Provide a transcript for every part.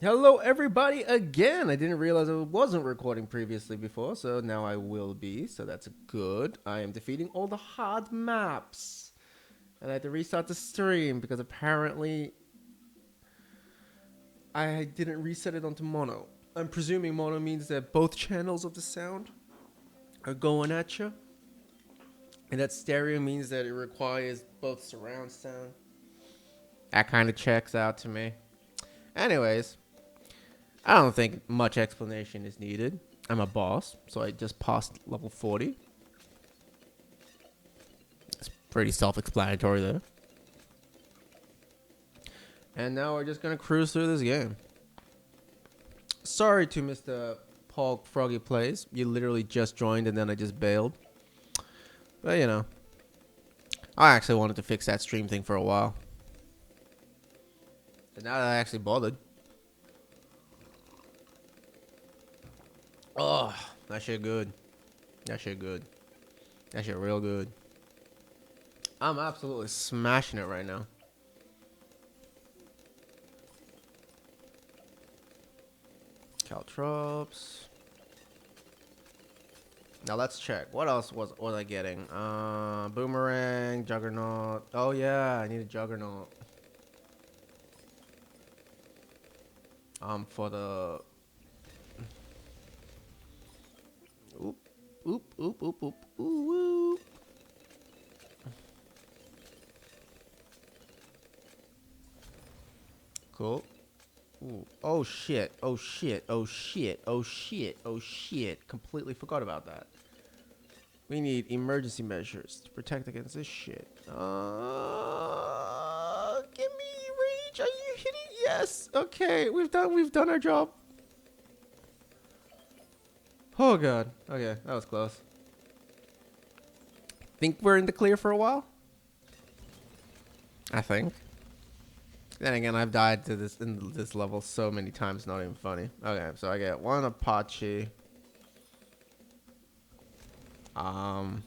Hello, everybody, again. I didn't realize I wasn't recording previously before, so now I will be, so that's good. I am defeating all the hard maps. And I had to restart the stream because apparently I didn't reset it onto mono. I'm presuming mono means that both channels of the sound are going at you. And that stereo means that it requires both surround sound. That kind of checks out to me. Anyways, I don't think much explanation is needed. I'm a boss, so I just passed level 40. It's pretty self-explanatory there. And now we're just gonna cruise through this game. Sorry to Mr. Paul Froggy Plays. You literally just joined and then I just bailed. But you know, I actually wanted to fix that stream thing for a while. But now that I actually bothered. Oh, that shit good. That shit good. That shit real good. I'm absolutely smashing it right now. Caltrops. Now let's check. What else was I getting? Boomerang, Juggernaut. Oh yeah, I need a Juggernaut. For the oop, oop, oop, oop, oop, ooh, woo. Cool. Ooh. Oh shit. Oh shit. Oh shit. Oh shit. Oh shit. Completely forgot about that. We need emergency measures to protect against this shit. Give me rage. Are you hitting? Yes. Okay. We've done our job. Oh god. Okay, that was close. Think we're in the clear for a while? I think. Then again, I've died to this in this level so many times, not even funny. Okay, so I get one Apache. Um.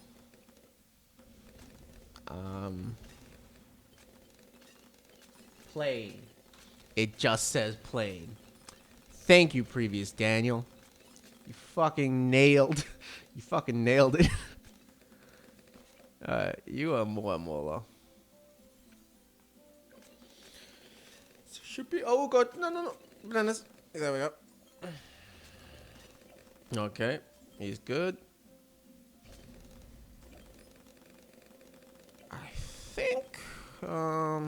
Plane. It just says plane. Thank you, previous Daniel. You fucking nailed. You fucking nailed it. You are more Mola. Should be. Oh god, no. Bananas. There we go. Okay, he's good. I think. I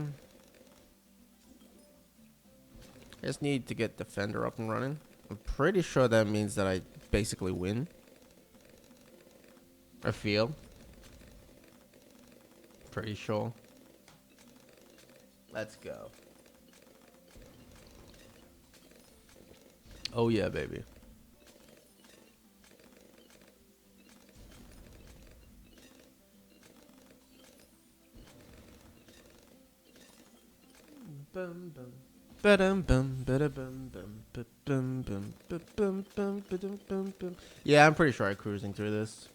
just need to get Defender up and running. I'm pretty sure that means that I basically win. I feel. Pretty sure. Let's go. Oh yeah, baby. Bum bum. Yeah, I'm pretty sure I'm cruising through this.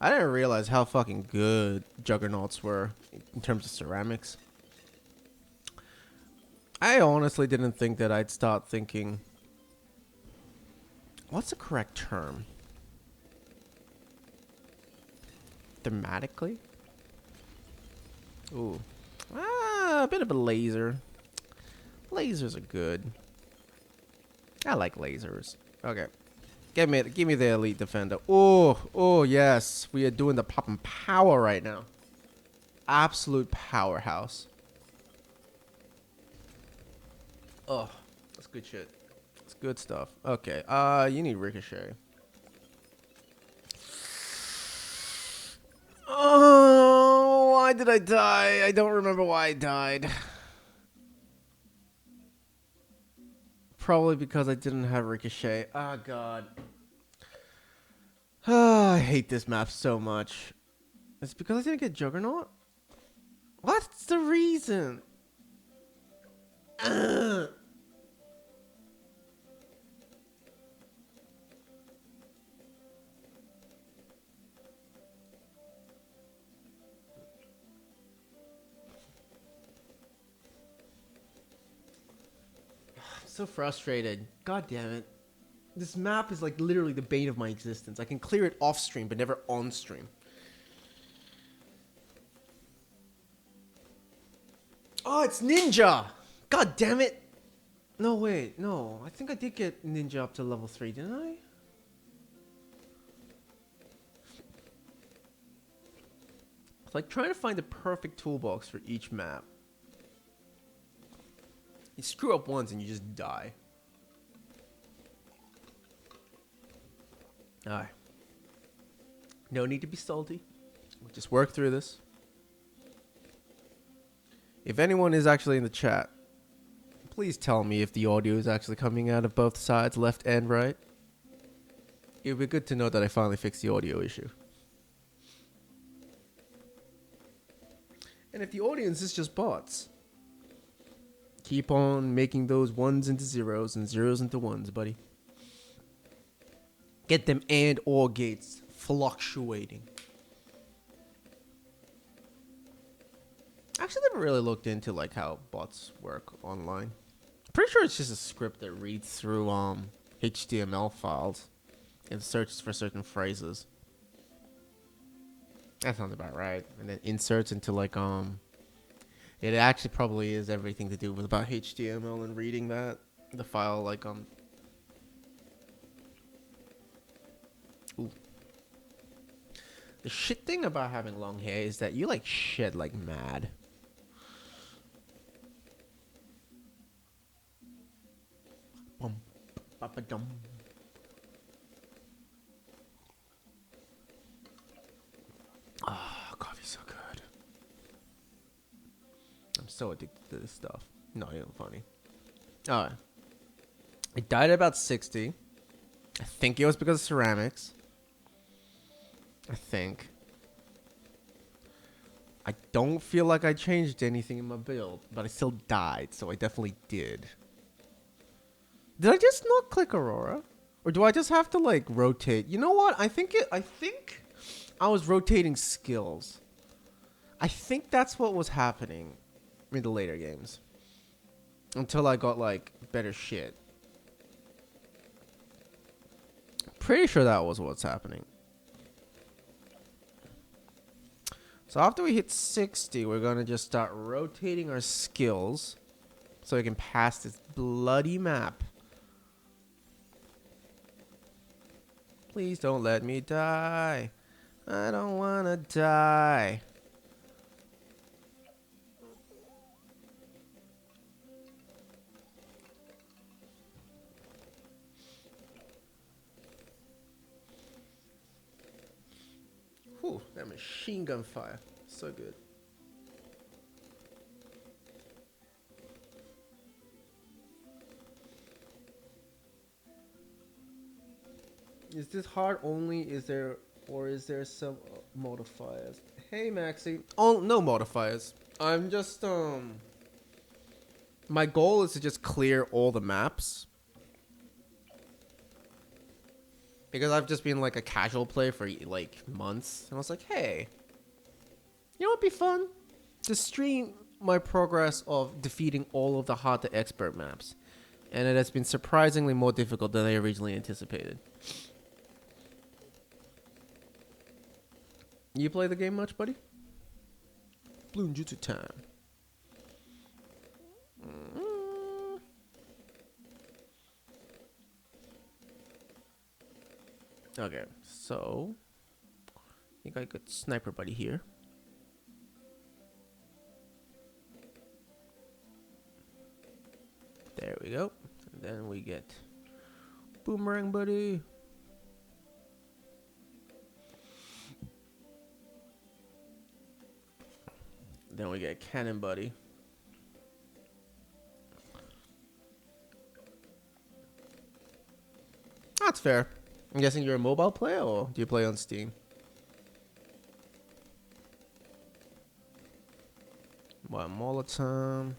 I didn't realize how fucking good Juggernauts were in terms of ceramics. I honestly didn't think that I'd start thinking, what's the correct term? Thematically? Ooh. A bit of a laser. Lasers are good. I like lasers. Okay. Give me the elite defender. Oh yes. We are doing the pop and power right now. Absolute powerhouse. Oh, that's good shit. That's good stuff. Okay. You need ricochet. Oh, why did I die? I don't remember why I died. Probably because I didn't have ricochet. Oh god. I hate this map so much. It's because I didn't get Juggernaut? What's the reason? Ugh. So frustrated. God damn it. This map is like literally the bane of my existence. I can clear it off stream, but never on stream. Oh, it's Ninja! God damn it! No, wait. No. I think I did get Ninja up to level 3, didn't I? It's like trying to find the perfect toolbox for each map. You screw up once and you just die. Alright. No need to be salty. We'll just work through this. If anyone is actually in the chat, please tell me if the audio is actually coming out of both sides, left and right. It would be good to know that I finally fixed the audio issue. And if the audience is just bots, keep on making those ones into zeros and zeros into ones, buddy. Get them and or gates fluctuating. Actually, never really looked into like how bots work online. Pretty sure it's just a script that reads through HTML files and searches for certain phrases. That sounds about right. And then inserts into like it actually probably is everything to do with about HTML and reading that the file like Ooh. The shit thing about having long hair is that you like shed like mad. Bum, ba-ba-dum. Ah, coffee's so good. I'm so addicted to this stuff. Not even funny. Alright. It died at about 60. I think it was because of ceramics. I think. I don't feel like I changed anything in my build, but I still died, so I definitely did. Did I just not click Aurora? Or do I just have to like rotate? You know what? I think I was rotating skills. I think that's what was happening in the later games. Until I got like better shit. Pretty sure that was what's happening. So after we hit 60, we're gonna just start rotating our skills so we can pass this bloody map. Please don't let me die. I don't wanna die. Whew, that machine gun fire. So good. Is this hard only? Is there some modifiers? Hey Maxi. Oh, no modifiers. I'm just my goal is to just clear all the maps. Because I've just been like a casual player for like months. And I was like, hey, you know what'd be fun? To stream my progress of defeating all of the hard to expert maps. And it has been surprisingly more difficult than I originally anticipated. You play the game much, buddy? Bloom Jutsu time. Okay, so I think I got sniper buddy here. There we go. And then we get boomerang buddy. Then we get cannon buddy. That's fair. I'm guessing you're a mobile player, or do you play on Steam? One Molotov.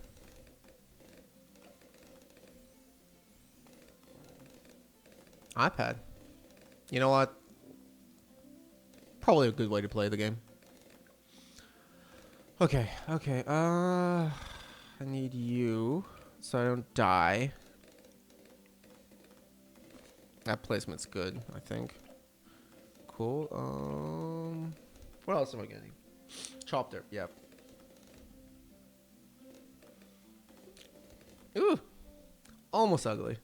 iPad. You know what? Probably a good way to play the game. Okay, okay. I need you so I don't die. That placement's good, I think. Cool. What else am I getting? Chopper. Yep. Ooh. Almost ugly,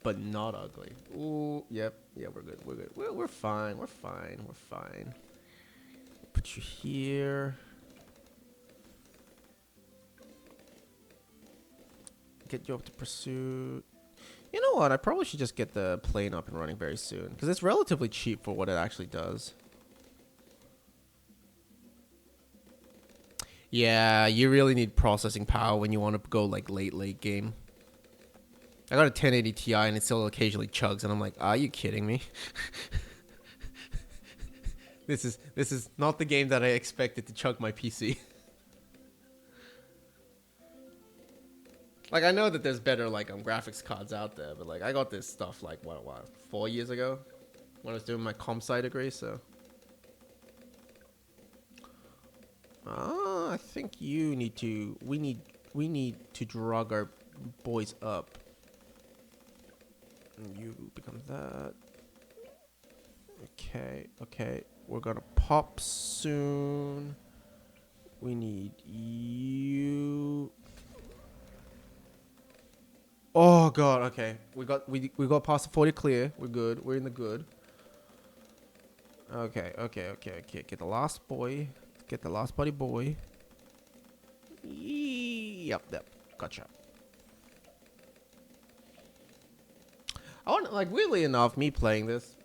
but not ugly. Ooh. Yep. Yeah, we're good. We're good. We're fine. We're fine. We're fine. Put you here. Get you up to pursuit. You know what? I probably should just get the plane up and running very soon, because it's relatively cheap for what it actually does. Yeah, you really need processing power when you want to go like late game. I got a 1080 Ti and it still occasionally chugs, and I'm like, are you kidding me? This is not the game that I expected to chug my PC. Like, I know that there's better like graphics cards out there, but like I got this stuff like what 4 years ago when I was doing my comp sci degree. So I think you need to. We need to drug our boys up. And you become that. Okay. We're gonna pop soon. We need you. Oh god. Okay. We got past the 40 clear. We're good. We're in the good. Okay. Get the last boy. Get the last buddy boy. Yep. Gotcha. I want, like, weirdly enough, me playing this,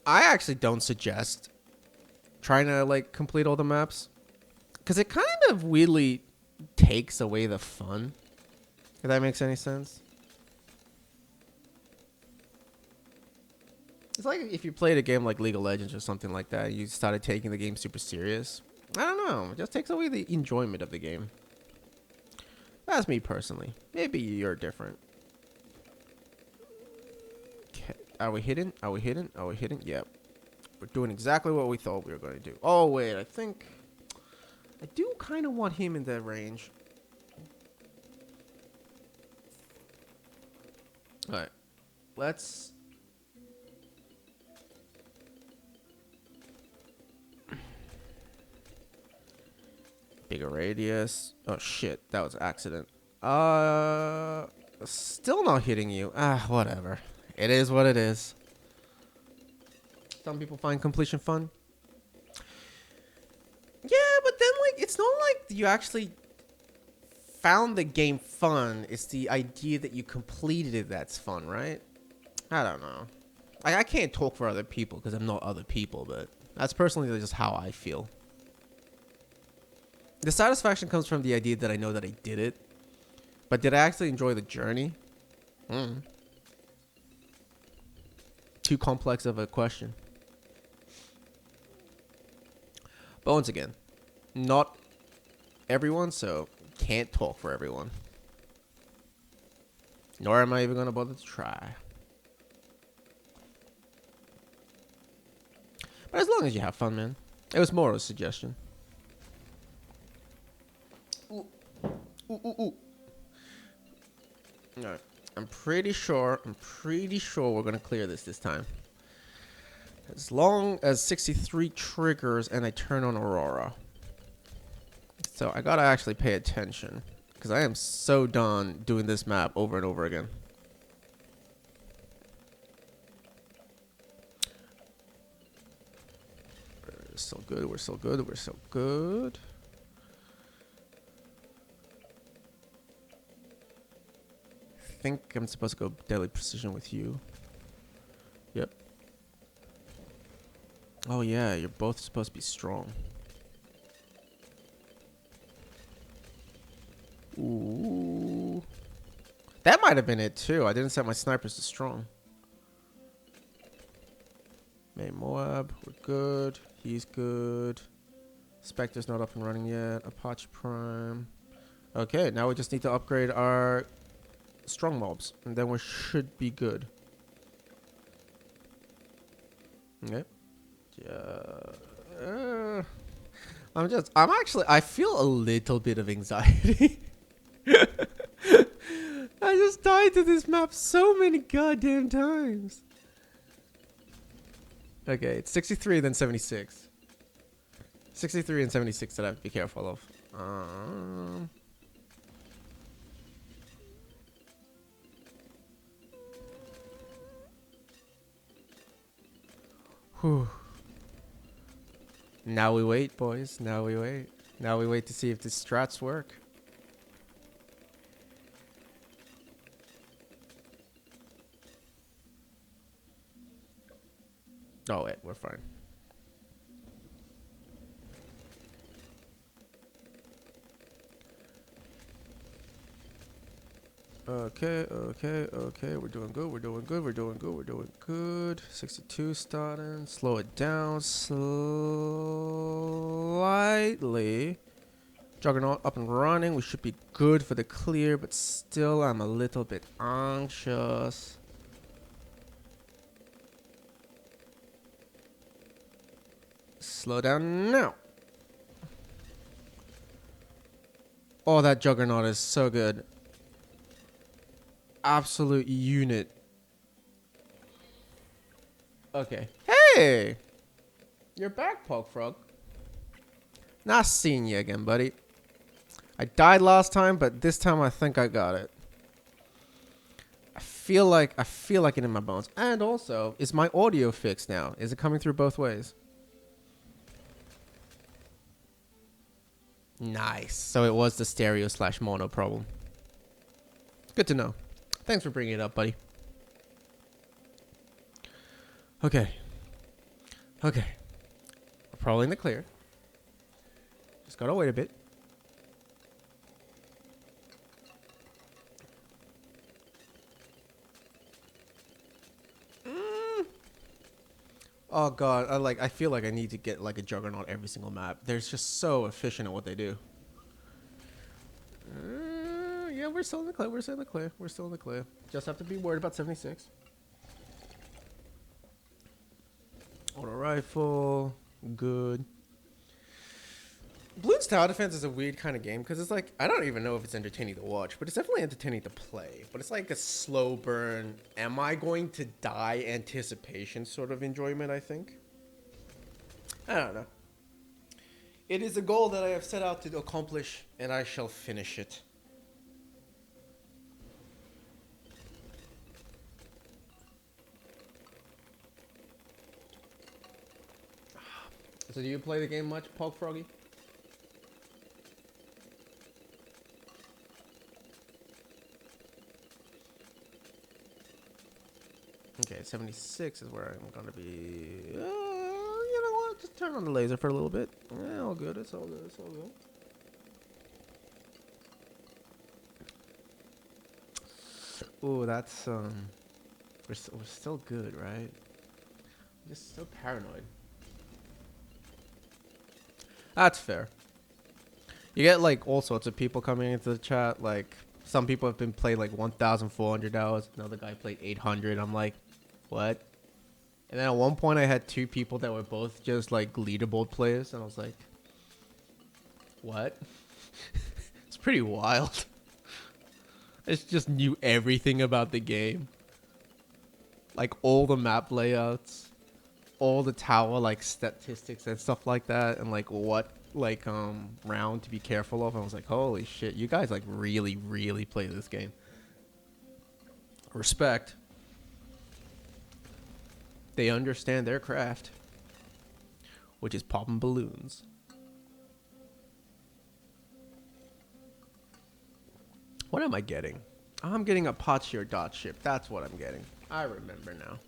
I actually don't suggest trying to like complete all the maps, because it kind of weirdly takes away the fun. If that makes any sense. It's like if you played a game like League of Legends or something like that, you started taking the game super serious. I don't know. It just takes away the enjoyment of the game. That's me personally. Maybe you're different. Okay. Are we hitting? Yep. We're doing exactly what we thought we were going to do. Oh, wait. I think I do kind of want him in that range. All right. Let's... Bigger radius. Oh, shit. That was an accident. Still not hitting you. Whatever. It is what it is. Some people find completion fun. Yeah, but then, like, it's not like you actually found the game fun. It's the idea that you completed it that's fun, right? I don't know. I can't talk for other people because I'm not other people, but that's personally just how I feel. The satisfaction comes from the idea that I know that I did it. But did I actually enjoy the journey? Too complex of a question. But once again, not everyone, so can't talk for everyone. Nor am I even going to bother to try. But as long as you have fun, man. It was more of a suggestion. Ooh. Alright. I'm pretty sure we're going to clear this time. As long as 63 triggers and I turn on Aurora. So I gotta actually pay attention, because I am so done doing this map over and over again. We're so good. I think I'm supposed to go deadly precision with you. Yep. Oh yeah, you're both supposed to be strong. Ooh. That might have been it too. I didn't set my snipers to strong. Main Moab, we're good. He's good. Spectre's not up and running yet. Apache Prime. Okay, now we just need to upgrade our strong mobs, and then we should be good. Okay. I feel a little bit of anxiety. died to this map so many goddamn times. Okay, it's 63 then 76. 63 and 76 that I have to be careful of. Whew. Now we wait, boys. Now we wait. Now we wait to see if the strats work. Oh, wait, we're fine. Okay. We're doing good. 62 starting. Slow it down slightly. Juggernaut up and running. We should be good for the clear, but still I'm a little bit anxious. Slow down now. Oh, that Juggernaut is so good. Absolute unit. Okay. Hey! You're back, Poke Frog. Nice seeing you again, buddy. I died last time, but this time I think I got it. I feel like it in my bones. And also, is my audio fixed now? Is it coming through both ways? Nice. So it was the stereo / mono problem. Good to know. Thanks for bringing it up, buddy. Okay. We're probably in the clear. Just gotta wait a bit. Oh god, I feel like I need to get like a Juggernaut every single map. They're just so efficient at what they do. Yeah, we're still in the clear. Just have to be worried about 76. Auto rifle, good. Bloons Tower Defense is a weird kind of game because it's like, I don't even know if it's entertaining to watch, but it's definitely entertaining to play. But it's like a slow burn, am I going to die anticipation sort of enjoyment, I think. I don't know. It is a goal that I have set out to accomplish, and I shall finish it. So do you play the game much, Pog Froggy? Okay, 76 is where I'm gonna be. You know what? Just turn on the laser for a little bit. Yeah, all good. It's all good. Ooh, that's we're still good, right? I'm just so paranoid. That's fair. You get like all sorts of people coming into the chat. Like some people have been played like 1,400 hours. Another guy played 800. I'm like, what? And then at one point I had two people that were both just like leaderboard players, and I was like, what? It's pretty wild. I just knew everything about the game. Like all the map layouts, all the tower like statistics and stuff like that, and like what like round to be careful of. I was like, holy shit, you guys like really play this game. Respect. They understand their craft, which is popping balloons. What am I getting? I'm getting a Part10 dot ship. That's what I'm getting. I remember now.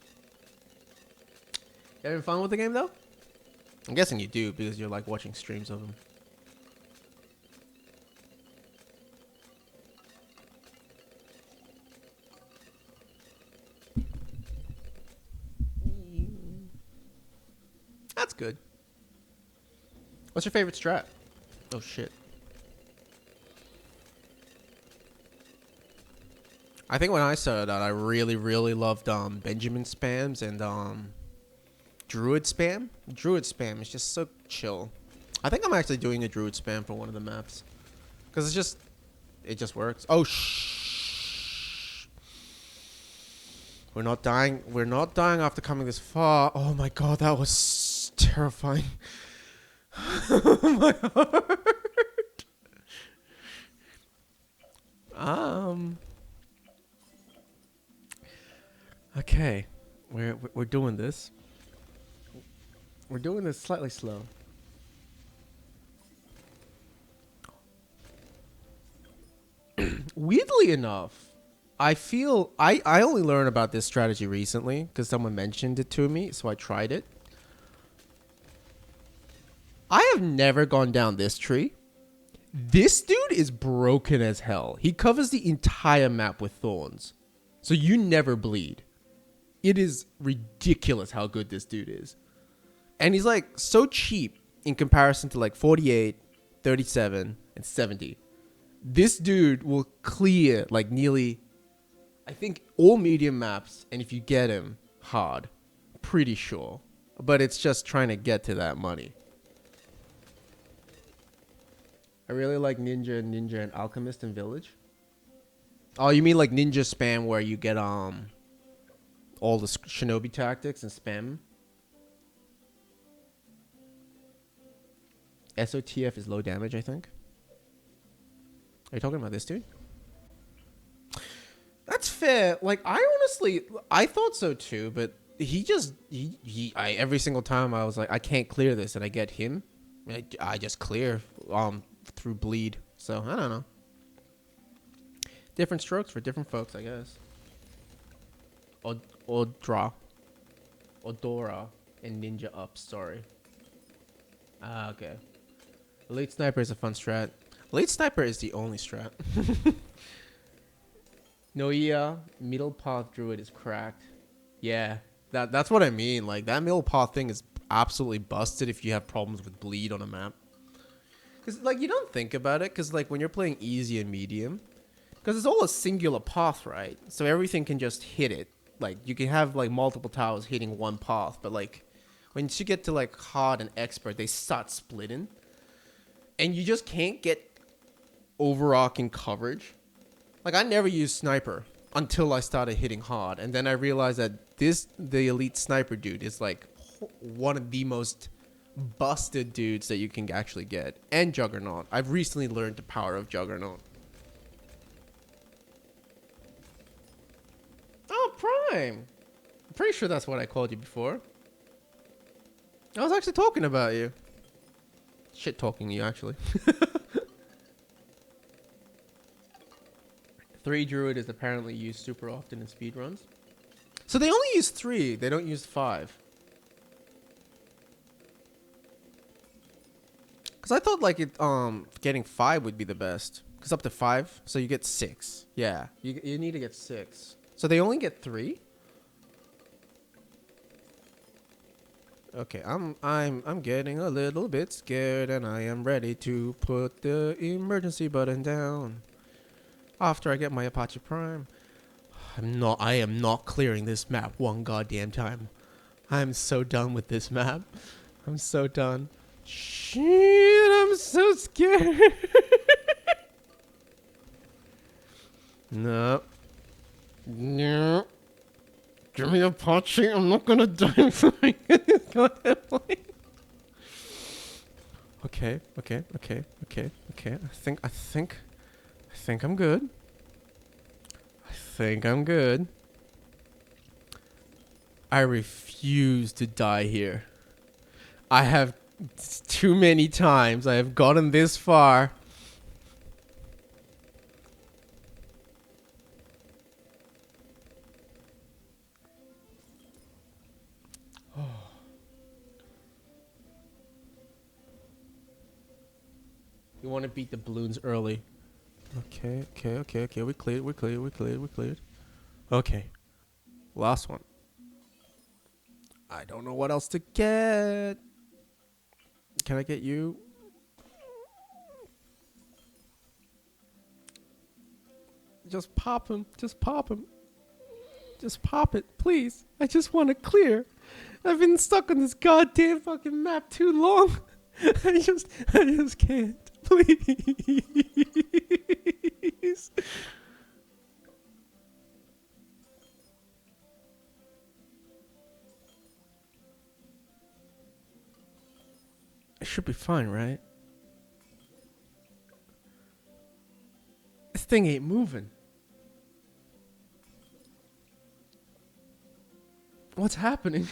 You having fun with the game though? I'm guessing you do because you're like watching streams of them. That's good. What's your favorite strat? Oh shit. I think when I started out, I really loved Benjamin spams and Druid spam. Druid spam is just so chill. I think I'm actually doing a Druid spam for one of the maps because it just works. Oh shh. We're not dying. We're not dying after coming this far. Oh my god, that was terrifying. My heart. Okay, we're doing this. We're doing this slightly slow. Weirdly enough, I feel I only learned about this strategy recently because someone mentioned it to me, so I tried it. I have never gone down this tree. This dude is broken as hell. He covers the entire map with thorns, so you never bleed. It is ridiculous how good this dude is. And he's like so cheap in comparison to like 48, 37, and 70. This dude will clear like nearly, I think, all medium maps. And if you get him hard, pretty sure. But it's just trying to get to that money. I really like Ninja, and Alchemist, and Village. Oh, you mean like Ninja spam where you get all the Shinobi tactics and spam? SOTF is low damage, I think. Are you talking about this dude? That's fair. Like, I thought so too, but every single time I was like, I can't clear this, and I get him. I just clear through bleed. So I don't know. Different strokes for different folks, I guess. Odora and Ninja Up. Sorry. Okay. Elite Sniper is a fun strat. Elite Sniper is the only strat. Noia, Middle Path Druid is cracked. Yeah, that's what I mean. Like, that Middle Path thing is absolutely busted if you have problems with bleed on a map. Because, like, you don't think about it. Because, like, when you're playing easy and medium, because it's all a singular path, right? So everything can just hit it. Like, you can have, like, multiple towers hitting one path. But, like, once you get to, like, hard and expert, they start splitting. And you just can't get overarching coverage. Like, I never used sniper until I started hitting hard. And then I realized that the elite sniper dude is, like, one of the most busted dudes that you can actually get. And Juggernaut. I've recently learned the power of Juggernaut. Oh, Prime. I'm pretty sure that's what I called you before. I was actually talking about you. Shit talking you, actually. 3 Druid is apparently used super often in speedruns. So they only use 3. They don't use 5. Because I thought like getting 5 would be the best. Because up to 5, so you get 6. Yeah, you need to get 6. So they only get 3. Okay, I'm getting a little bit scared, and I am ready to put the emergency button down. After I get my Apache Prime. I am not clearing this map one goddamn time. I'm so done with this map. I'm so done. Shit, I'm so scared. No. No. Give me Apache. I'm not gonna die for this goddamn plane. Okay. I think I'm good. I refuse to die here. I have too many times. I have gotten this far. You want to beat the balloons early. Okay. We cleared. Okay. Last one. I don't know what else to get. Can I get you? Just pop him. Just pop it, please. I just want to clear. I've been stuck on this goddamn fucking map too long. I just can't. Please. It should be fine, right? This thing ain't moving. What's happening?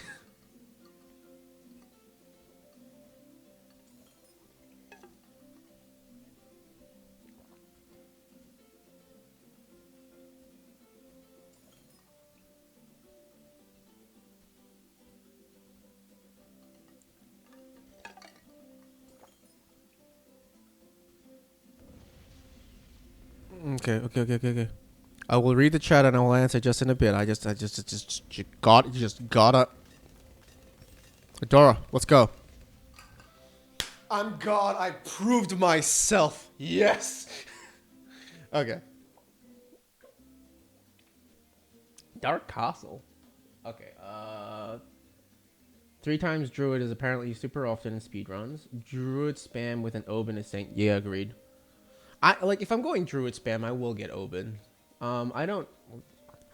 Okay. I will read the chat and I will answer just in a bit. I just gotta. Adora, let's go. I'm God. I proved myself. Yes. Okay. Dark Castle. Okay. 3 times Druid is apparently super often in speedruns. Druid spam with an Oben is saying, yeah, agreed. If I'm going Druid spam, I will get Oben. I don't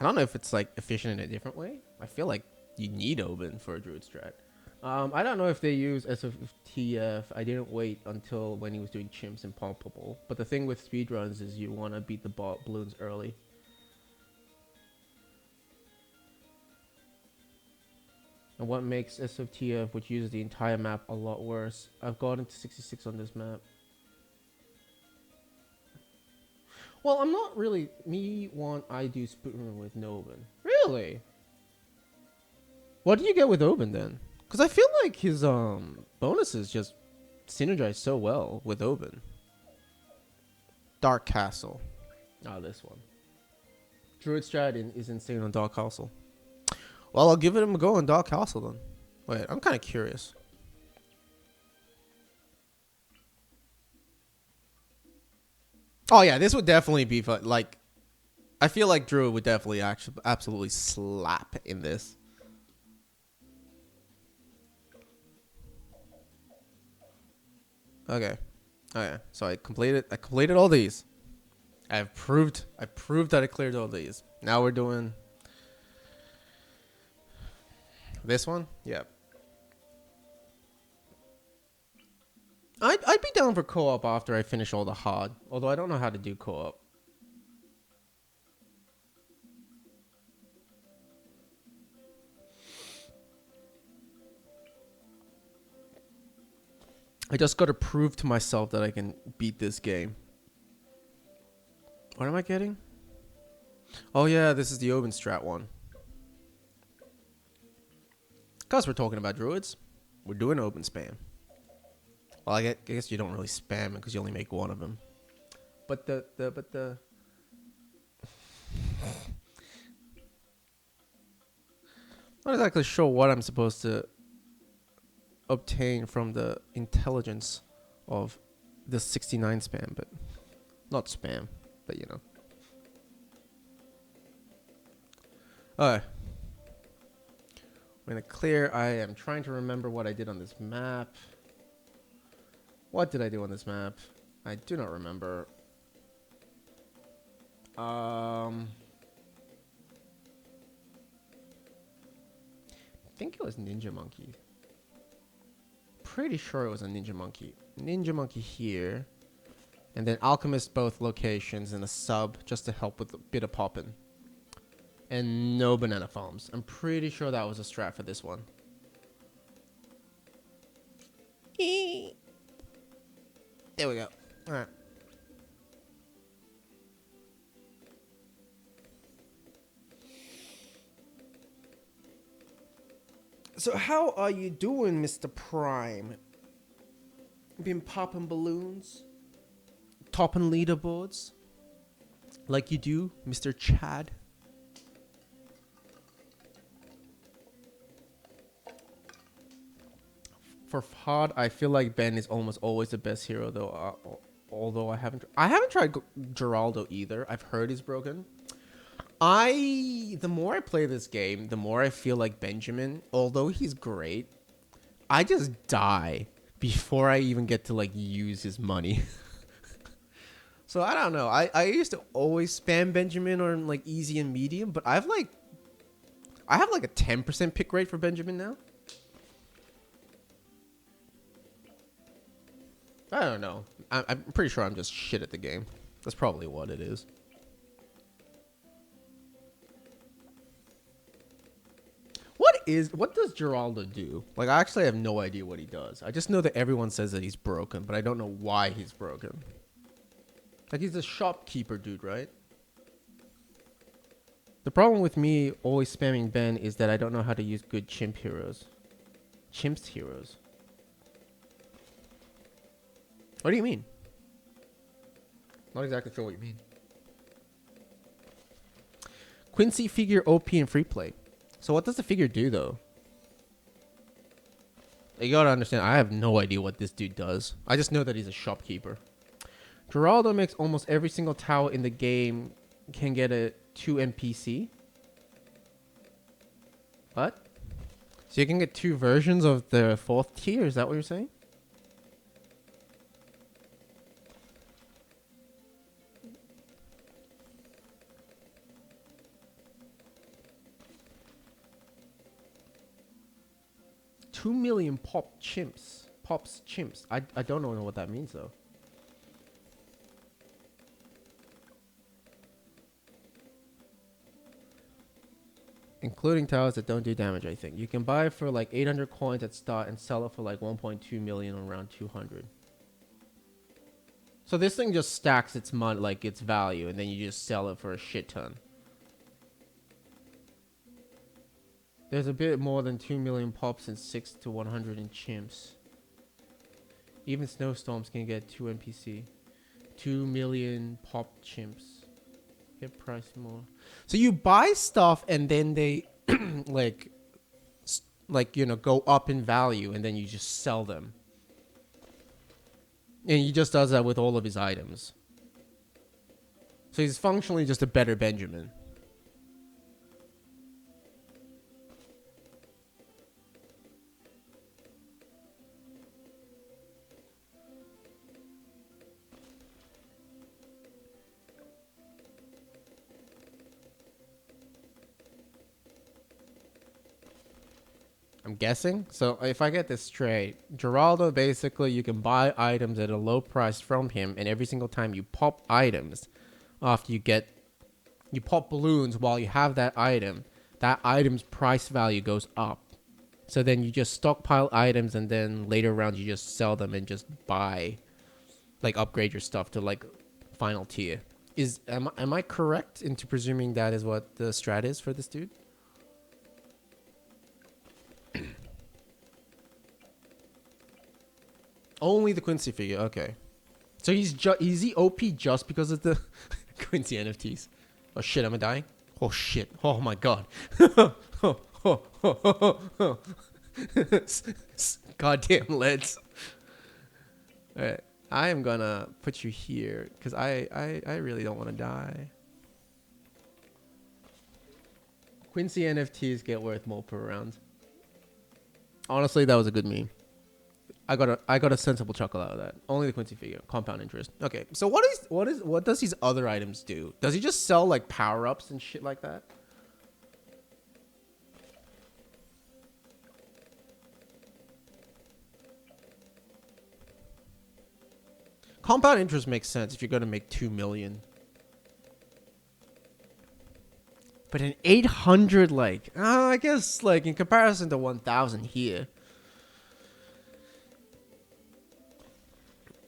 know if it's like efficient in a different way. I feel like you need Oben for a Druid strat. I don't know if they use SFTF. I didn't wait until when he was doing chimps and Palpable. But the thing with speedruns is you want to beat the balloons early. And what makes SFTF, which uses the entire map, a lot worse? I've gotten to 66 on this map. Well, I'm not really... I do Spoon with no Oben. Really? What do you get with Oben then? Because I feel like his bonuses just synergize so well with Oben. Dark Castle. Oh, this one. Druid strat is insane on Dark Castle. Well, I'll give it a go on Dark Castle then. Wait, I'm kind of curious. Oh yeah, this would definitely be fun. Like, I feel like Druid would definitely absolutely slap in this. Okay. So I completed all these. I proved that I cleared all these. Now we're doing this one. Yeah. I'd be down for co-op after I finish all the hard. Although I don't know how to do co-op. I just got to prove to myself that I can beat this game. What am I getting? Oh yeah, this is the Oben strat one. Because we're talking about druids, we're doing Oben spam. Well, I guess you don't really spam it because you only make one of them. But the not exactly sure what I'm supposed to obtain from the intelligence of the 69 spam, but not spam, but you know. Alright. We're gonna clear. I am trying to remember what I did on this map. What did I do on this map? I do not remember. I think it was Ninja Monkey. Pretty sure it was a Ninja Monkey. Ninja Monkey here. And then Alchemist both locations and a sub just to help with a bit of popping. And no banana farms. I'm pretty sure that was a strat for this one. There we go. Alright. So how are you doing, Mr. Prime? Been popping balloons? Topping leaderboards? Like you do, Mr. Chad? For hard, I feel like Ben is almost always the best hero, though. Although I haven't tried Geraldo either. I've heard he's broken. The more I play this game, the more I feel like Benjamin. Although he's great, I just die before I even get to like use his money. So I don't know. I used to always spam Benjamin on like easy and medium, but I have like a 10% pick rate for Benjamin now. I don't know. I'm pretty sure I'm just shit at the game. That's probably what it is. What does Geraldo do? Like, I actually have no idea what he does. I just know that everyone says that he's broken, but I don't know why he's broken. Like, he's a shopkeeper dude, right? The problem with me always spamming Ben is that I don't know how to use good chimp heroes. Chimps heroes. What do you mean? Not exactly sure what you mean. Quincy figure OP in free play. So what does the figure do though? You gotta understand, I have no idea what this dude does. I just know that he's a shopkeeper. Geraldo makes almost every single tower in the game can get a 2 NPC. What? So you can get 2 versions of the 4th tier? Is that what you're saying? $2 million pops chimps. I don't know what that means though. Including towers that don't do damage, I think. You can buy it for like 800 coins at start and sell it for like 1.2 million on around 200. So this thing just stacks its money, like its value, and then you just sell it for a shit ton. There's a bit more than 2 million pops and 6 to 100 in chimps. Even snowstorms can get 2 NPC. 2 million pop chimps. Get price more. So you buy stuff and then they like you know, go up in value and then you just sell them. And he just does that with all of his items. So he's functionally just a better Benjamin. I'm guessing. So if I get this straight, Geraldo, basically you can buy items at a low price from him, and every single time you pop items, after you pop balloons while you have that item's price value goes up. So then you just stockpile items, and then later rounds you just sell them and just buy, like, upgrade your stuff to like final tier. Am I correct into presuming that is what the strat is for this dude? Only the Quincy figure, okay. So is he OP just because of the Quincy NFTs? Oh shit, am I dying? Oh shit, oh my god. Goddamn leads. Alright, I am gonna put you here, because I really don't want to die. Quincy NFTs get worth more per round. Honestly, that was a good meme. I got a sensible chuckle out of that. Only the Quincy figure, compound interest. Okay, so what does these other items do? Does he just sell like power ups and shit like that? Compound interest makes sense if you're gonna make 2 million. But an 800, like, I guess, like in comparison to 1,000 here.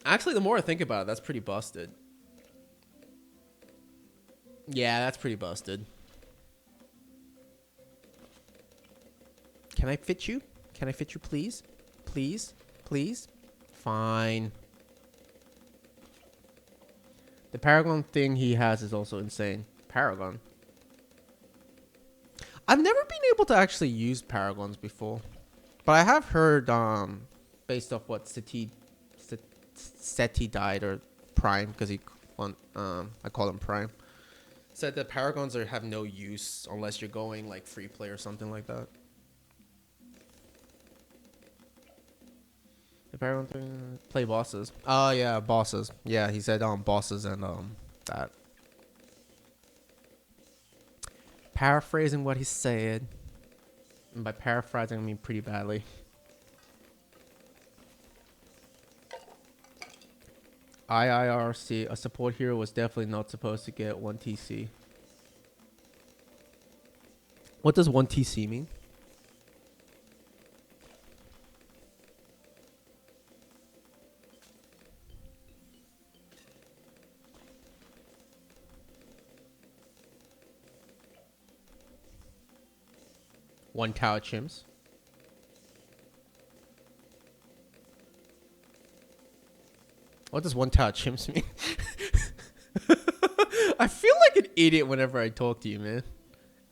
Actually, the more I think about it, that's pretty busted. Yeah, that's pretty busted. Can I fit you? Can I fit you, please? Please? Please? Fine. The Paragon thing he has is also insane. Paragon. I've never been able to actually use Paragons before. But I have heard, based off what Seti died, or Prime, because I call him Prime, said that Paragons have no use unless you're going like free play or something like that. The Paragon thing, play bosses. Oh yeah, bosses. Yeah, he said bosses and that. Paraphrasing what he said, and by paraphrasing I mean pretty badly. IIRC, a support hero was definitely not supposed to get 1 TC. What does 1 TC mean? One tower chimps. What does one tower chimps mean? I feel like an idiot whenever I talk to you, man.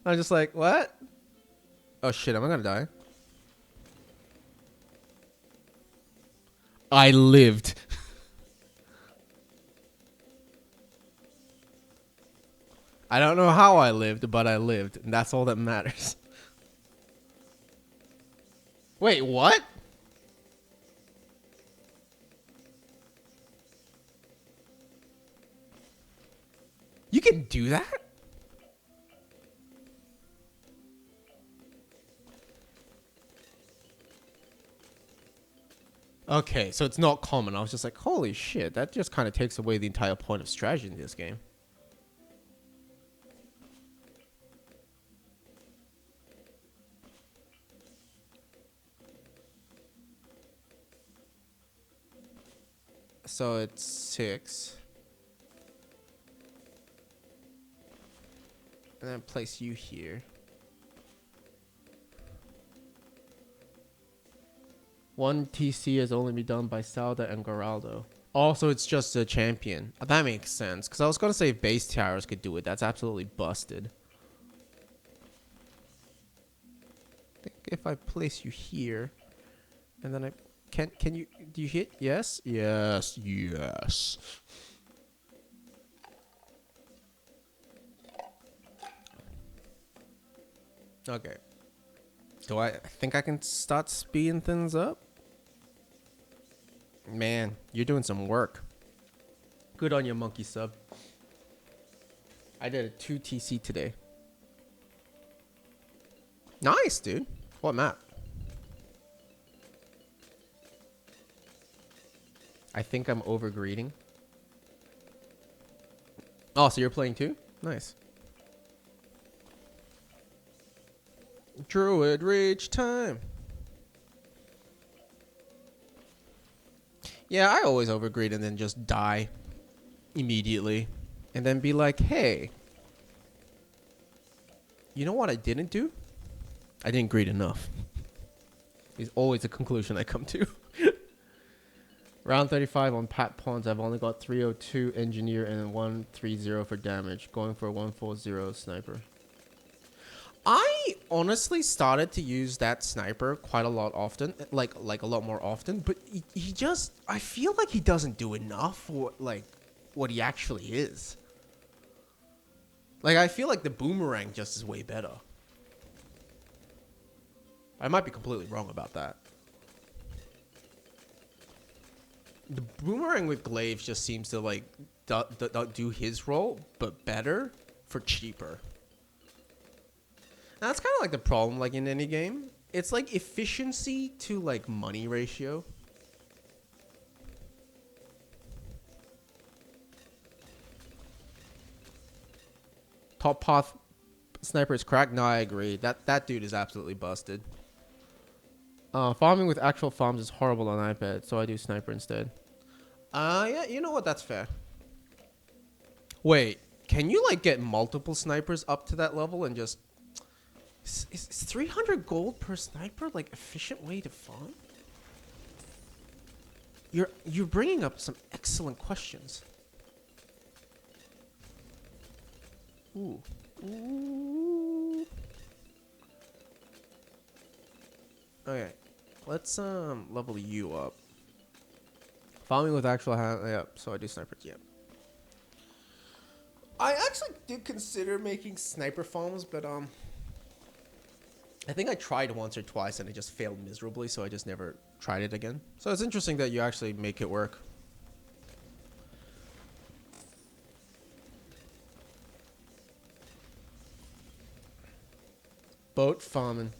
I'm just like, what? Oh shit, am I gonna die? I lived. I don't know how I lived, but I lived. And that's all that matters. Wait, what? You can do that? Okay, so it's not common. I was just like, holy shit, that just kind of takes away the entire point of strategy in this game. So it's 6. And then place you here. 1 TC has only been done by Salda and Geraldo. Also, it's just a champion. That makes sense. Because I was going to say base towers could do it. That's absolutely busted. I think if I place you here, and then I... Can you... Do you hit? Yes? Yes. Yes. Okay. Do I think I can start speeding things up? Man, you're doing some work. Good on your monkey sub. I did a 2 TC today. Nice, dude. What map? I think I'm overgreeding. Oh, so you're playing too? Nice. Druid reach time. Yeah, I always overgreed and then just die immediately. And then be like, hey, you know what I didn't do? I didn't greed enough. Is always a conclusion I come to. Round 35 on Part10, I've only got 302 engineer and 130 for damage. Going for a 140 sniper. I honestly started to use that sniper quite a lot often, like a lot more often, but he just, I feel like he doesn't do enough for like what he actually is. Like I feel like the boomerang just is way better. I might be completely wrong about that. The boomerang with glaives just seems to like do his role, but better for cheaper. That's kind of like the problem, like in any game. It's like efficiency to like money ratio. Top path sniper is cracked. No, I agree. That dude is absolutely busted. Farming with actual farms is horrible on iPad, so I do sniper instead. Yeah, you know what? That's fair. Wait, can you like get multiple snipers up to that level and just... Is 300 gold per sniper like efficient way to farm? You're bringing up some excellent questions. Ooh. Ooh. Okay, let's level you up. Farming with actual yeah, so I do snipers. Yeah. I actually did consider making sniper farms, but I think I tried once or twice and it just failed miserably, so I just never tried it again. So it's interesting that you actually make it work. Boat farming.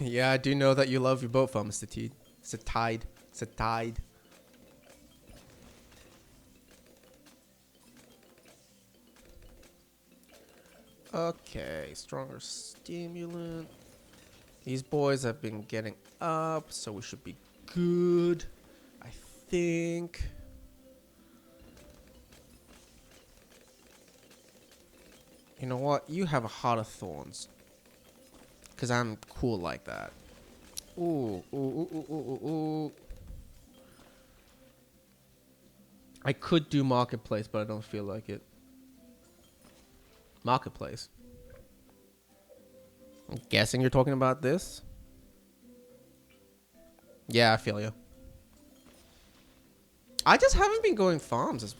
Yeah, I do know that you love your boat farm, Satide. Satide. Satide. Okay, stronger stimulant. These boys have been getting up, so we should be good, I think. You know what? You have a heart of thorns. Because I'm cool like that. Ooh, ooh, ooh, ooh, ooh, ooh, ooh. I could do marketplace, but I don't feel like it. Marketplace. I'm guessing you're talking about this. Yeah, I feel you. I just haven't been going farms. It's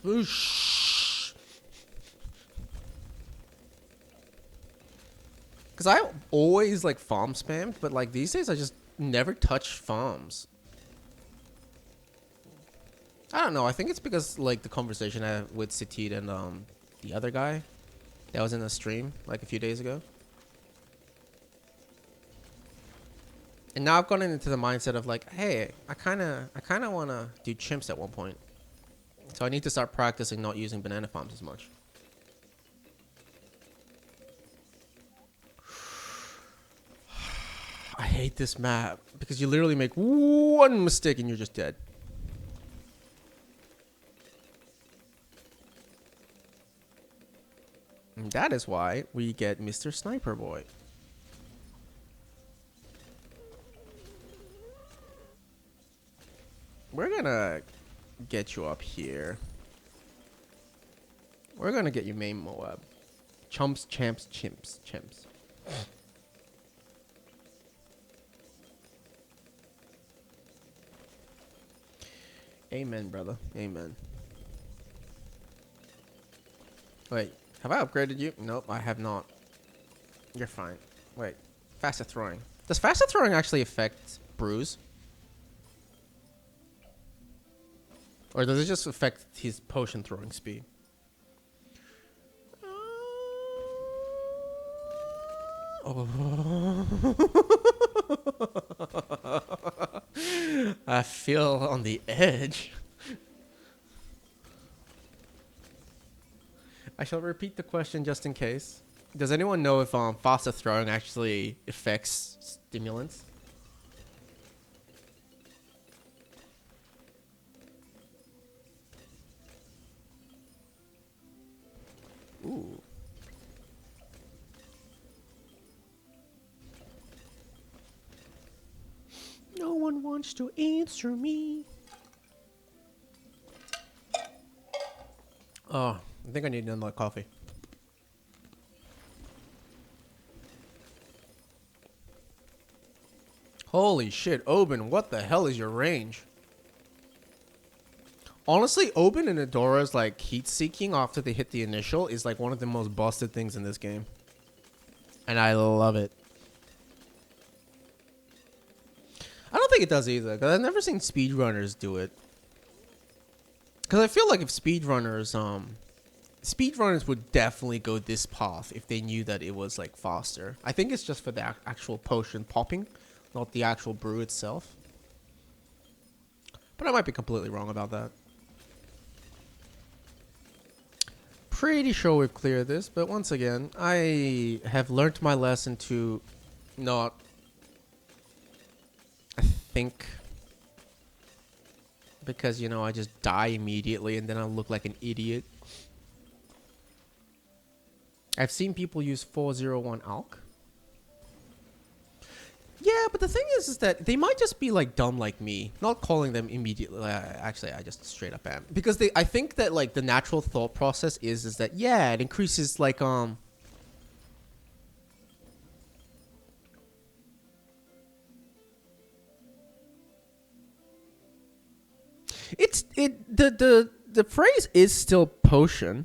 because I always like farm spammed, but like these days I just never touch farms. I don't know. I think it's because like the conversation I had with Satit and the other guy that was in the stream like a few days ago. And now I've gotten into the mindset of like, hey, I kind of want to do chimps at one point. So I need to start practicing not using banana farms as much. I hate this map because you literally make one mistake and you're just dead. And that is why we get Mr. Sniper Boy. We're gonna get you up here. We're gonna get you main Moab. Chumps, champs, chimps, chimps. Amen, brother. Amen. Wait, have I upgraded you? Nope, I have not. You're fine. Wait, faster throwing. Does faster throwing actually affect bruise? Or does it just affect his potion throwing speed? Oh. I feel on the edge. I shall repeat the question just in case. Does anyone know if faster throwing actually affects stimulants? Ooh. No one wants to answer me. Oh, I think I need another coffee. Holy shit, Oben, what the hell is your range? Honestly, Oben and Adora's like heat seeking after they hit the initial is like one of the most busted things in this game. And I love it. I don't think it does either, because I've never seen speedrunners do it. Because I feel like if speedrunners would definitely go this path if they knew that it was like faster. I think it's just for the actual potion popping, not the actual brew itself. But I might be completely wrong about that. Pretty sure we've cleared this, but once again, I have learned my lesson to not think, because, you know, I just die immediately and then I look like an idiot. I've seen people use 401 alk. Yeah, but the thing is that they might just be like dumb like me, not calling them immediately. Actually, I just straight up am, because I think that like the natural thought process is that yeah, it increases like the phrase is still potion.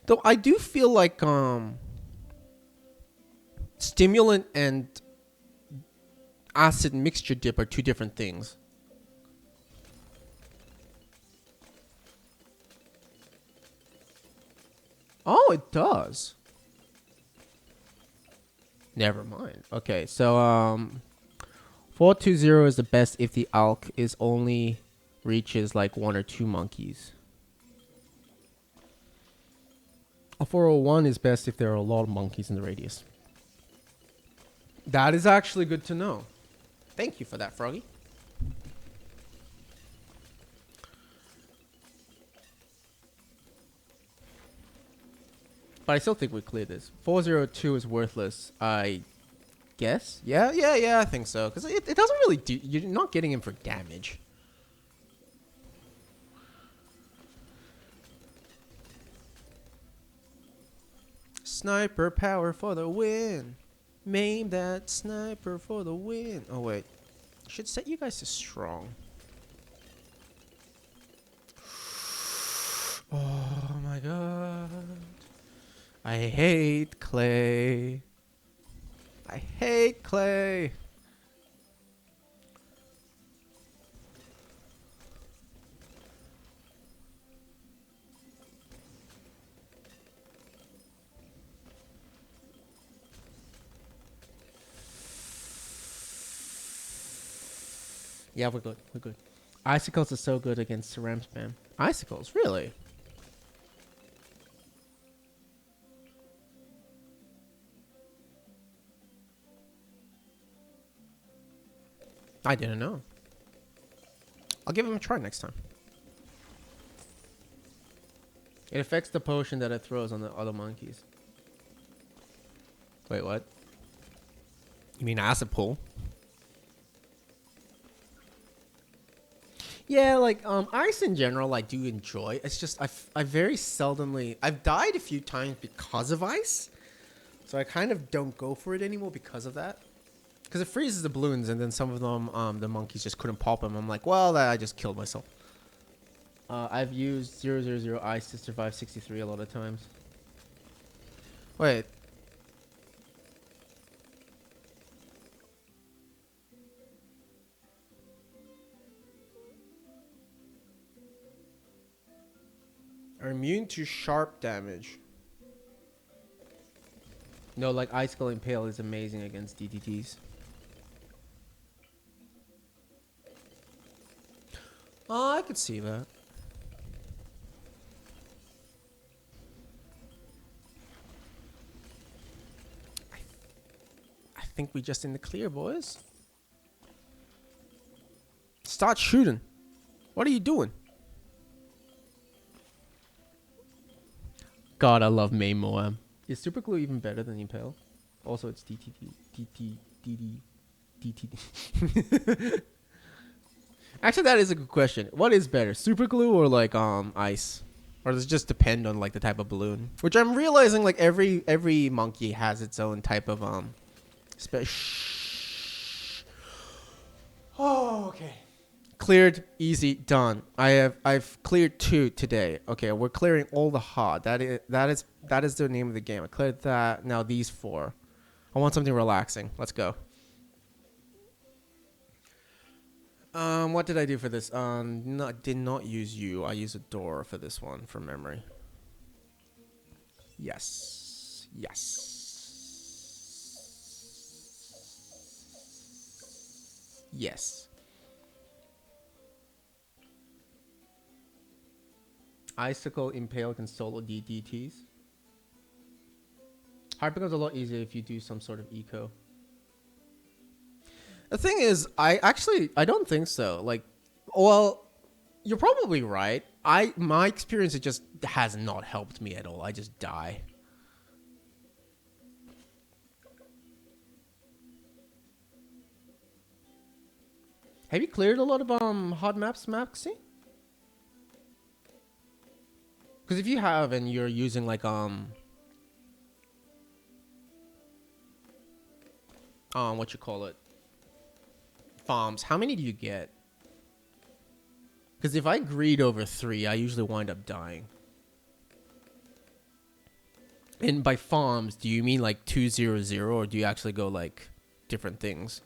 Though I do feel like stimulant and acid mixture dip are two different things. Oh, it does. Never mind. Okay, so 420 is the best if the alk is only reaches like 1 or 2 monkeys. A 401 is best if there are a lot of monkeys in the radius. That is actually good to know. Thank you for that, Froggy. But I still think we cleared this. 402 is worthless, I guess. Yeah, I think so. Because it doesn't really do... You're not getting him for damage. Sniper power for the win. Maim that sniper for the win. Oh, wait. I should set you guys to strong. Oh, my God. I hate clay. I hate clay. Yeah, we're good. We're good. Icicles are so good against Ceram spam. Icicles? Really? I didn't know. I'll give him a try next time. It affects the potion that it throws on the other monkeys. Wait, what? You mean acid pool? Yeah, like, ice in general, I do enjoy. It's just, I very seldomly... I've died a few times because of ice. So I kind of don't go for it anymore because of that. Because it freezes the balloons, and then some of them, the monkeys just couldn't pop them. I'm like, well, I just killed myself. I've used 000 ice to survive 63 a lot of times. Wait. Are immune to sharp damage. No, like Icicle Impale is amazing against DDTs. Oh, I could see that. I think we just in the clear, boys. Start shooting. What are you doing? God, I love Maim Moam. Is Super Glue even better than Impale? Also, it's DTD. Actually, that is a good question. What is better, Super Glue or like ice? Or does it just depend on like the type of balloon? Which I'm realizing like every monkey has its own type of Oh, okay. Cleared, easy, done. I've cleared 2 today. Okay, we're clearing all the hard. That is the name of the game. I cleared that. Now these 4. I want something relaxing. Let's go. What did I do for this? Did not use you. I used a door for this one from memory. Yes. Icicle Impale can solo DDTs. Hard becomes a lot easier if you do some sort of eco. The thing is, I don't think so. Like, well, you're probably right. My experience, it just has not helped me at all. I just die. Have you cleared a lot of hard maps, Maxi? Because if you have and you're using like what you call it, farms, how many do you get? Because if I greed over 3, I usually wind up dying. And by farms, do you mean like 200, or do you actually go like different things?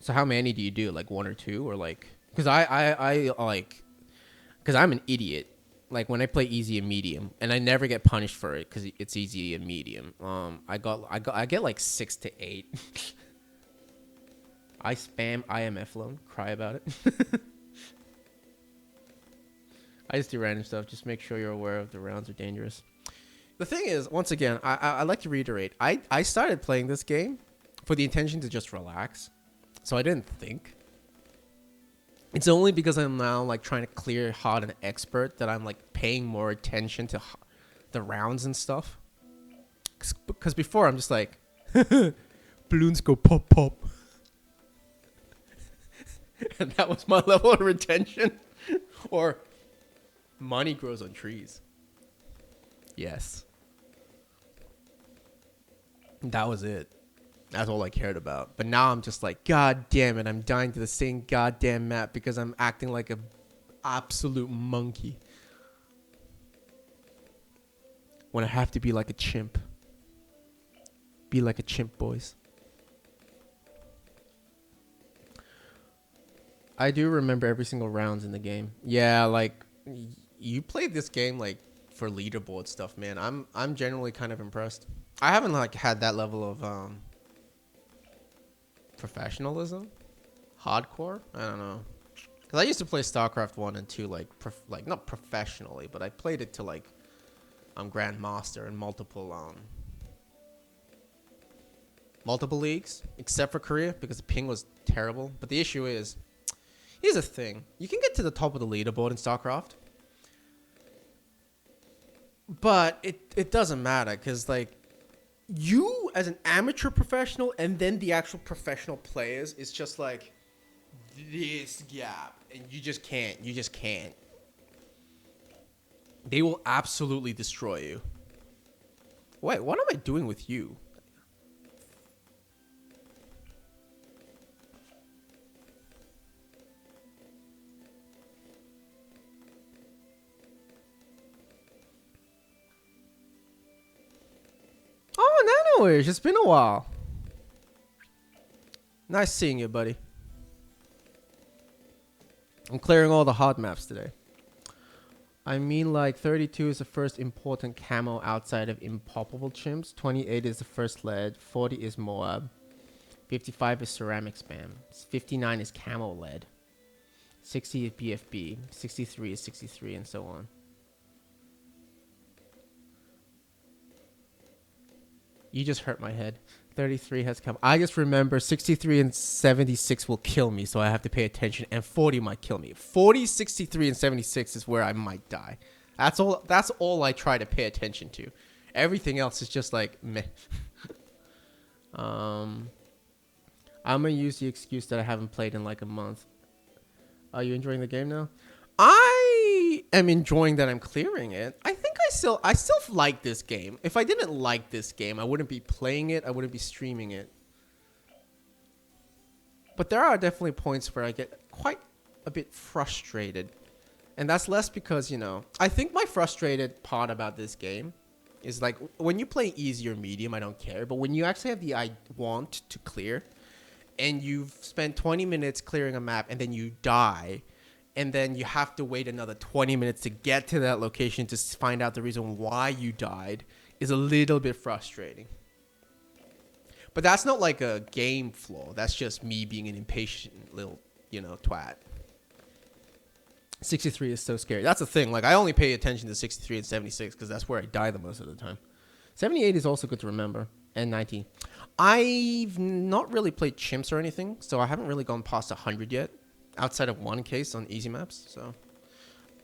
So how many do you do? Like 1 or 2, or like? Because I like, because I'm an idiot. Like when I play easy and medium, and I never get punished for it because it's easy and medium. I get like 6 to 8. I spam IMF loan. Cry about it. I just do random stuff. Just make sure you're aware of the rounds are dangerous. The thing is, once again, I like to reiterate. I started playing this game for the intention to just relax. So I didn't think. It's only because I'm now like trying to clear hard and expert that I'm like paying more attention to the rounds and stuff. Because before I'm just like, balloons go pop pop. And that was my level of retention. Or money grows on trees. Yes. That was it. That's all I cared about. But now I'm just like, God damn it, I'm dying to the same goddamn map because I'm acting like a absolute monkey. When I have to be like a chimp. Be like a chimp, boys. I do remember every single rounds in the game. Yeah, like you played this game like for leaderboard stuff, man. I'm generally kind of impressed. I haven't like had that level of professionalism, hardcore. I don't know, because I used to play StarCraft 1 and 2 like not professionally, but I played it to like Grandmaster and multiple leagues, except for Korea because the ping was terrible. But the issue is, here's the thing: you can get to the top of the leaderboard in StarCraft, but it doesn't matter because like you as an amateur professional and then the actual professional players, it's just like this gap, and you just can't. They will absolutely destroy you. Wait, what am I doing with you? Oh, Nanoish, it's been a while. Nice seeing you, buddy. I'm clearing all the hard maps today. I mean, like, 32 is the first important camo outside of impoppable chimps. 28 is the first lead. 40 is Moab. 55 is ceramic spam. 59 is camo lead. 60 is BFB. 63 is 63, and so on. You just hurt my head. 33 has come. I just remember 63 and 76 will kill me, so I have to pay attention. And 40 might kill me. 40, 63, and 76 is where I might die. That's all I try to pay attention to. Everything else is just like meh. I'm gonna use the excuse that I haven't played in like a month. Are you enjoying the game now? I am enjoying that I'm clearing it. I think I still like this game. If I didn't like this game, I wouldn't be playing it. I wouldn't be streaming it. But there are definitely points where I get quite a bit frustrated. And that's less because, you know, I think my frustrated part about this game is like when you play easy or medium, I don't care. But when you actually have the I want to clear and you've spent 20 minutes clearing a map and then you die, and then you have to wait another 20 minutes to get to that location to find out the reason why you died, is a little bit frustrating. But that's not like a game flaw. That's just me being an impatient little, you know, twat. 63 is so scary. That's the thing. Like, I only pay attention to 63 and 76 because that's where I die the most of the time. 78 is also good to remember. And 19. I've not really played chimps or anything, so I haven't really gone past 100 yet. Outside of one case on easy maps, so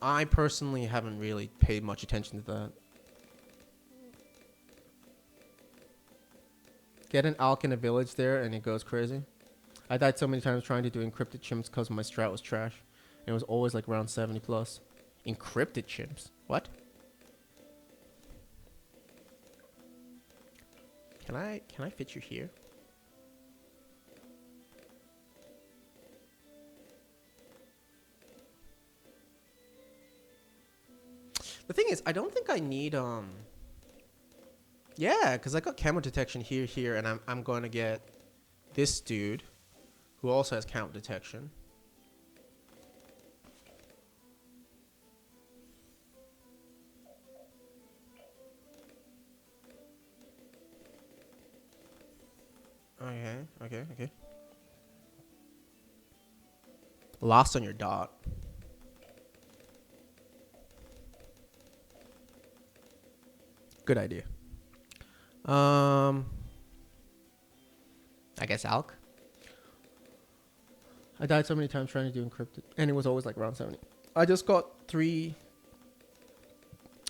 I personally haven't really paid much attention to that. Get an alk in a village there and it goes crazy. I died so many times trying to do encrypted chimps because my strat was trash. And it was always like around 70 plus. Encrypted chimps? What? Can I fit you here? The thing is, I don't think I need yeah, because I got camo detection here, and I'm going to get this dude who also has camo detection. Okay. Lost on your dot. Good idea. I guess Alk. I died so many times trying to do encrypted, and it was always like round 70. I just got 3.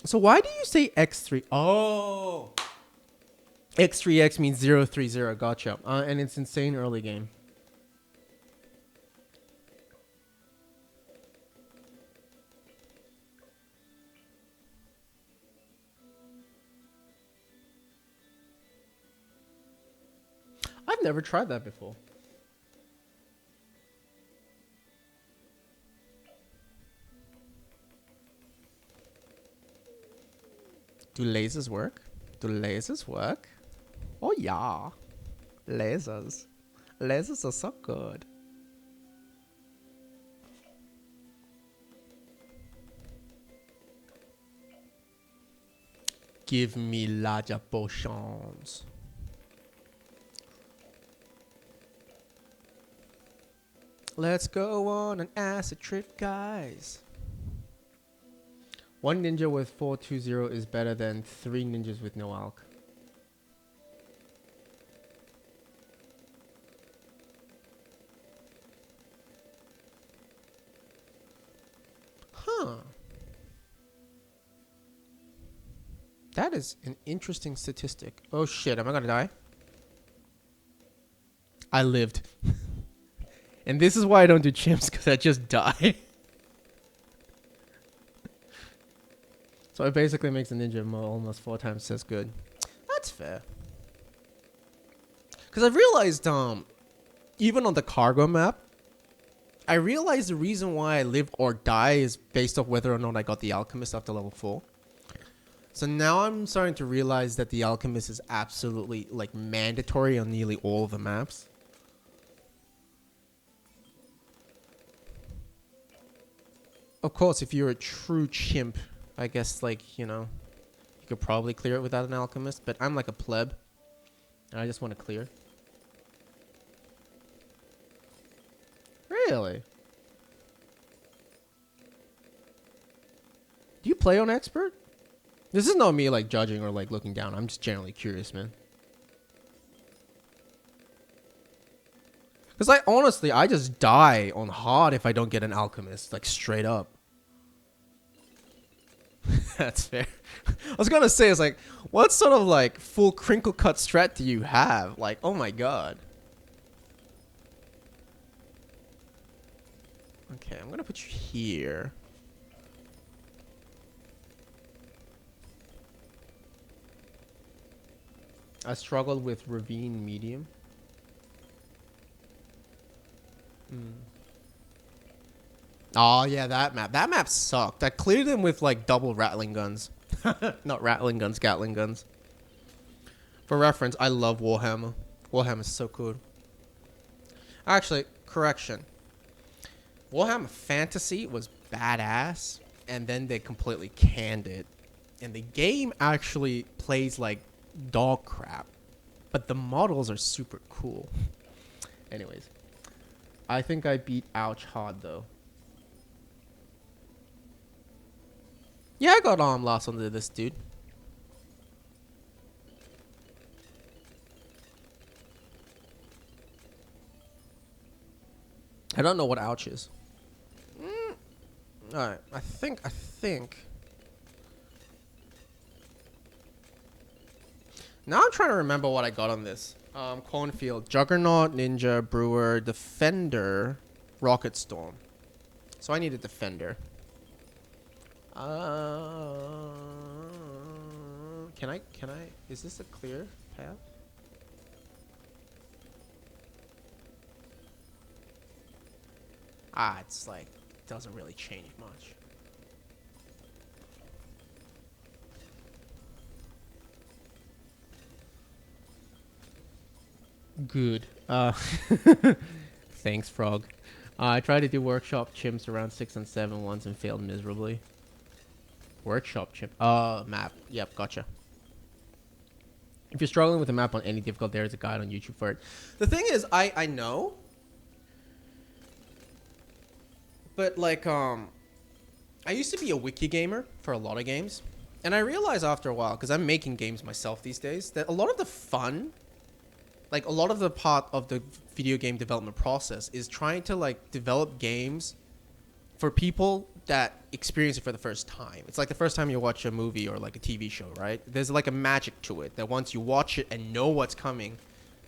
So why do you say X3? Oh, X3X means 030. Gotcha. And it's insane early game. I've never tried that before. Do lasers work? Do lasers work? Oh yeah. Lasers. Lasers are so good. Give me larger potions. Let's go on an acid trip, guys. 1 ninja with 420 is better than 3 ninjas with no alk. Huh. That is an interesting statistic. Oh shit, am I gonna die? I lived. And this is why I don't do chimps, because I just die. So it basically makes a ninja almost 4 times as good. That's fair. Because I've realized, even on the cargo map, I realized the reason why I live or die is based off whether or not I got the alchemist after level 4. So now I'm starting to realize that the alchemist is absolutely like mandatory on nearly all of the maps. Of course, if you're a true chimp, I guess, like, you know, you could probably clear it without an alchemist, but I'm like a pleb, and I just want to clear. Really? Do you play on expert? This is not me, like, judging or, like, looking down. I'm just generally curious, man. Because I just die on hard if I don't get an alchemist, like, straight up. That's fair. I was gonna say, it's like, what sort of like full crinkle cut strat do you have? Like, oh my god. Okay, I'm gonna put you here. I struggled with ravine medium. Oh yeah, that map. That map sucked. I cleared them with like double rattling guns. Not rattling guns, Gatling guns. For reference, I love Warhammer. Warhammer is so cool. Actually, correction. Warhammer Fantasy was badass, and then they completely canned it. And the game actually plays like dog crap, but the models are super cool. Anyways, I think I beat Ouch hard though. Yeah, I got lost under this dude. I don't know what ouch is. Alright, I think. Now I'm trying to remember what I got on this. Cornfield, Juggernaut, Ninja, Brewer, Defender, Rocket Storm. So I need a Defender. Can I, is this a clear path? Ah, it's like, doesn't really change much. Good. Thanks, Frog. I tried to do workshop chimps around 6 and 7 once and failed miserably. Workshop chimp. Map. Yep, gotcha. If you're struggling with a map on any difficult, there is a guide on YouTube for it. The thing is, I know. But like, I used to be a wiki gamer for a lot of games, and I realized after a while, because I'm making games myself these days, that a lot of the fun, like a lot of the part of the video game development process, is trying to like develop games for people that experience it for the first time. It's like the first time you watch a movie or like a TV show, right? There's like a magic to it that once you watch it and know what's coming,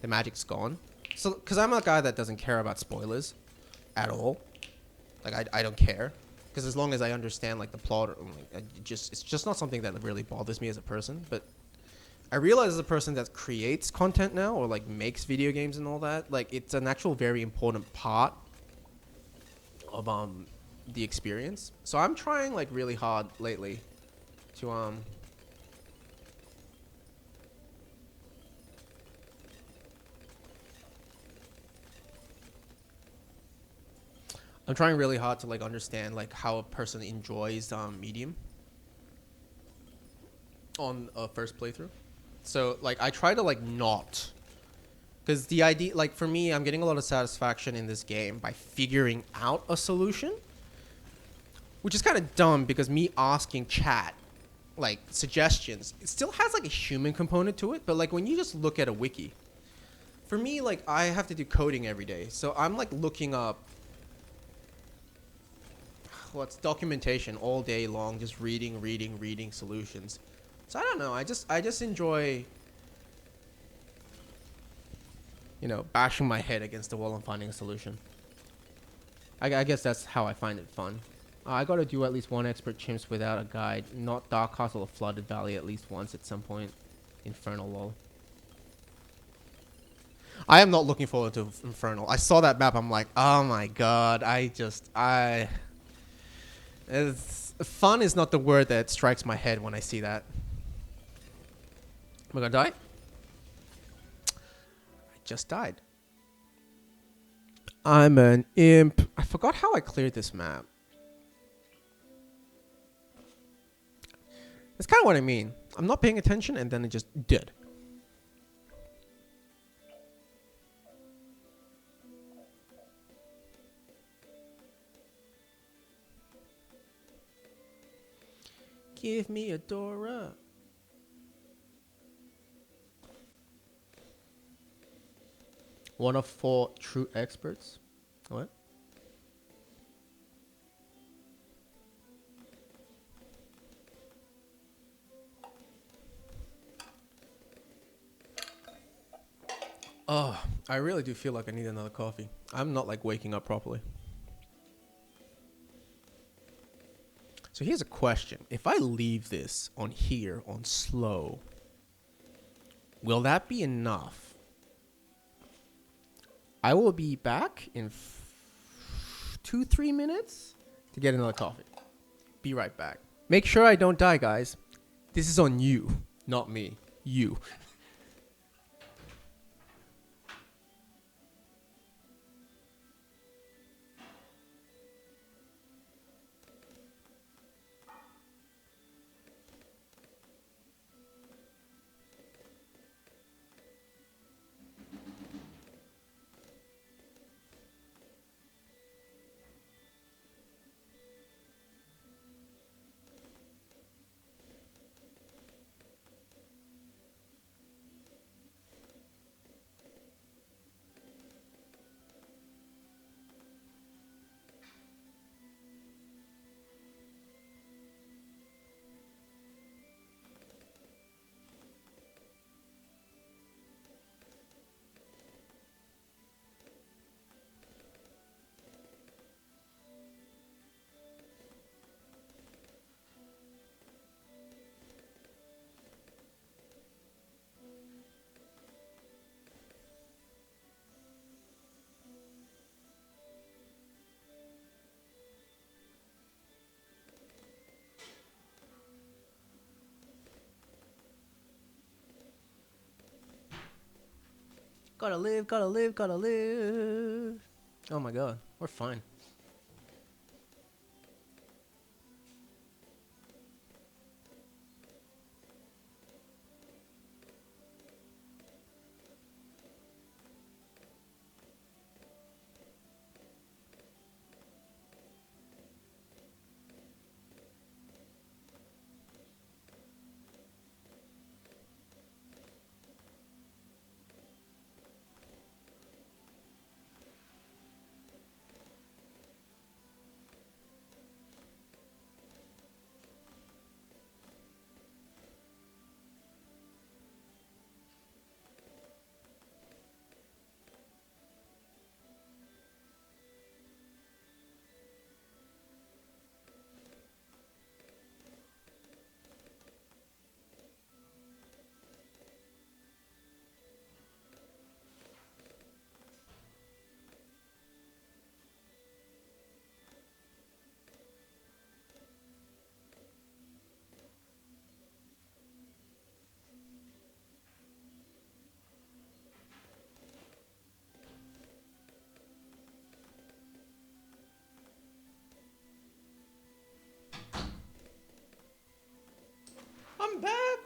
the magic's gone. So, because I'm a guy that doesn't care about spoilers at all. Like, I don't care. Because as long as I understand like the plot, or, like, it's just not something that really bothers me as a person. But I realize as a person that creates content now or like makes video games and all that, like it's an actual very important part of the experience. So I'm trying like really hard lately to I'm trying really hard to like understand like how a person enjoys medium on a first playthrough. So like I try to like not, because the idea, like for me, I'm getting a lot of satisfaction in this game by figuring out a solution, which is kind of dumb because me asking chat like suggestions, it still has like a human component to it. But like when you just look at a wiki, for me, like I have to do coding every day, so I'm like looking up what's documentation all day long, just reading solutions. So I don't know. I just enjoy, bashing my head against the wall and finding a solution. I guess that's how I find it fun. I gotta do at least one expert chimps without a guide. Not Dark Castle or Flooded Valley at least once at some point. Infernal lol. I am not looking forward to Infernal. I saw that map. I'm like, oh my god. Fun is not the word that strikes my head when I see that. Am I gonna die? I just died. I'm an imp. I forgot how I cleared this map. That's kind of what I mean. I'm not paying attention and then it just did. Give me a Dora. One of 4 true experts. What? Oh, I really do feel like I need another coffee. I'm not like waking up properly. So here's a question. If I leave this on here on slow, will that be enough? I will be back in 2-3 minutes to get another coffee. Be right back. Make sure I don't die, guys. This is on you, not me. You. Gotta live, gotta live, gotta live. Oh my god, we're fine.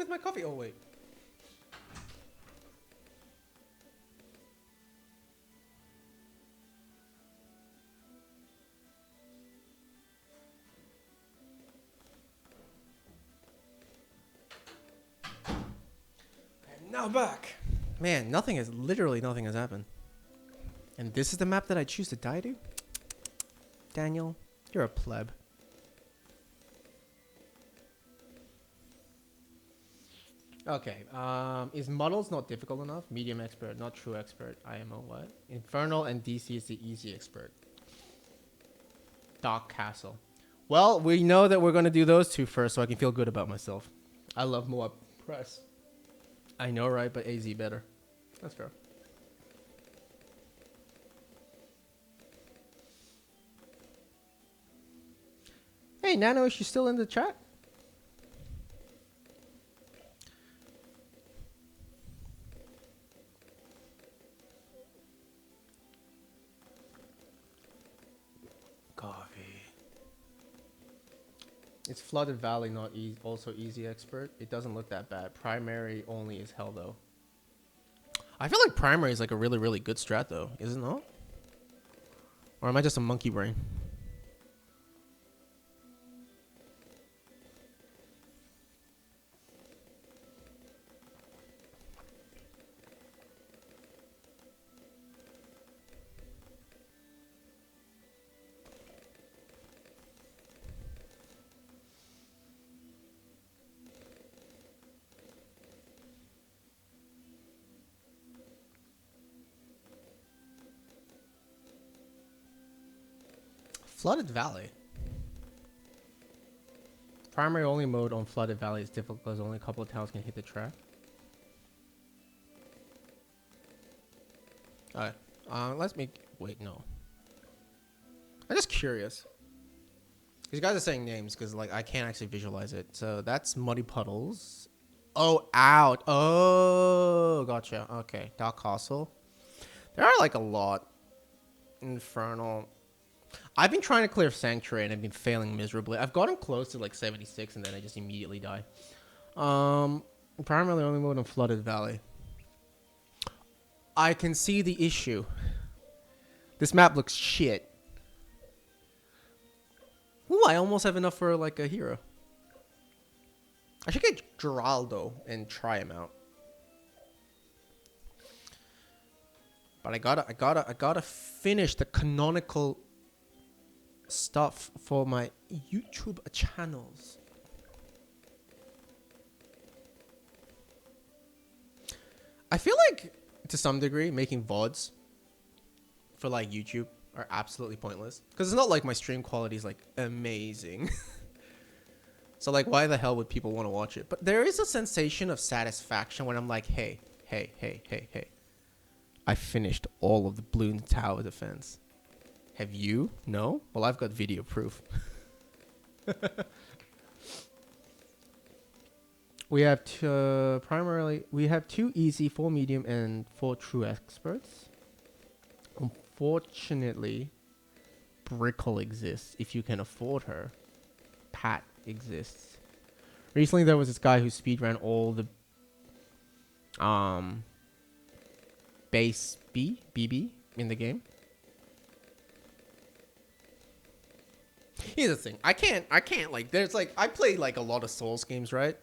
is my coffee? Oh, wait. I'm now back. Man, literally nothing has happened. And this is the map that I choose to die to? Daniel, you're a pleb. Okay, is Muddles not difficult enough? Medium expert, not true expert. IMO what? Infernal and DC is the easy expert. Dark Castle. Well, we know that we're going to do those two first so I can feel good about myself. I love Moab Press. I know, right? But AZ better. That's fair. Hey, Nano, is she still in the chat? Coffee. It's Flooded Valley, not also easy expert. It doesn't look that bad. Primary only is hell, though. I feel like primary is like a really, really good strat, though. Is it not? Or am I just a monkey brain? Flooded Valley. Primary only mode on Flooded Valley is difficult because only a couple of towns can hit the track. Alright. Let's make... Wait, no. I'm just curious. These guys are saying names because, like, I can't actually visualize it. So that's Muddy Puddles. Oh, out. Oh, gotcha. Okay. Dark Castle. There are, like, a lot. Infernal. I've been trying to clear Sanctuary and I've been failing miserably. I've gotten close to like 76 and then I just immediately die. Primarily only mode on Flooded Valley. I can see the issue. This map looks shit. Ooh, I almost have enough for like a hero. I should get Geraldo and try him out. But I gotta finish the canonical stuff for my YouTube channels. I feel like to some degree making VODs for like YouTube are absolutely pointless because it's not like my stream quality is like amazing. So like why the hell would people want to watch it? But there is a sensation of satisfaction when I'm like, hey, I finished all of the Bloons Tower defense. Have you? No? Well, I've got video proof. We have we have 2 easy, 4 medium, and 4 true experts. Unfortunately, Brickle exists if you can afford her. Pat exists. Recently, there was this guy who speedran all the base BB in the game. Here's the thing. I can't like there's like I play like a lot of Souls games, right?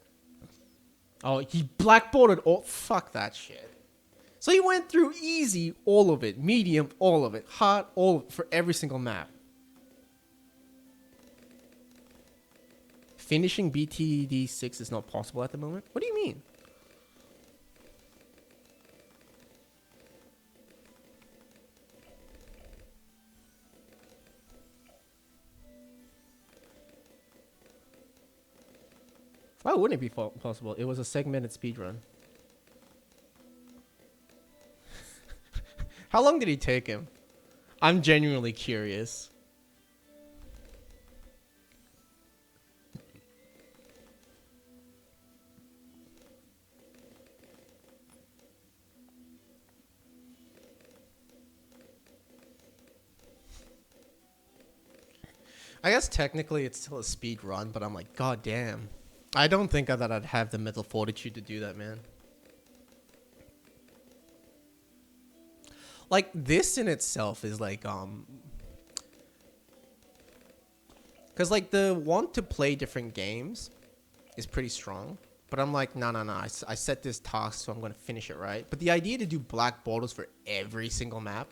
Oh, he blackboarded all fuck that shit. So he went through easy all of it, medium all of it, hard all of it, for every single map. Finishing BTD6 is not possible at the moment. What do you mean? Why wouldn't it be possible? It was a segmented speedrun. How long did he take him? I'm genuinely curious. I guess technically it's still a speed run, but I'm like, god damn. I don't think that I'd have the mental fortitude to do that, man. Like, this in itself is like, because like the want to play different games is pretty strong. But I'm like, no. I set this task, so I'm going to finish it, right? But the idea to do black borders for every single map,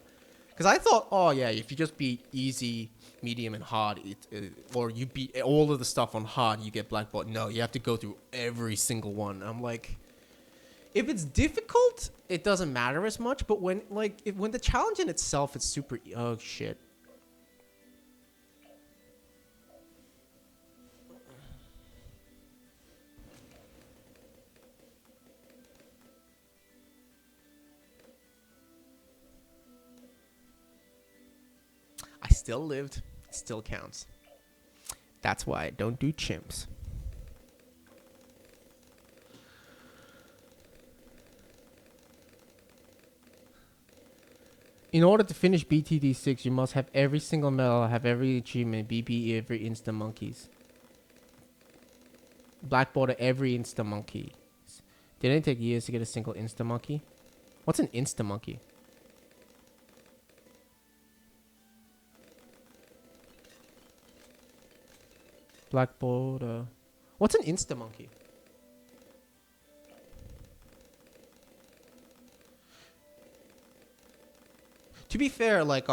because I thought, oh yeah, if you just beat easy, medium, and hard, or you beat all of the stuff on hard, you get black border. No, you have to go through every single one. I'm like, if it's difficult, it doesn't matter as much. But when when the challenge in itself is super, oh shit. I still lived. Still counts. That's why I don't do chimps. In order to finish BTD6, you must have every single medal, have every achievement, BP every Insta Monkeys. Black border every Insta Monkey. Didn't it take years to get a single Insta Monkey? What's an Insta Monkey? Black border. What's an Insta Monkey? To be fair, like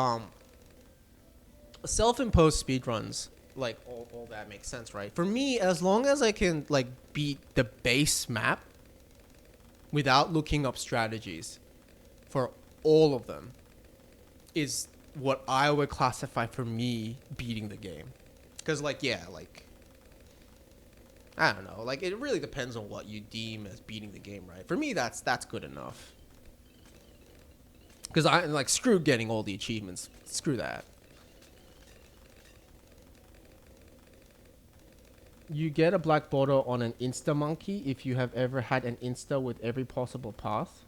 self-imposed speedruns, like all that makes sense, right? For me, as long as I can like beat the base map without looking up strategies for all of them, is what I would classify for me beating the game. Because like, yeah, like, I don't know, like it really depends on what you deem as beating the game, right? For me, that's good enough. Because I like, screw getting all the achievements. Screw that. You get a black border on an Insta Monkey if you have ever had an Insta with every possible path.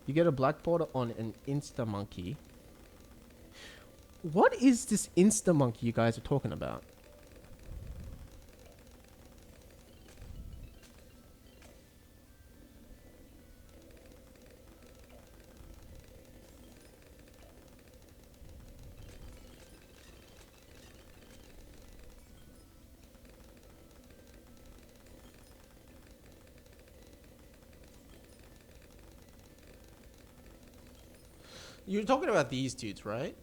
You get a black border on an Insta Monkey. What is this Insta Monkey you guys are talking about? You're talking about these dudes, right?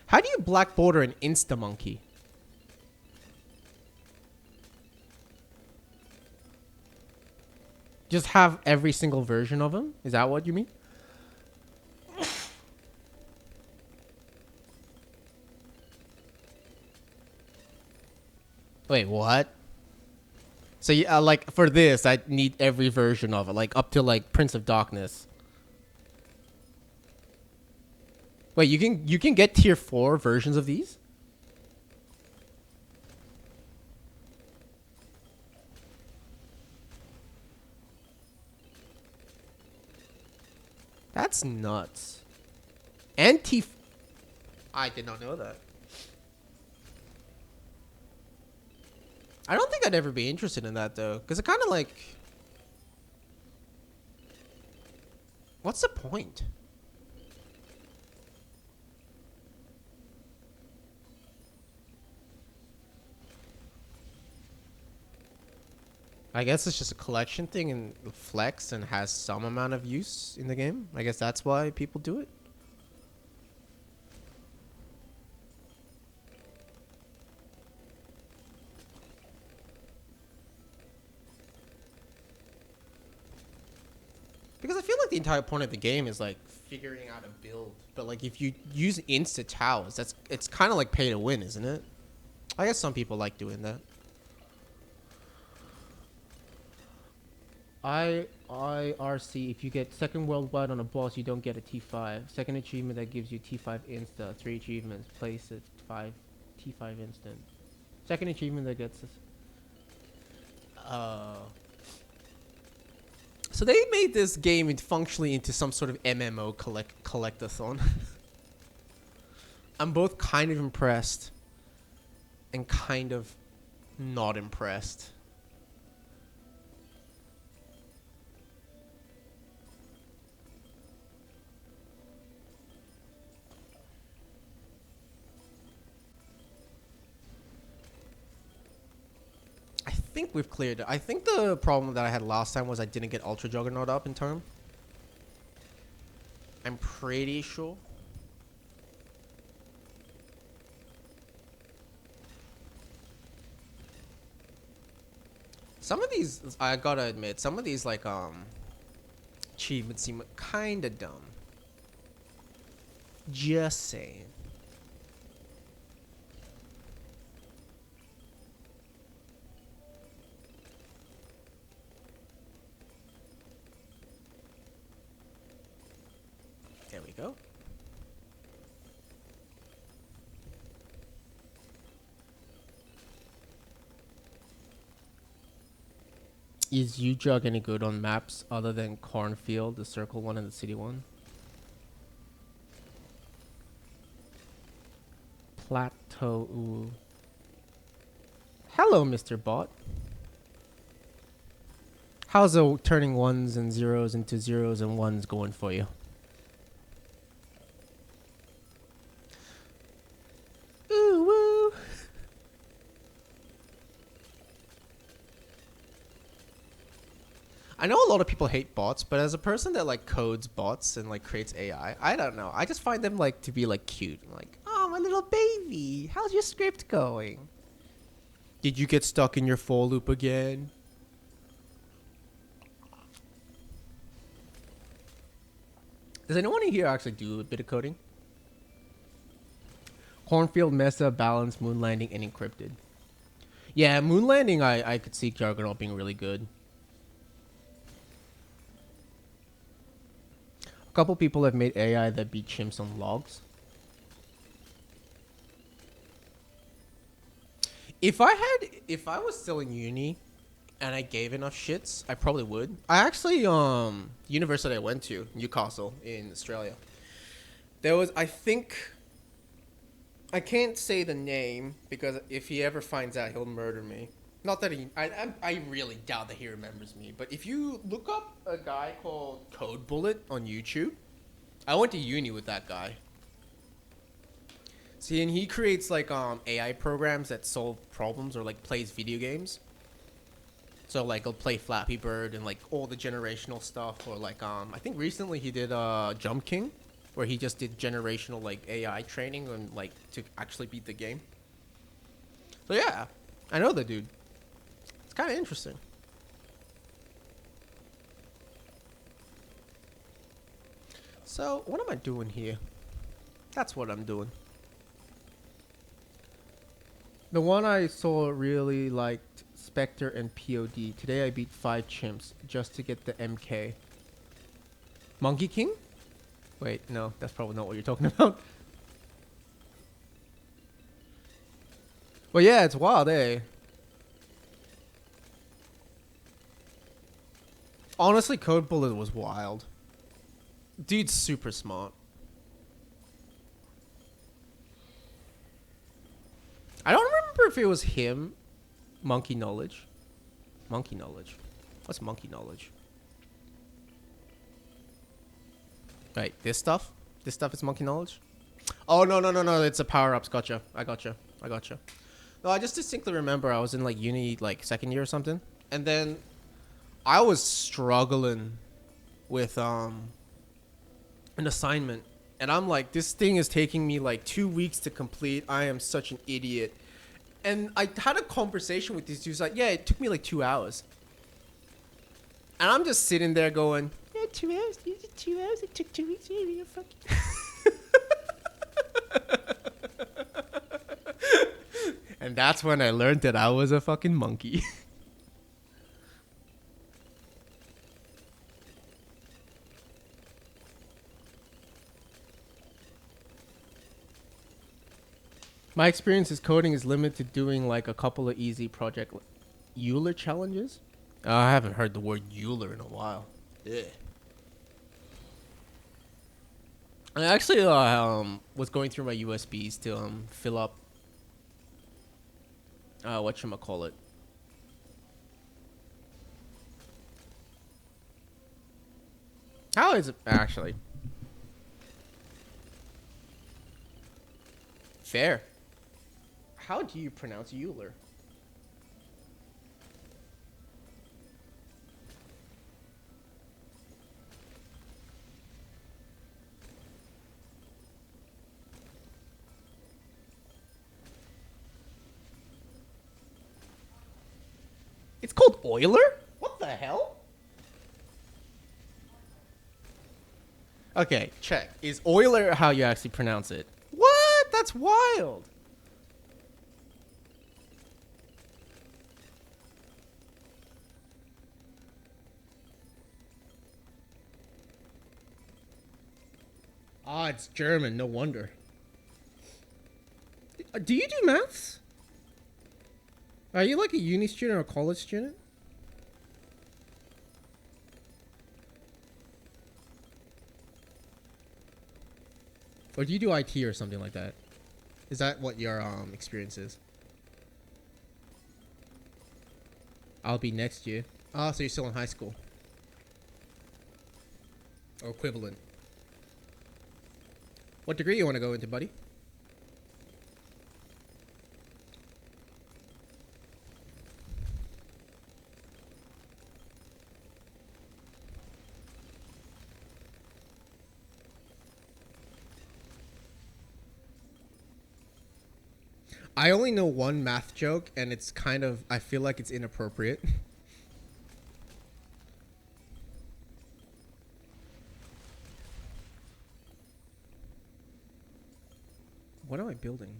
How do you black border an Insta Monkey? Just have every single version of him? Is that what you mean? Wait, what? So yeah, like for this, I need every version of it, like up to like Prince of Darkness. Wait, you can get tier 4 versions of these? That's nuts. I did not know that. I don't think I'd ever be interested in that though, because it kind of like, what's the point? I guess it's just a collection thing and flex and has some amount of use in the game. I guess that's why people do it. Because I feel like the entire point of the game is like figuring out a build. But like if you use insta towers, it's kind of like pay to win, isn't it? I guess some people like doing that. IRC, if you get second worldwide on a boss, you don't get a T5. Second achievement that gives you T5 insta. 3 achievements, place it 5 T5 instant. Second achievement that gets us. So they made this game functionally into some sort of MMO collectathon. I'm both kind of impressed and kind of not impressed. I think we've cleared it. I think the problem that I had last time was I didn't get Ultra Juggernaut up in time. I'm pretty sure. Some of these, I gotta admit, some of these like achievements seem kind of dumb. Just saying. There we go. Is U-Jug any good on maps other than Cornfield, the circle one and the city one? Plateau. Ooh. Hello, Mr. Bot. How's the turning ones and zeros into zeros and ones going for you? Ooh, woo. I know a lot of people hate bots, but as a person that like codes bots and like creates AI, I don't know. I just find them like to be like cute. Like, oh, my little baby, how's your script going? Did you get stuck in your for loop again? Does anyone in here actually do a bit of coding? Cornfield, Mesa, Balance, Moon Landing, and Encrypted. Yeah, Moon Landing, I could see Juggernaut being really good. A couple people have made AI that beat chimps on logs. If I was still in uni and I gave enough shits, I probably would. I actually, the university I went to, Newcastle in Australia, there was, I think, I can't say the name because if he ever finds out, he'll murder me. Not that I really doubt that he remembers me, but if you look up a guy called Code Bullet on YouTube, I went to uni with that guy. See, and he creates like AI programs that solve problems or like plays video games. So like he'll play Flappy Bird and like all the generational stuff, or like I think recently he did Jump King, where he just did generational like AI training and like to actually beat the game. So yeah, I know the dude. It's kind of interesting. So what am I doing here? That's what I'm doing. The one I saw really liked Spectre and POD. Today I beat 5 chimps just to get the MK. Monkey King? Wait, no, that's probably not what you're talking about. Well, yeah, it's wild, eh? Honestly, Code Bullet was wild. Dude's super smart. I don't remember if it was him. Monkey Knowledge. Monkey Knowledge. What's Monkey Knowledge? Right, this stuff? This stuff is Monkey Knowledge? Oh, no. It's a power-ups. Gotcha. I gotcha. No, I just distinctly remember I was in, like, uni, like, second year or something. And then I was struggling with, an assignment. And I'm like, this thing is taking me, like, 2 weeks to complete. I am such an idiot. And I had a conversation with these dudes, like, yeah, it took me, like, 2 hours. And I'm just sitting there going, yeah, 2 hours, dude, 2 hours, it took 2 weeks, yeah, you're fucking... And that's when I learned that I was a fucking monkey. My experience is coding is limited to doing like a couple of easy project Euler challenges. I haven't heard the word Euler in a while. Yeah. I actually was going through my USBs to fill up whatchamacallit. How is it actually? Fair. How do you pronounce Euler? It's called Euler? What the hell? Okay, check. Is Euler how you actually pronounce it? What? That's wild. Ah, it's German. No wonder. Do you do maths? Are you like a uni student or a college student? Or do you do IT or something like that? Is that what your experience is? I'll be next year. Ah, so you're still in high school. Or equivalent. What degree you want to go into, buddy? I only know one math joke, and it's kind of, I feel like it's inappropriate. What am I building?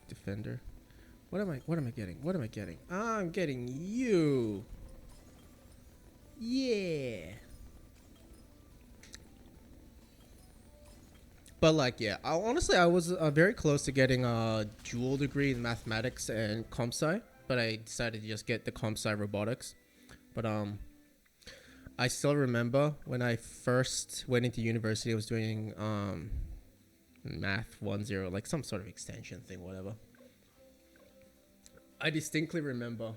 Defender. What am I getting? What am I getting? I'm getting you. Yeah. But like, yeah, honestly, I was very close to getting a dual degree in mathematics and comp sci, but I decided to just get the comp sci robotics. But I still remember when I first went into university, I was doing math 1-0, like some sort of extension thing, whatever. I distinctly remember.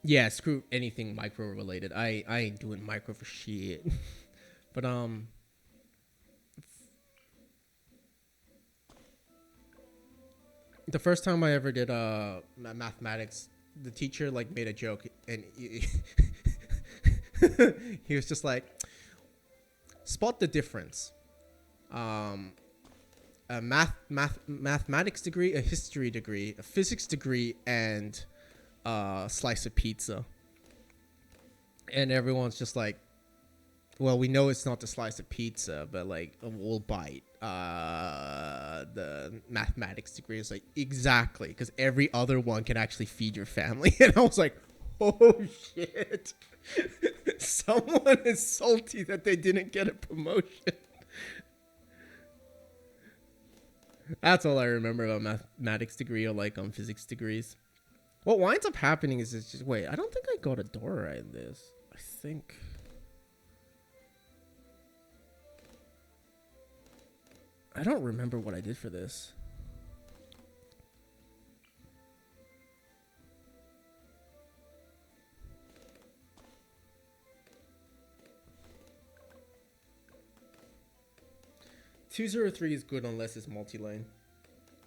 Yeah, screw anything micro related. I ain't doing micro for shit. But the first time I ever did mathematics, the teacher like made a joke, and he was just like, spot the difference. A mathematics degree, a history degree, a physics degree, and a slice of pizza. And everyone's just like, well, we know it's not the slice of pizza, but like we'll bite. The mathematics degree is like, exactly, because every other one can actually feed your family. And I was like, oh shit. Someone is salty that they didn't get a promotion. That's all I remember about mathematics degree or like physics degrees. What winds up happening is it's just, wait, I don't think I got a door right in this. I think. I don't remember what I did for this. .203 is good unless it's multi-lane.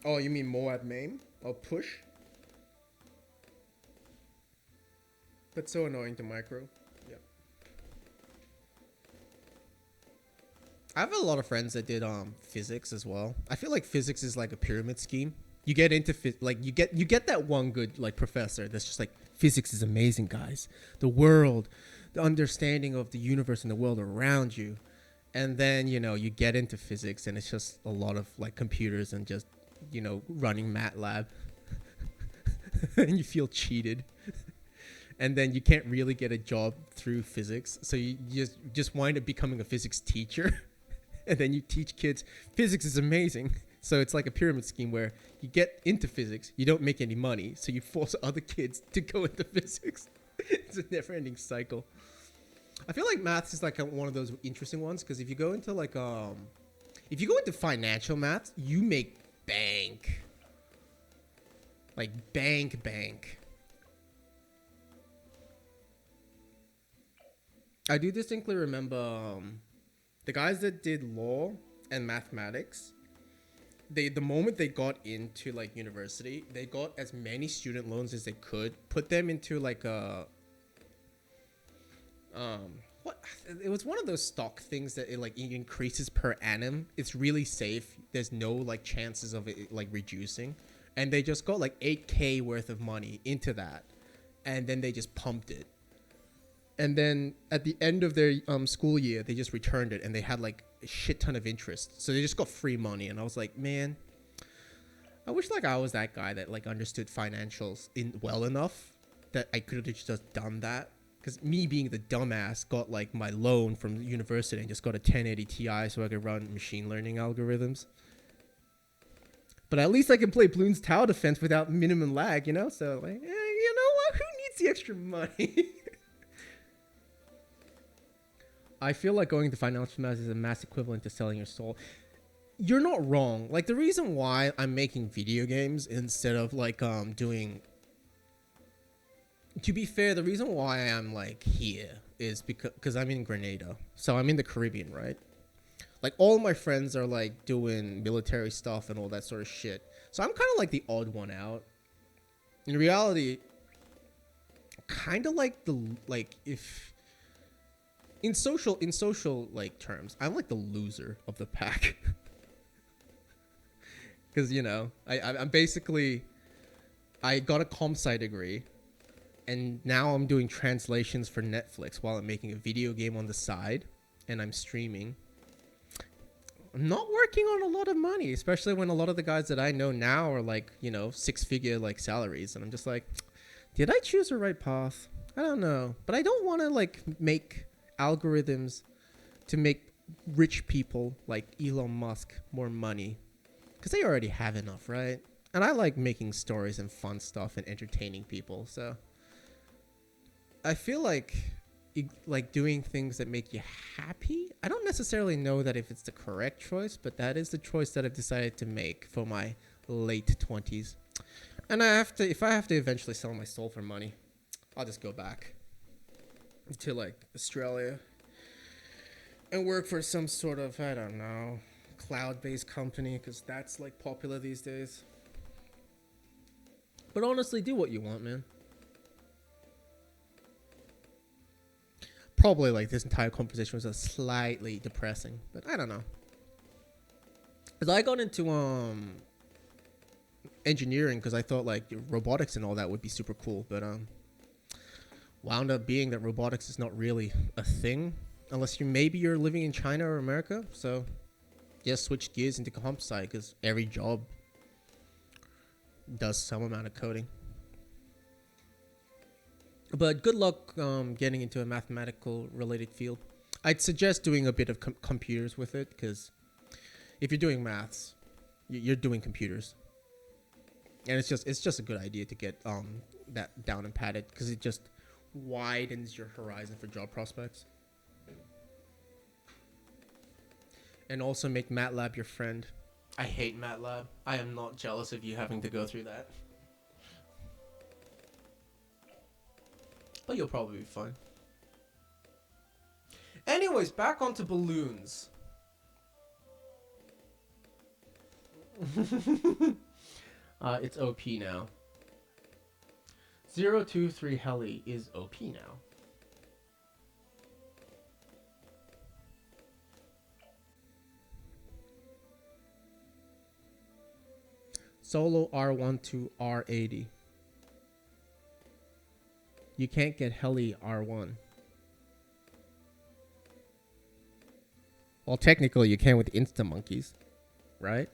Oh, you mean Moab main? Or push? That's so annoying to micro. Yep. I have a lot of friends that did physics as well. I feel like physics is like a pyramid scheme. You get into like you get that one good like professor that's just like, physics is amazing, guys. The world, the understanding of the universe and the world around you. And then, you know, you get into physics and it's just a lot of like computers and just, you know, running MATLAB. And you feel cheated. and then you can't really get a job through physics, so you just wind up becoming a physics teacher. And then you teach kids physics is amazing. So it's like a pyramid scheme where you get into physics, you don't make any money, so you force other kids to go into physics. It's a never-ending cycle. I feel like maths is like one of those interesting ones, because if you go into like if you go into financial maths, you make bank. Like bank. I do distinctly remember the guys that did law and mathematics, the moment they got into like university, they got as many student loans as they could, put them into like a what, it was one of those stock things that it increases per annum. It's really safe. There's no like chances of it like reducing, and they just got like 8K worth of money into that, and then they just pumped it. And then at the end of their school year, they just returned it, and they had like a shit ton of interest. So they just got free money, and I was like, man, I wish like I was that guy that like understood financials well enough that I could have just done that. Because me being the dumbass got like my loan from university and just got a 1080 Ti so I could run machine learning algorithms. But at least I can play Bloons Tower Defense without minimum lag, you know? So like, you know what? Who needs the extra money? I feel like going to financial maths is a mass equivalent to selling your soul. You're not wrong. Like the reason why I'm making video games instead of like doing, to be fair, the reason why I'm like here is because I'm in Grenada. So I'm in the Caribbean, right? Like all my friends are like doing military stuff and all that sort of shit. So I'm kind of like the odd one out. In reality, kind of like if in social like terms, I'm like the loser of the pack. Because you know, I'm basically, I got a comp sci degree, and now I'm doing translations for Netflix while I'm making a video game on the side, and I'm streaming. I'm not working on a lot of money, especially when a lot of the guys that I know now are like, you know, 6-figure like salaries, and I'm just like, did I choose the right path? I don't know, but I don't want to like make algorithms to make rich people like Elon Musk more money, because they already have enough, right? And I like making stories and fun stuff and entertaining people, so I feel like doing things that make you happy. I don't necessarily know that if it's the correct choice, but that is the choice that I've decided to make for my late 20s. And if I have to eventually sell my soul for money, I'll just go back to like Australia and work for some sort of, I don't know, cloud-based company, because that's like popular these days. But honestly, do what you want, man. Probably like this entire conversation was slightly depressing, but I don't know. Because I got into engineering because I thought like robotics and all that would be super cool, but wound up being that robotics is not really a thing unless you're living in China or America. So just switch gears into comp sci, because every job does some amount of coding. But good luck getting into a mathematical related field. I'd suggest doing a bit of computers with it, because if you're doing maths, you're doing computers, and it's just a good idea to get that down and patted, because it just widens your horizon for job prospects. And also make MATLAB your friend. I hate MATLAB. I am not jealous of you having to go through that. But you'll probably be fine. Anyways, back onto balloons. It's OP now. 023 Heli is OP now. Solo R1 to R80. You can't get Heli R1. Well, technically you can with Insta Monkeys, right?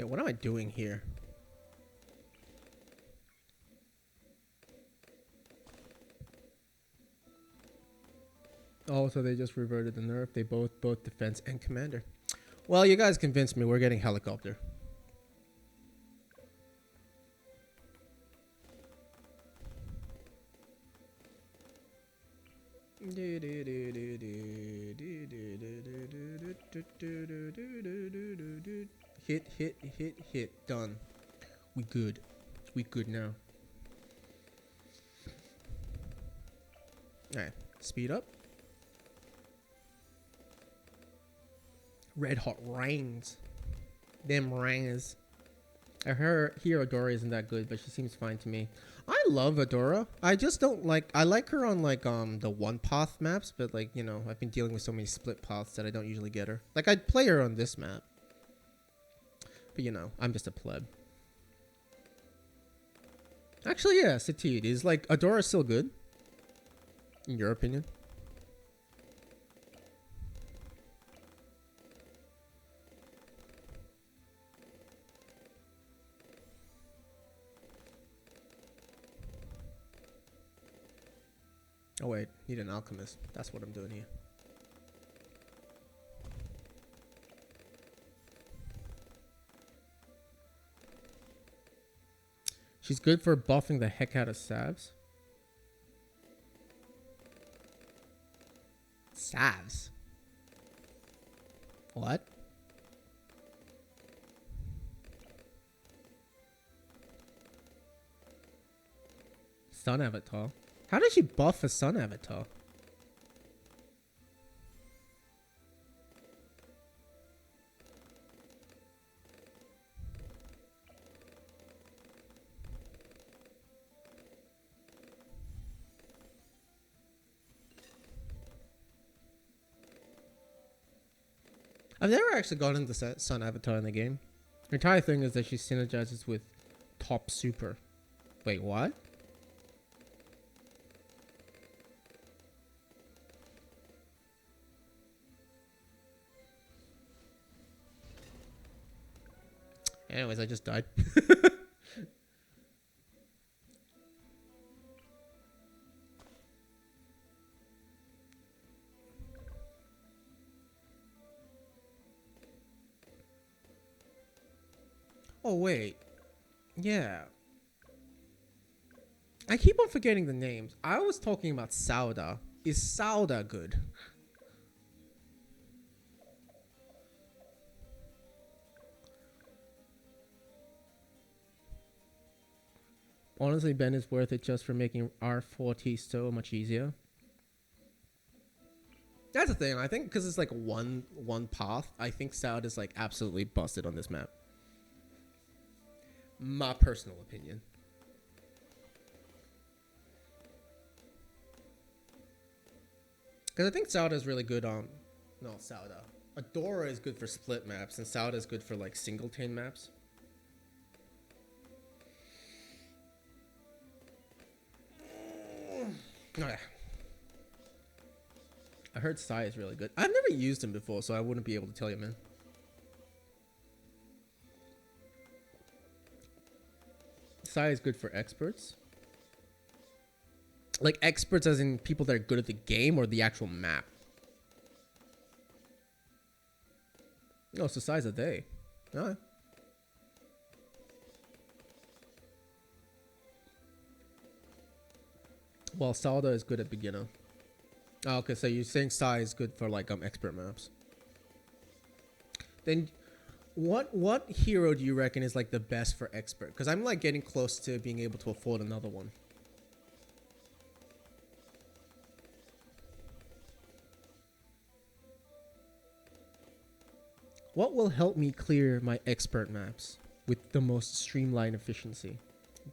Okay, what am I doing here? Oh, so they just reverted the nerf. They both defense and commander. Well, you guys convinced me. We're getting helicopter. Hit. Done. We good. We good now. Alright. Speed up. Red hot rains. Them rains. I hear Adora isn't that good, but she seems fine to me. I love Adora. I just don't like. I like her on like the one path maps, but like, you know, I've been dealing with so many split paths that I don't usually get her. Like, I'd play her on this map, but you know, I'm just a pleb. Actually, yeah, Satid is like Adora still good, in your opinion? Oh wait, need an alchemist. That's what I'm doing here. She's good for buffing the heck out of salves. Salves? What? Sun avatar? How did she buff a sun avatar? I've never actually gotten the sun avatar in the game. Her entire thing is that she synergizes with top super. Wait, what? Anyways, I just died. Oh, wait. Yeah. I keep on forgetting the names. I was talking about Sauda. Is Sauda good? Honestly, Ben is worth it just for making R4T so much easier. That's the thing. I think because it's like one path, I think Sauda is like absolutely busted on this map. My personal opinion. Because I think Sauda is really good on... No, Sauda. Adora is good for split maps, and Sauda is good for like singleton maps. Oh, yeah. I heard Sai is really good. I've never used him before, so I wouldn't be able to tell you, man. Sai is good for experts. Like experts as in people that are good at the game or the actual map? No, it's the size of day. Alright. Well, Salda is good at beginner. Oh, okay, so you're saying Sai is good for like expert maps. Then what hero do you reckon is like the best for expert? Because I'm like getting close to being able to afford another one. What will help me clear my expert maps with the most streamlined efficiency?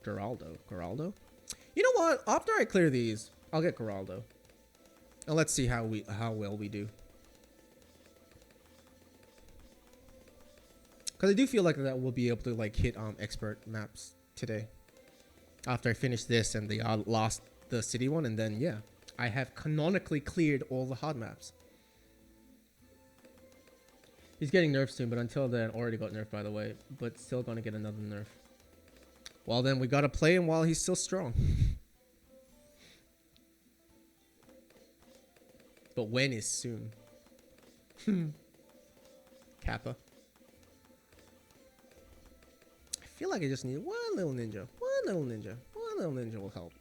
Geraldo? You know what? After I clear these, I'll get Geraldo. And let's see how well we do. Because I do feel like that we'll be able to like hit expert maps today. After I finish this and the city one, and then yeah, I have canonically cleared all the hard maps. He's getting nerfed soon, but until then, already got nerfed by the way, but still gonna get another nerf. Well then, we gotta play him while he's still strong. But when is soon? Kappa. I feel like I just need one little ninja. One little ninja. One little ninja will help.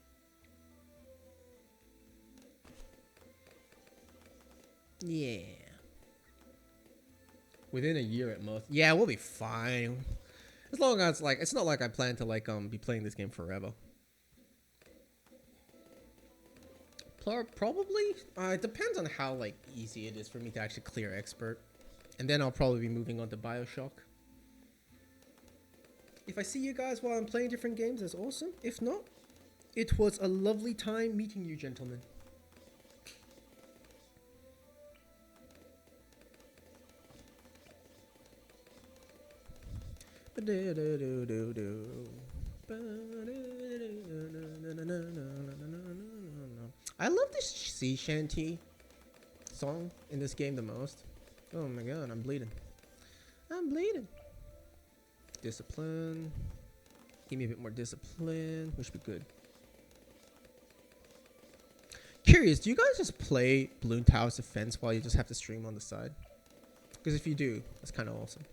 Yeah. Within a year at most. Yeah, we'll be fine. As long as like it's not like I plan to like be playing this game forever. Probably. It depends on how like easy it is for me to actually clear expert. And then I'll probably be moving on to BioShock. If I see you guys while I'm playing different games, that's awesome. If not, it was a lovely time meeting you, gentlemen. I love this sea shanty song in this game the most. Oh my god, I'm bleeding. I'm bleeding. Discipline. Give me a bit more discipline. We should be good. Curious, do you guys just play Bloon Towers Defense while you just have to stream on the side? Because if you do, that's kind of awesome.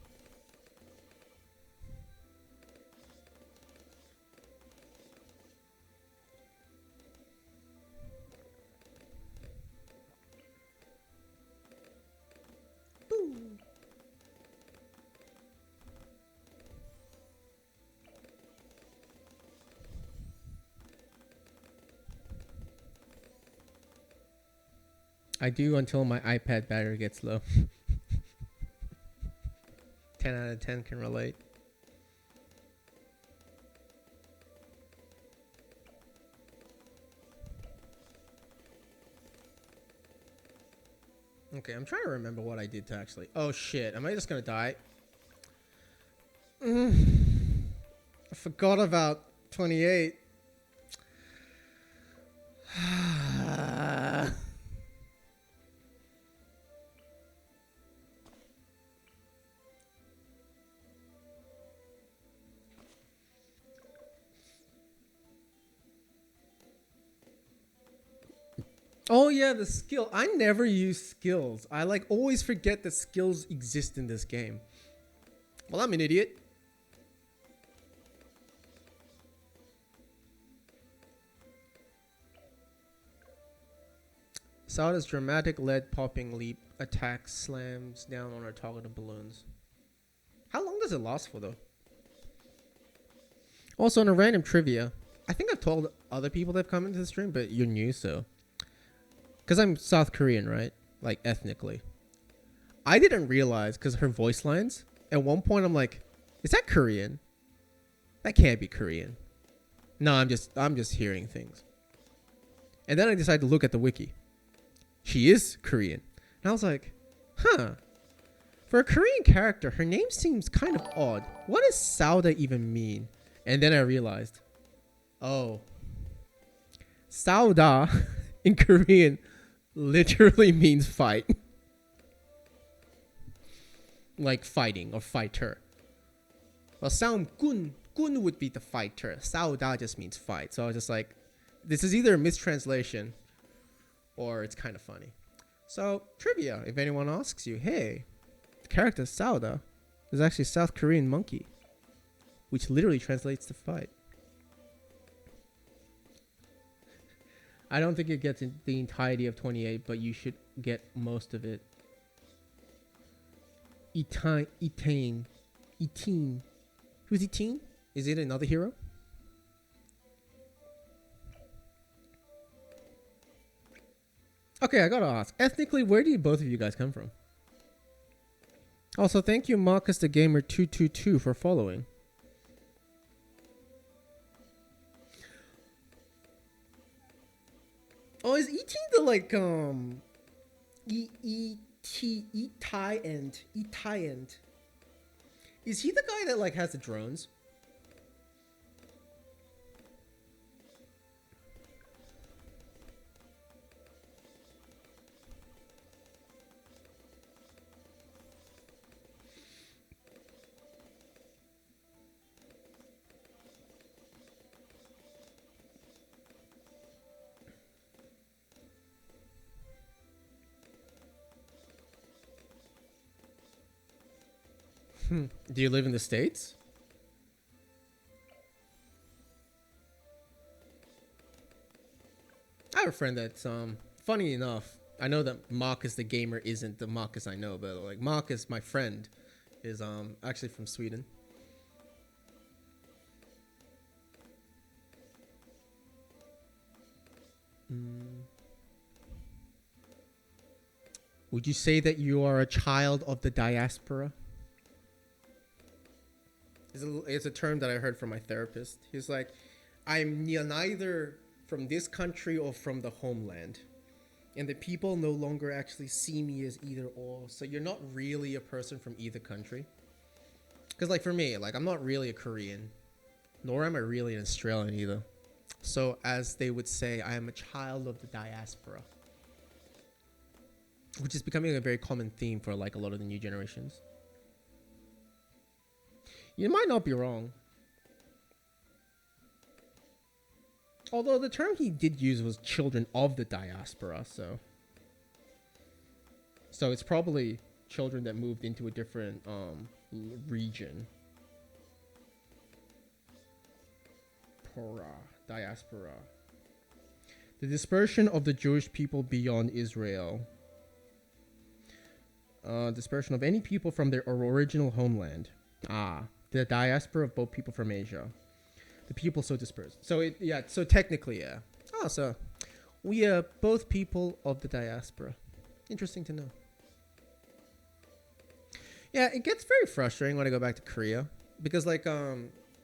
I do until my iPad battery gets low. 10 out of 10 can relate. Okay, I'm trying to remember what I did to actually... Oh shit, am I just gonna die? I forgot about 28. Oh yeah, the skill. I never use skills. I like always forget that skills exist in this game. Well, I'm an idiot. Sauda's dramatic lead popping leap attack slams down on our target of balloons. How long does it last for though? Also, on a random trivia, I think I've told other people that have come into the stream, but you're new, so. Because I'm South Korean, right? Like, ethnically. I didn't realize, because her voice lines, at one point I'm like, is that Korean? That can't be Korean. No, I'm just hearing things. And then I decided to look at the wiki. She is Korean. And I was like, huh. For a Korean character, her name seems kind of odd. What does Sauda even mean? And then I realized, oh. Sauda in Korean literally means fight. Like fighting or fighter. Well, Gun would be the fighter. Sauda just means fight. So I was just like, this is either a mistranslation or it's kind of funny. So, trivia. If anyone asks you, hey, the character Sauda is actually South Korean monkey, which literally translates to fight. I don't think it gets in the entirety of 28, but you should get most of it. Etain. Who's Etain? Is it another hero? Okay, I gotta ask. Ethnically, where do both of you guys come from? Also, thank you, Marcus the Gamer 222 for following. Oh, is E.T. the like Etain? Is he the guy that like has the drones? Do you live in the States? I have a friend that's funny enough. I know that Marcus the gamer isn't the Marcus I know, but like Marcus, my friend, is actually from Sweden. Would you say that you are a child of the diaspora? It's a term that I heard from my therapist. He's like, I'm neither from this country or from the homeland. And the people no longer actually see me as either or. So you're not really a person from either country. Because like for me, like I'm not really a Korean, nor am I really an Australian either. So as they would say, I am a child of the diaspora. Which is becoming a very common theme for like a lot of the new generations. You might not be wrong. Although the term he did use was children of the diaspora, so it's probably children that moved into a different region. Diaspora. The dispersion of the Jewish people beyond Israel. Dispersion of any people from their original homeland. The diaspora of both people from Asia. The people so dispersed. So so technically, yeah. Oh, so we are both people of the diaspora. Interesting to know. Yeah, it gets very frustrating when I go back to Korea because like I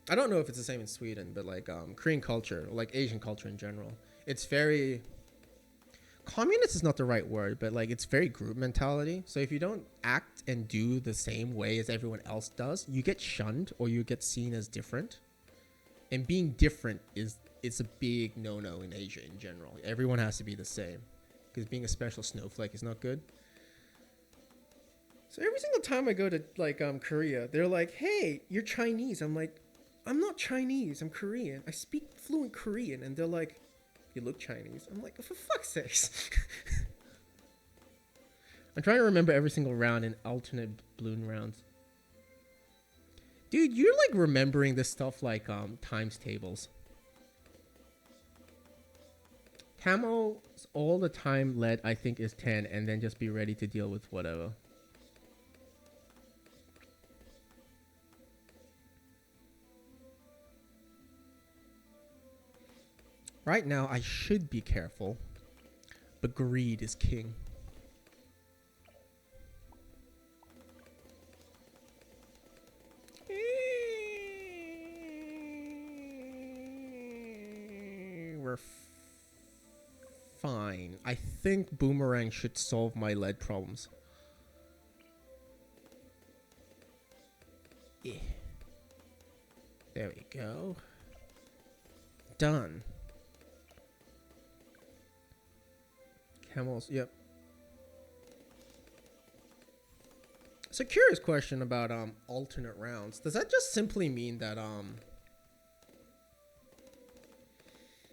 don't know if it's the same in Sweden, but like Korean culture, like Asian culture in general, it's very communist is not the right word, but like it's very group mentality. So if you don't act and do the same way as everyone else does, you get shunned or you get seen as different. And being different it's a big no-no in Asia in general. Everyone has to be the same because being a special snowflake is not good. So every single time I go to like Korea, they're like, "Hey, you're Chinese." I'm like, "I'm not Chinese. I'm Korean. I speak fluent Korean." And they're like, "You look Chinese." I'm like, "For fuck's sakes." I'm trying to remember every single round in alternate balloon rounds. Dude, you're like remembering this stuff like times tables. Camo's all the time lead I think is 10 and then just be ready to deal with whatever. Right now I should be careful, but greed is king. We're fine. I think Boomerang should solve my lead problems. Yeah. There we go. Done. Camels, yep. So curious question about alternate rounds. Does that just simply mean that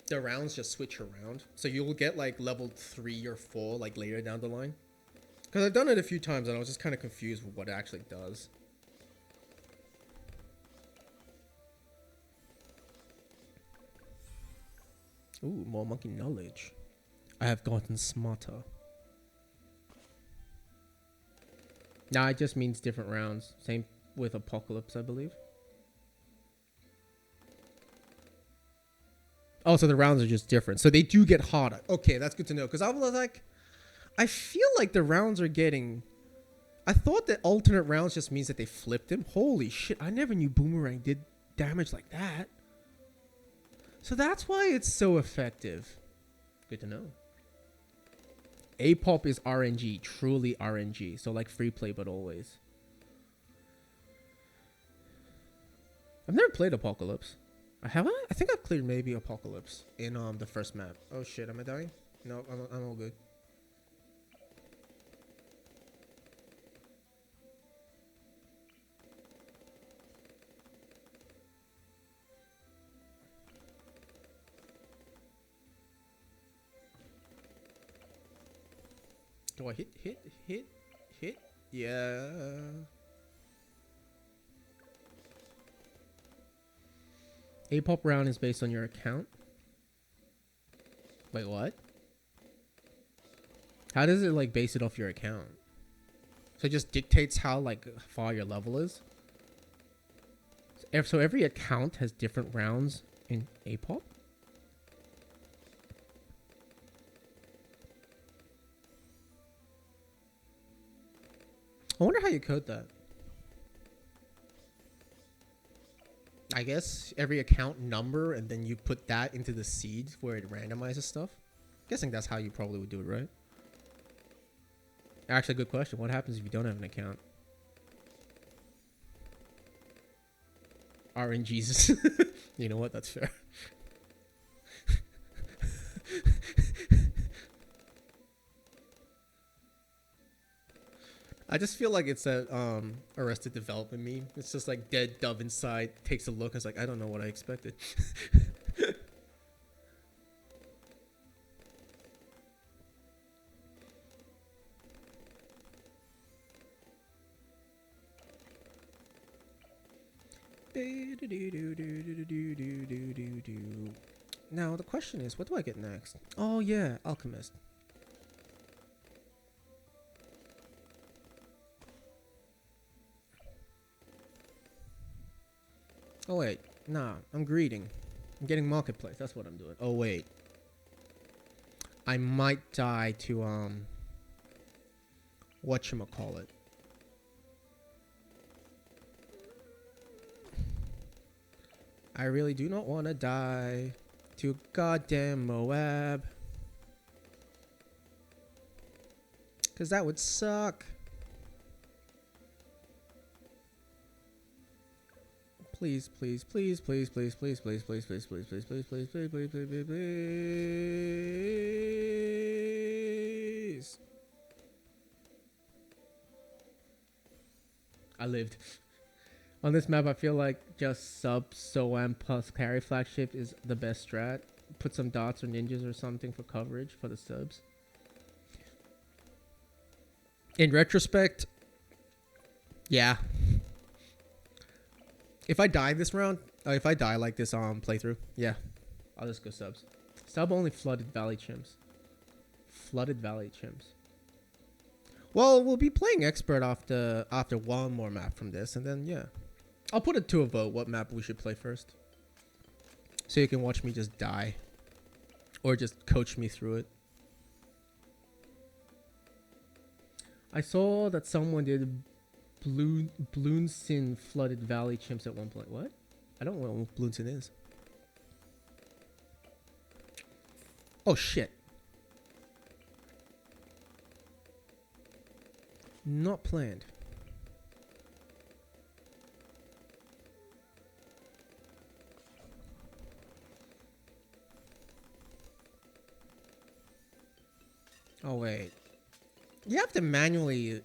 the rounds just switch around? So you'll get like level 3 or 4 like later down the line? Because I've done it a few times and I was just kind of confused with what it actually does. Ooh, more monkey knowledge. I have gotten smarter. Nah, it just means different rounds. Same with Apocalypse, I believe. Oh, so the rounds are just different. So they do get harder. Okay, that's good to know. Because I was like, I feel like the rounds are getting... I thought that alternate rounds just means that they flipped him. Holy shit, I never knew Boomerang did damage like that. So that's why it's so effective. Good to know. A-pop is RNG, truly RNG. So like free play, but always. I've never played Apocalypse. Have I? I think I've cleared maybe Apocalypse in the first map. Oh shit, am I dying? No, I'm all good. Do I hit? Yeah. A-pop round is based on your account. Wait, what? How does it like base it off your account? So it just dictates how like far your level is. So every account has different rounds in A-pop. I wonder how you code that. I guess every account number, and then you put that into the seed where it randomizes stuff. I'm guessing that's how you probably would do it, right? Actually, good question. What happens if you don't have an account? RNGesus. You know what? That's fair. I just feel like it's that Arrested Development meme. It's just like dead dove inside, takes a look, and it's like, I don't know what I expected. Now the question is, what do I get next? Oh yeah, Alchemist. Oh wait, nah, I'm greeting. I'm getting Marketplace, that's what I'm doing. Oh wait. I might die to whatchamacallit. I really do not want to die to goddamn Moab. Cause that would suck. Please, please, please, please, please, please, please, please, please, please, please, please, please, please, please, please, please, please. I lived. On this map, I feel like just sub SOAM plus carry flagship is the best strat. Put some dots or ninjas or something for coverage for the subs. In retrospect, yeah. If I die this round, if I die like this playthrough, yeah, I'll just go subs. Sub only Flooded Valley chimps. Flooded Valley chimps. Well, we'll be playing expert after one more map from this, and then yeah. I'll put it to a vote what map we should play first. So you can watch me just die. Or just coach me through it. I saw that someone did Bloonsin Flooded Valley chimps at one point. What? I don't know what Bloonsin is. Oh shit. Not planned. Oh wait. You have to manually...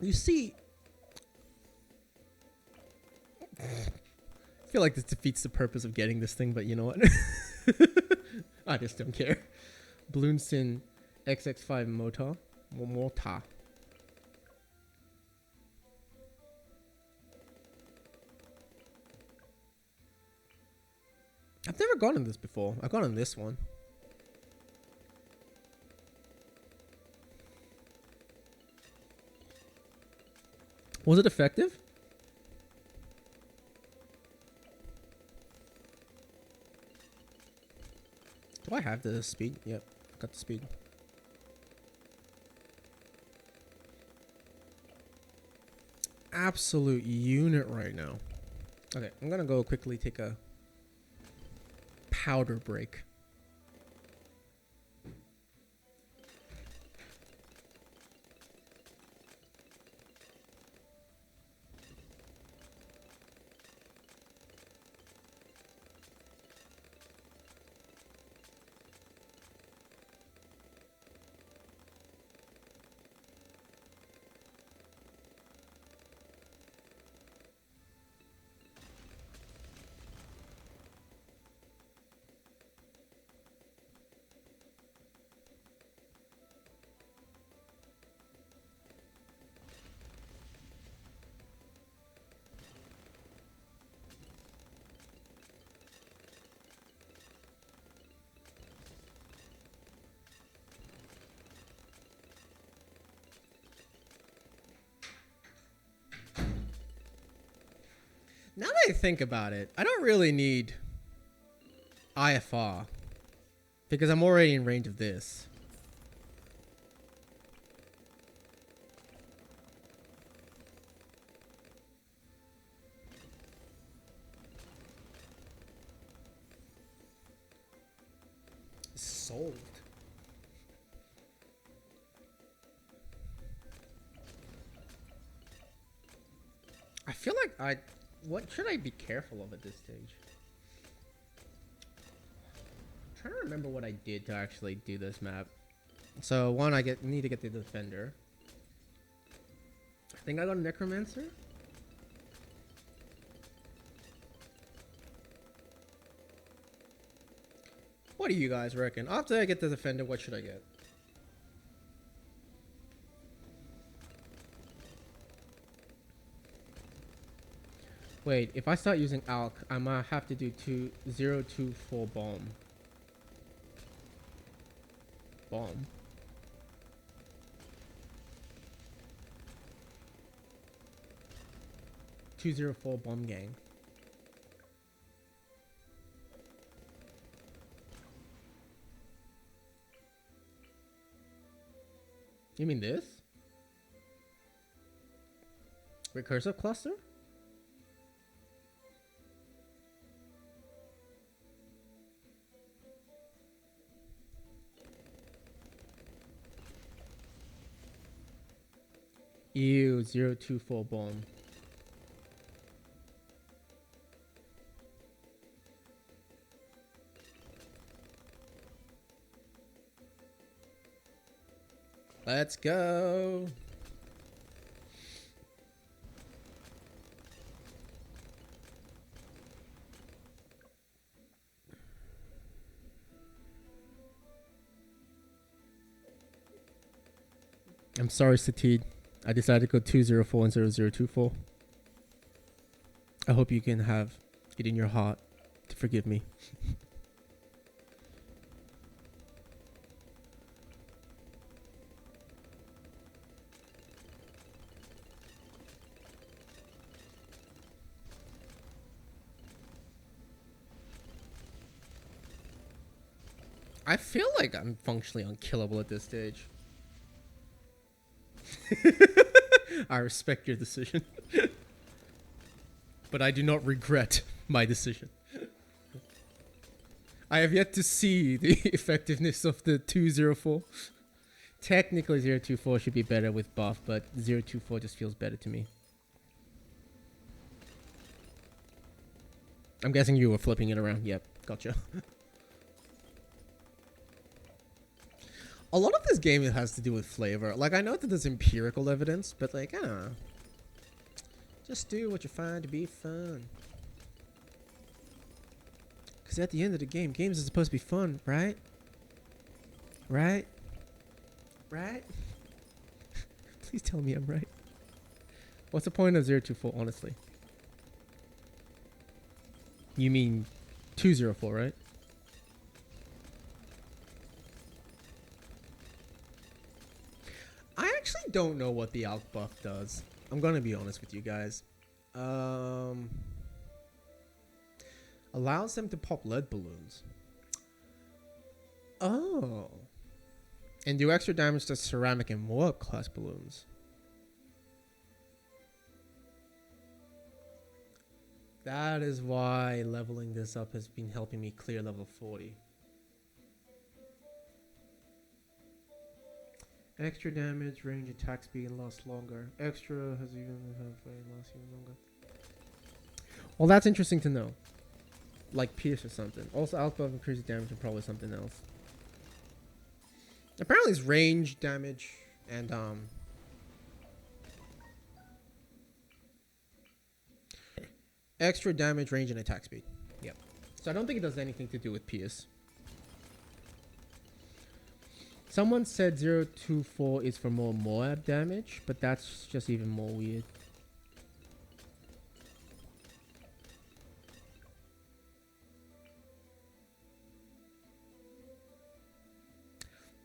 You see... I feel like this defeats the purpose of getting this thing, but you know what? I just don't care. Bloonsin XX5 Mota. Mota. I've never gone on this before. I've gone on this one. Was it effective? Do I have the speed? Yep, got the speed. Absolute unit right now. Okay, I'm gonna go quickly take a powder break. Now that I think about it, I don't really need IFR because I'm already in range of this. Solved. I feel like what should I be careful of at this stage? I'm trying to remember what I did to actually do this map. So one, need to get the defender. I think I got a necromancer. What do you guys reckon? After I get the defender, what should I get? Wait, if I start using Alk, I might have to do 024 bomb. Bomb. .204 bomb gang. You mean this? Recursive cluster? Ew, 024 bomb. Let's go. I'm sorry, Satid. I decided to go 204 and 0024. I hope you can have it in your heart to forgive me. I feel like I'm functionally unkillable at this stage. I respect your decision. But I do not regret my decision. I have yet to see the effectiveness of the 204. Technically 024 should be better with buff, but 024 just feels better to me. I'm guessing you were flipping it around. Yep, gotcha. A lot of this game has to do with flavor. Like, I know that there's empirical evidence, but like, I don't know. Just do what you find to be fun. Because at the end of the game, games are supposed to be fun, right? Right? Right? Please tell me I'm right. What's the point of 024, honestly? You mean 204, right? I actually don't know what the Alk buff does. I'm gonna be honest with you guys. Allows them to pop lead balloons. Oh. And do extra damage to ceramic and warp class balloons. That is why leveling this up has been helping me clear level 40. Extra damage, range, attack speed, and lasts longer. Extra has even lasts even longer. Well, that's interesting to know. Like Pierce or something. Also, Alpha increases damage and probably something else. Apparently, it's range, damage, and extra damage, range, and attack speed. Yep. So I don't think it does anything to do with Pierce. Someone said 024 is for more Moab damage, but that's just even more weird.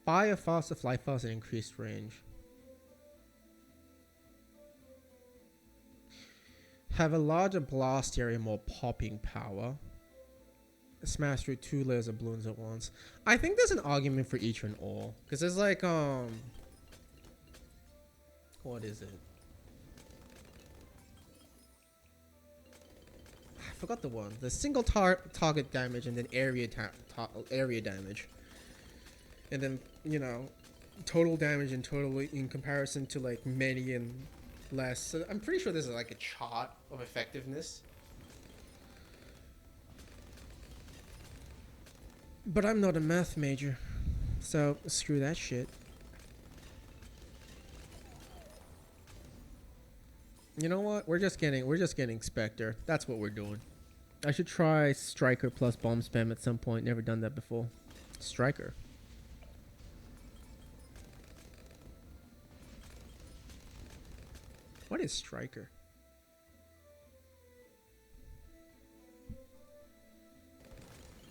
Fire faster, fly faster, increased range. Have a larger blast area, more popping power. Smash through 2 layers of balloons at once. I think there's an argument for each and all. Because there's like, what is it? I forgot the one. The single target damage and then area damage. And then, you know, total damage and totally in comparison to like many and less. So I'm pretty sure there's like a chart of effectiveness. But I'm not a math major, so screw that shit. You know what? We're just getting Spectre. That's what we're doing. I should try Striker plus bomb spam at some point. Never done that before. Striker. What is Striker?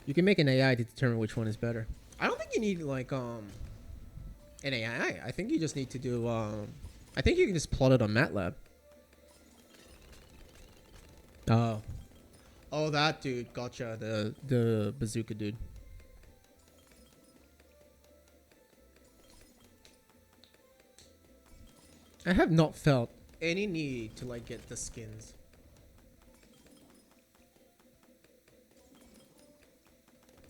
You can make an AI to determine which one is better. I don't think you need like an AI. I think you just need to do I think you can just plot it on MATLAB. Oh. Oh, that dude. Gotcha. The bazooka dude. I have not felt any need to like get the skins.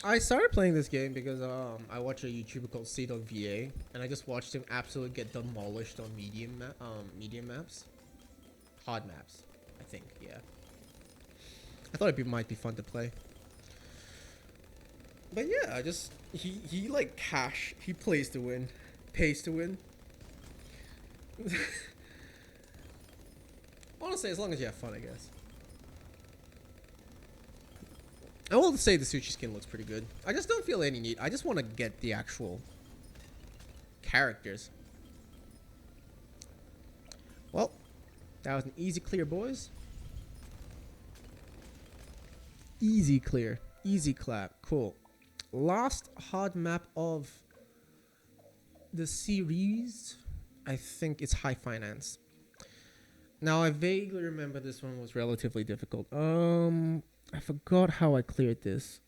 I started playing this game because I watch a YouTuber called C.VA and I just watched him absolutely get demolished on medium maps. Hard maps, I think, yeah. I thought it might be fun to play. But yeah, I just he like he plays to win. Pays to win. Honestly, as long as you have fun, I guess. I will say the sushi skin looks pretty good. I just don't feel any need. I just want to get the actual characters. Well, that was an easy clear, boys. Easy clear. Easy clap. Cool. Last hard map of the series. I think it's High Finance. Now, I vaguely remember this one was relatively difficult. I forgot how I cleared this.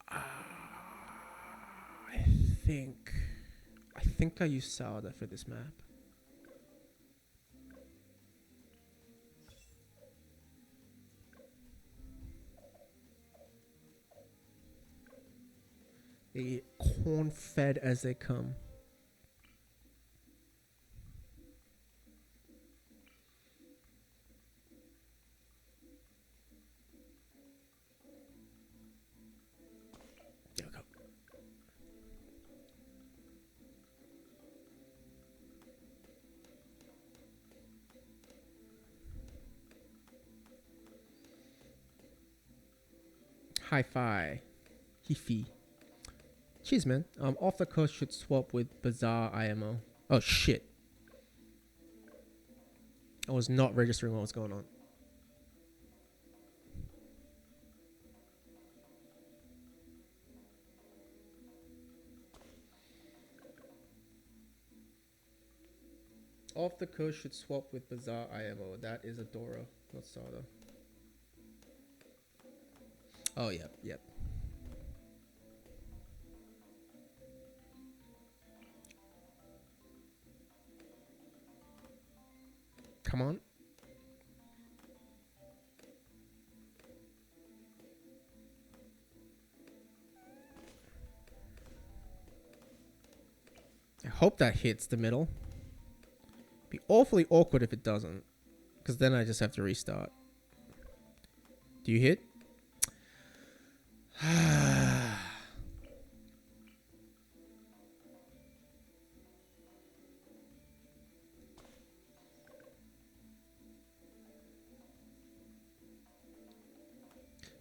I think I used Sauda for this map. They corn-fed as they come. There we go. Hi-fi. Hifi. Cheers, man. Off the coast should swap with Bazaar IMO. Oh, shit. I was not registering what was going on. Off the coast should swap with Bazaar IMO. That is Adora, not Sada. Oh, yep, yep. Come on. I hope that hits the middle. Be awfully awkward if it doesn't, because then I just have to restart. Do you hit?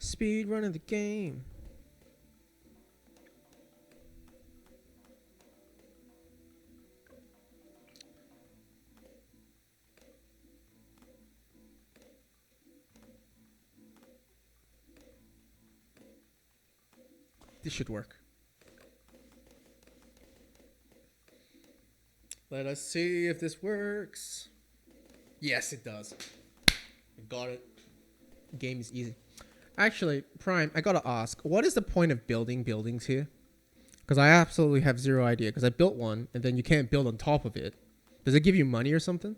Speed running the game. This should work. Let us see if this works. Yes, it does. I got it. Game is easy. Actually, Prime, I gotta ask, what is the point of building buildings here? Because I absolutely have zero idea. Because I built one, and then you can't build on top of it. Does it give you money or something?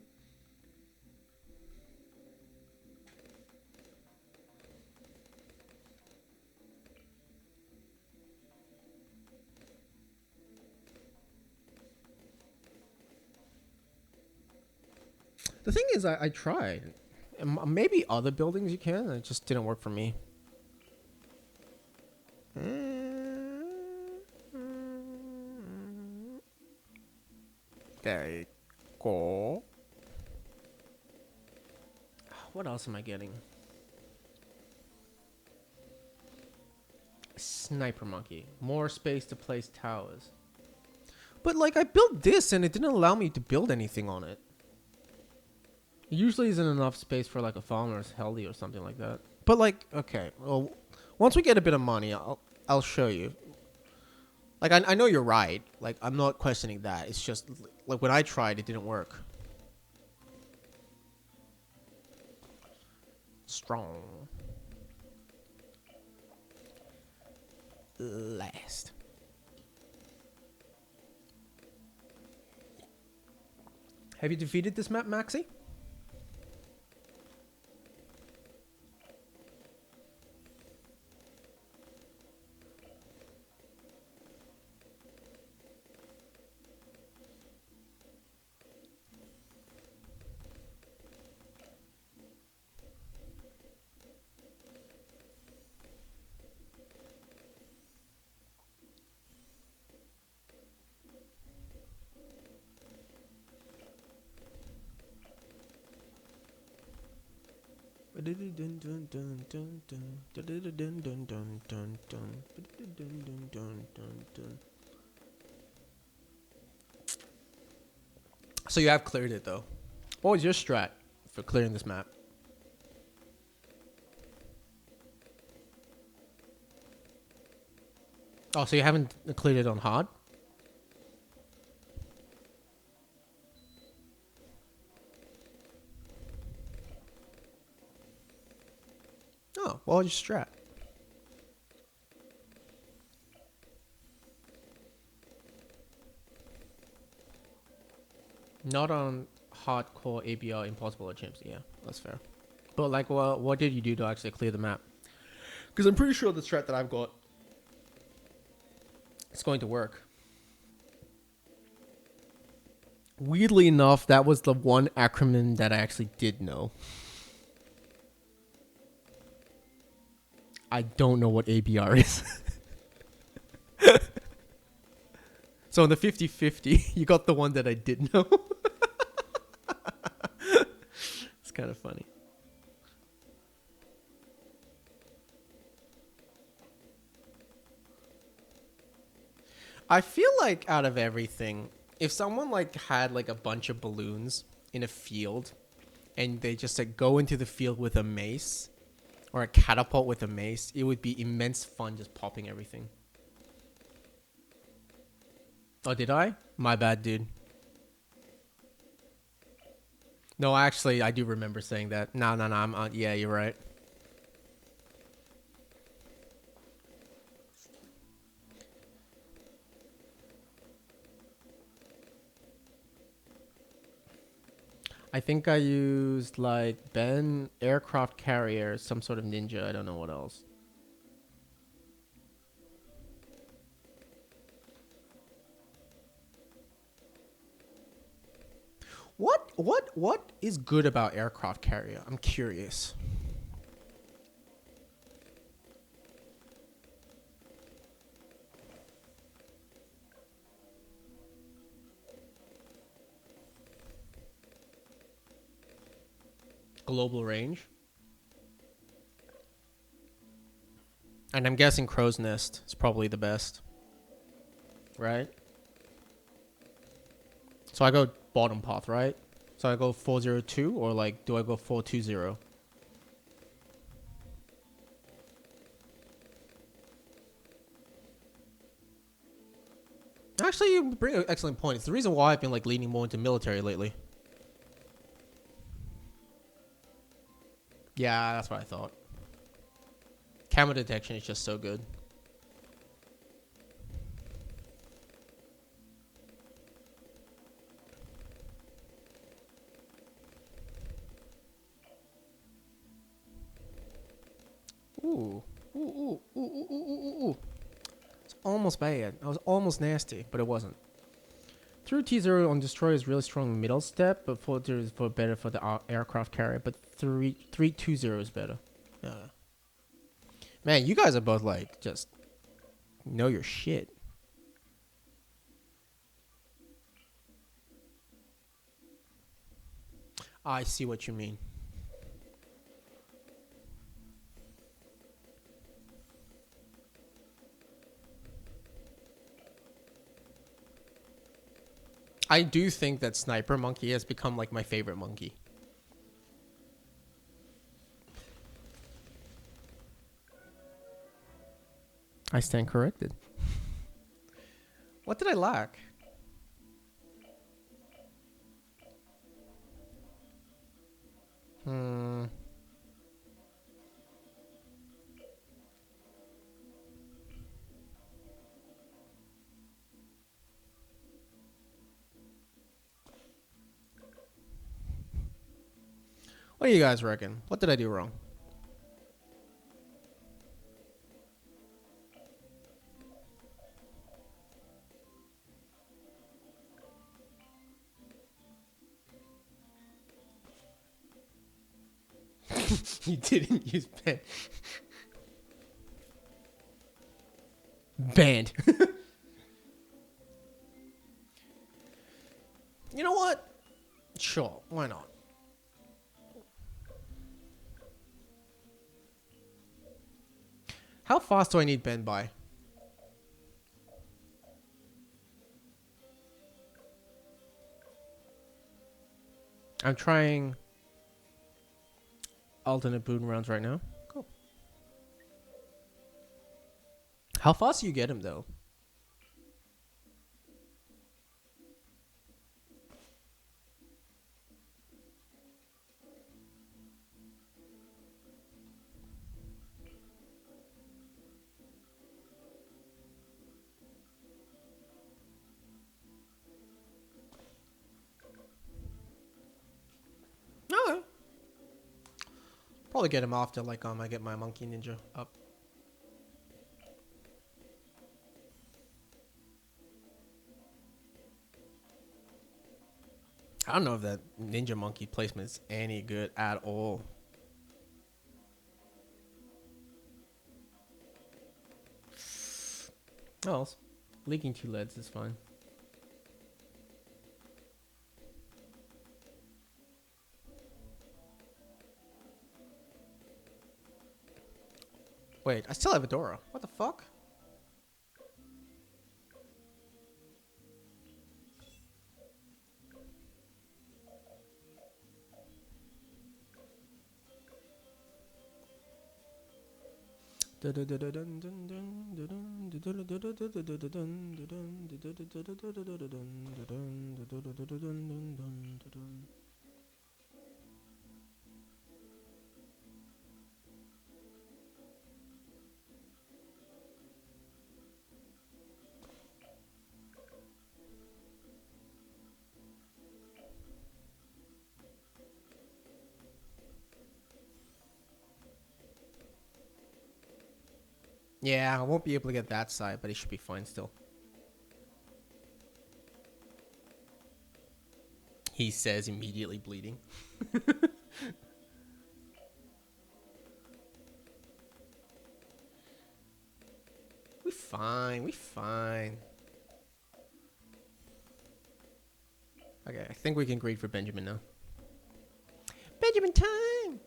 The thing is, I tried. Maybe other buildings you can. It just didn't work for me. There you go. What else am I getting? Sniper monkey. More space to place towers. But like I built this and it didn't allow me to build anything on it. It usually isn't enough space for like a farmer's heli or something like that. But like, okay, well, once we get a bit of money, I'll show you. Like I know you're right. Like I'm not questioning that. It's just like when I tried, it didn't work. Strong. Last. Have you defeated this map, Maxi? So you have cleared it though. What was your strat for clearing this map? Oh, so you haven't cleared it on hard? Oh, well, your strat. Not on hardcore ABR impossible or champs. Yeah, that's fair. But like, what did you do to actually clear the map? Because I'm pretty sure the strat that I've got is going to work. Weirdly enough, that was the one acronym that I actually did know. I don't know what ABR is. So in the 50-50, you got the one that I did know. It's kind of funny. I feel like out of everything, if someone like had like a bunch of balloons in a field and they just like go into the field with a mace or a catapult with a mace, it would be immense fun just popping everything. Oh, did I? My bad, dude. No, actually, I do remember saying that. No, I'm yeah, you're right. I think I used like Ben, aircraft carrier, some sort of ninja. I don't know what else. What is good about aircraft carrier? I'm curious. Global range. And I'm guessing Crow's Nest is probably the best. Right? So I go bottom path, right? So I go 402 or like do I go 420? Actually, you bring an excellent point. It's the reason why I've been like leaning more into military lately. Yeah, that's what I thought. Camera detection is just so good. Ooh. Ooh, ooh, ooh, ooh, ooh, ooh, ooh. It's almost bad. I was almost nasty, but it wasn't. Through T0 on destroyer is really strong middle step, but filter is for better for the aircraft carrier. But 320 is better. Yeah. Man, you guys are both like just know your shit. I see what you mean. I do think that Sniper Monkey has become like my favorite monkey. I stand corrected. What did I lack? Hmm. What do you guys reckon? What did I do wrong? You didn't use pen. Banned. You know what? Sure, why not? How fast do I need Ben by? I'm trying alternate boon rounds right now. Cool. How fast do you get him though? Okay. Probably get him after like I get my monkey ninja up. I don't know if that ninja monkey placement is any good at all. Oh, leaking 2 leads is fine. Wait, I still have a Dora. What the fuck? Yeah, I won't be able to get that side, but it should be fine still. He says immediately bleeding. We fine, we fine. Okay, I think we can greet for Benjamin now. Benjamin time!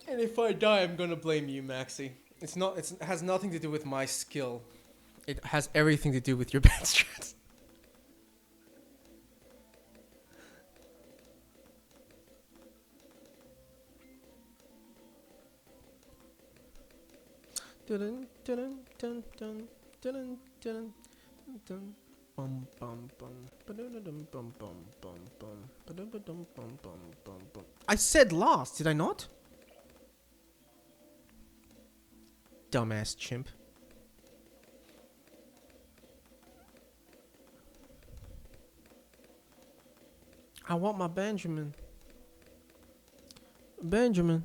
And if I die, I'm gonna blame you, Maxi. It has nothing to do with my skill. It has everything to do with your bad strats. Dun dun dun dun dun dun dun. Bum bum bum. Ba-dum bum bum bum bum. Ba-dum bum bum bum bum. I said last, did I not? Dumbass chimp. I want my Benjamin. Benjamin.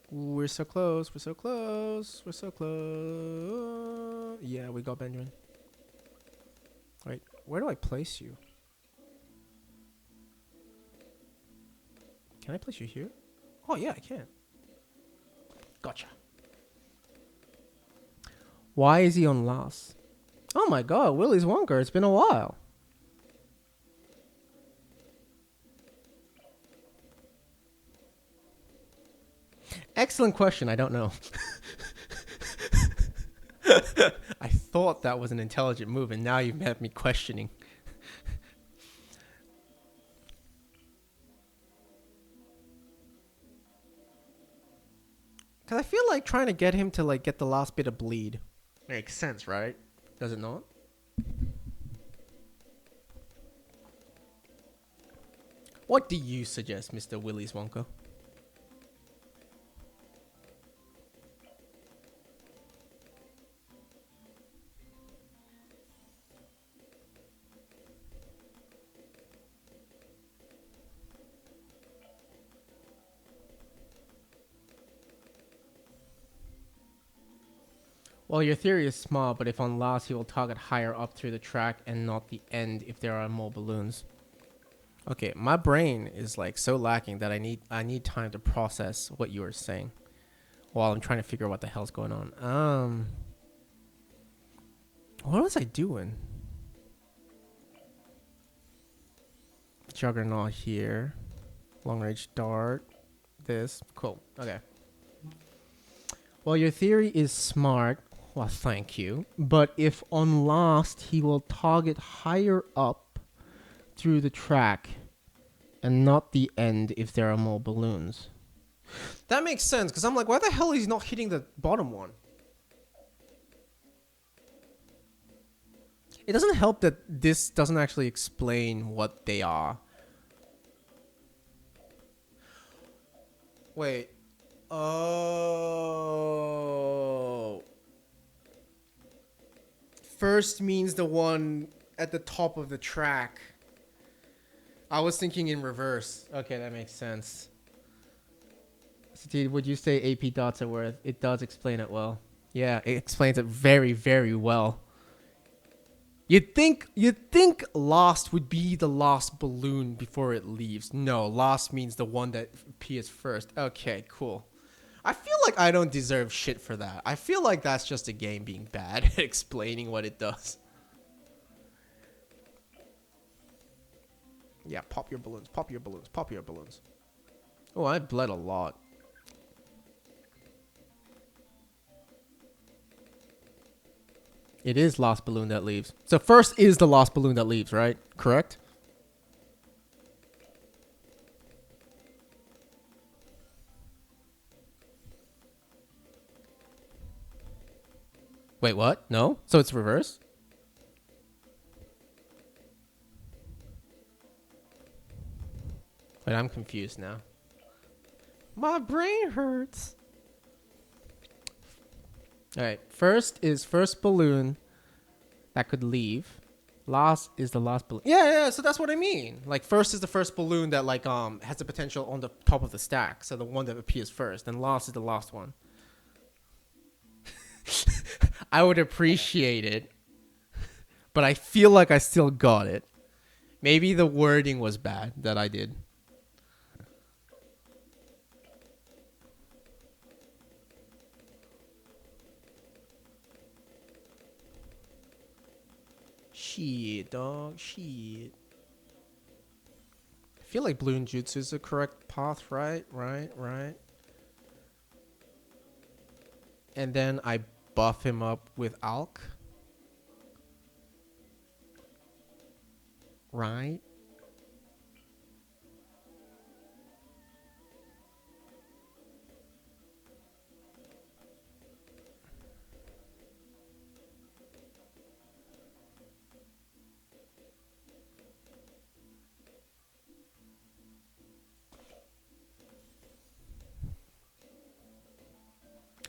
We're so close. We're so close. We're so close. Yeah, we got Benjamin. Wait, where do I place you? Can I place you here? Oh, yeah, I can. Gotcha. Why is he on last? Oh my god, Willy's Wonka. It's been a while. Excellent question. I don't know. I thought that was an intelligent move, and now you've had me questioning. Because I feel like trying to get him to like get the last bit of bleed. Makes sense, right? Does it not? What do you suggest, Mr. Willy's Wonka? Well, your theory is smart, but if on last, he will target higher up through the track and not the end if there are more balloons. Okay, my brain is like so lacking that I need time to process what you were saying while I'm trying to figure out what the hell's going on. What was I doing? Juggernaut here. Long range dart. This. Cool. Okay. Well, your theory is smart. Well, thank you. But if on last, he will target higher up through the track and not the end if there are more balloons. That makes sense, because I'm like, why the hell is he not hitting the bottom one? It doesn't help that this doesn't actually explain what they are. Wait. Oh. First means the one at the top of the track. I was thinking in reverse. Okay, that makes sense. Steve, would you say AP dots are worth? It does explain it well. Yeah, it explains it very, very well. You'd think last would be the last balloon before it leaves. No, last means the one that appears first. Okay, cool. I feel like I don't deserve shit for that. I feel like that's just a game being bad at explaining what it does. Yeah, pop your balloons, pop your balloons, pop your balloons. Oh, I bled a lot. It is last balloon that leaves. So first is the last balloon that leaves, right? Correct? Wait, what? No? So it's reverse? Wait, I'm confused now. My brain hurts. Alright, first is first balloon that could leave. Last is the last balloon. Yeah, so that's what I mean. Like, first is the first balloon that, like, has the potential on the top of the stack. So the one that appears first. And last is the last one. I would appreciate it. But I feel like I still got it. Maybe the wording was bad that I did. Shit, dog. Shit. I feel like balloon jutsu is the correct path, right? Right. And then I buff him up with Alk. Right?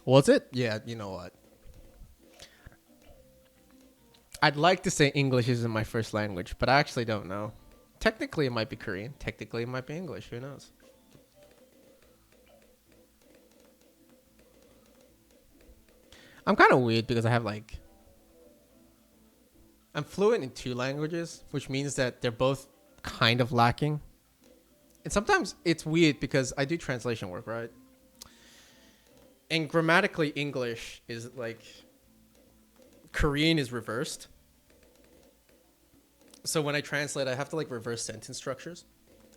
Was it? Yeah, you know what? I'd like to say English isn't my first language, but I actually don't know. Technically, it might be Korean. Technically, it might be English. Who knows? I'm kind of weird because I have like... I'm fluent in 2 languages, which means that they're both kind of lacking. And sometimes it's weird because I do translation work, right? And grammatically, English is like... Korean is reversed. So when I translate, I have to like reverse sentence structures.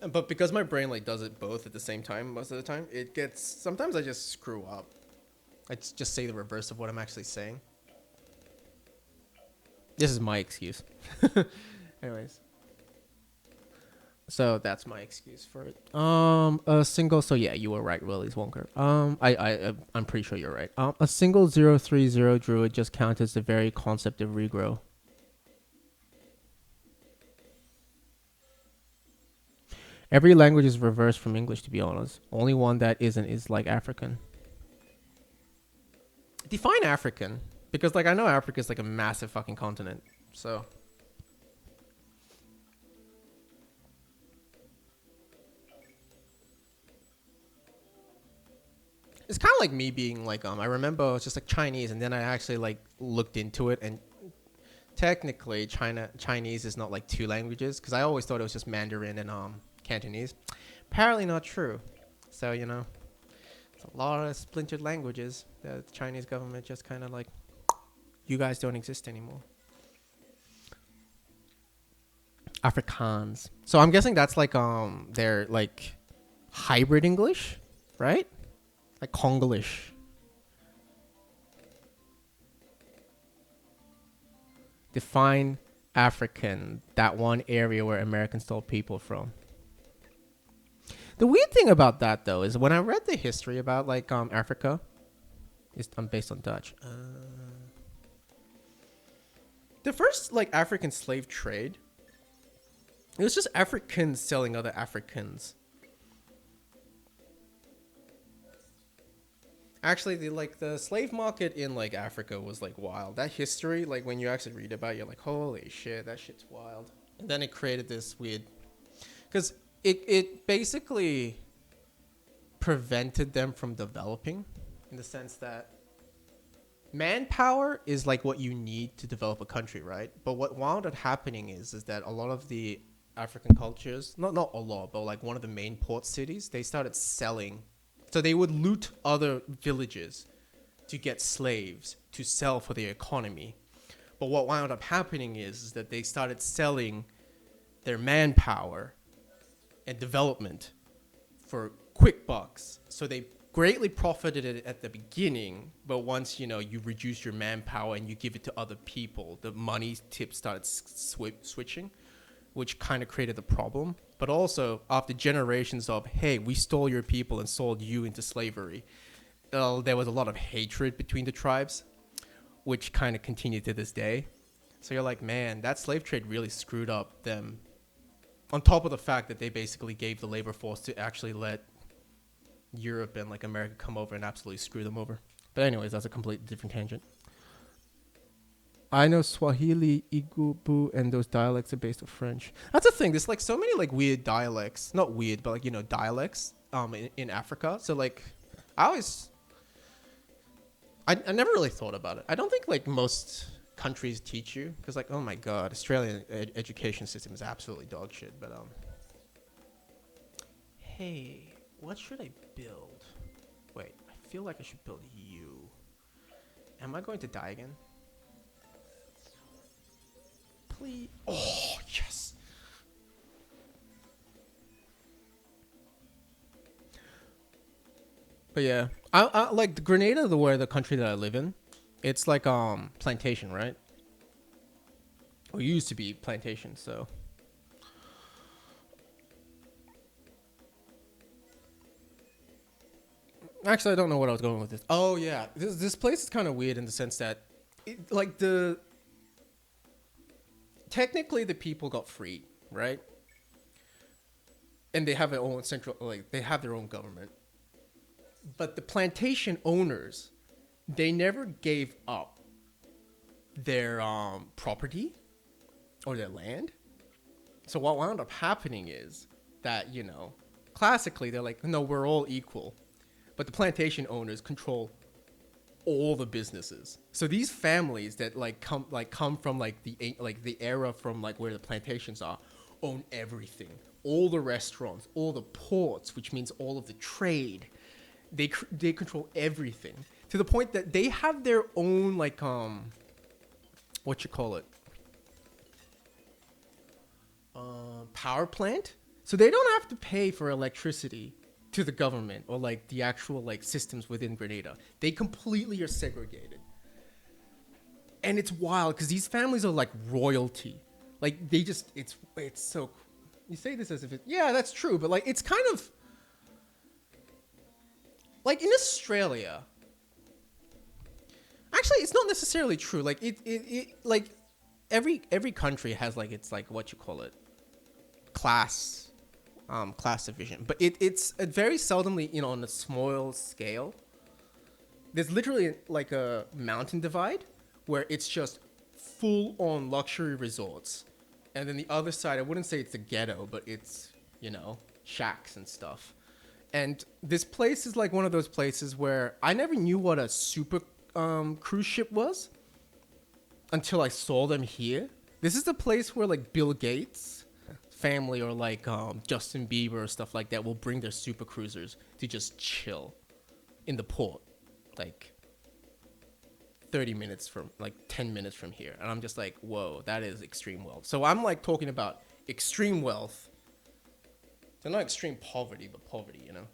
But because my brain like does it both at the same time most of the time, it gets... Sometimes I just screw up. I just say the reverse of what I'm actually saying. This is my excuse. Anyways. So that's my excuse for it. A single. So yeah, you were right, Willy's Wonker. I'm pretty sure you're right. A single 030 druid just counters the very concept of regrow. Every language is reversed from English, to be honest. Only one that isn't is like African. Define African, because like I know Africa is like a massive fucking continent. So. It's kind of like me being like, I remember it's just like Chinese, and then I actually like looked into it, and technically Chinese is not like 2 languages, because I always thought it was just Mandarin and Cantonese. Apparently not true. So, you know, it's a lot of splintered languages that the Chinese government just kind of like, you guys don't exist anymore. Afrikaans. So I'm guessing that's like their like hybrid English, right? Like Congolish. Define African, that one area where Americans stole people from. The weird thing about that, though, is when I read the history about like Africa, I'm based on Dutch. The first like African slave trade, it was just Africans selling other Africans. Actually, the slave market in like Africa was like wild. That history, like when you actually read about it, you're like, holy shit, that shit's wild. And then it created this weird, because it basically prevented them from developing, in the sense that manpower is like what you need to develop a country, right? But what wound up happening is that a lot of the African cultures, not a lot, but like one of the main port cities, they started selling. So they would loot other villages to get slaves to sell for their economy. But what wound up happening is that they started selling their manpower and development for quick bucks. So they greatly profited it at the beginning, but once you reduce your manpower and you give it to other people, the money tip started switching, which kind of created the problem. But also, after generations of, hey, we stole your people and sold you into slavery, there was a lot of hatred between the tribes, which kind of continued to this day. So you're like, man, that slave trade really screwed up them. On top of the fact that they basically gave the labor force to actually let Europe and like America come over and absolutely screw them over. But anyways, that's a completely different tangent. I know Swahili, Igbo, and those dialects are based on French. That's the thing. There's like so many like weird dialects. Not weird, but like, dialects in Africa. So like I never really thought about it. I don't think like most countries teach you, because like, oh my god, Australian education system is absolutely dog shit. But hey, what should I build? Wait, I feel like I should build you. Am I going to die again? Please. Oh, yes. But yeah, I like Grenada, the country that I live in. It's like plantation, right? Or used to be plantation, so. Actually, I don't know what I was going with this. Oh yeah, this place is kind of weird in the sense that, technically the people got freed, right? And they have their own they have their own government. But the plantation owners they never gave up their property or their land. So what wound up happening is that, you know, classically they're like, no, we're all equal. But the plantation owners control all the businesses. So these families that come from the era from like where the plantations are, own everything. All the restaurants, all the ports, which means all of the trade. They control everything to the point that they have their own what you call it, power plant. So they don't have to pay for electricity to the government or like the actual like systems within Grenada. They completely are segregated. And it's wild because these families are like royalty. Like they just, it's so, you say this as if it, yeah, that's true. But like, it's kind of like in Australia, actually, it's not necessarily true. Like it like every country has like, it's like what you call it, class division, but it's a very seldomly, you know, on a small scale. There's literally like a mountain divide where it's just full on luxury resorts, and then the other side, I wouldn't say it's a ghetto, but it's, you know, shacks and stuff. And this place is like one of those places where I never knew what a super cruise ship was until I saw them here. This is the place where like Bill Gates family or like Justin Bieber or stuff like that will bring their super cruisers to just chill in the port, like 30 minutes from, like 10 minutes from here. And I'm just like, whoa, that is extreme wealth. So I'm like talking about extreme wealth. So not extreme poverty, but poverty, you know?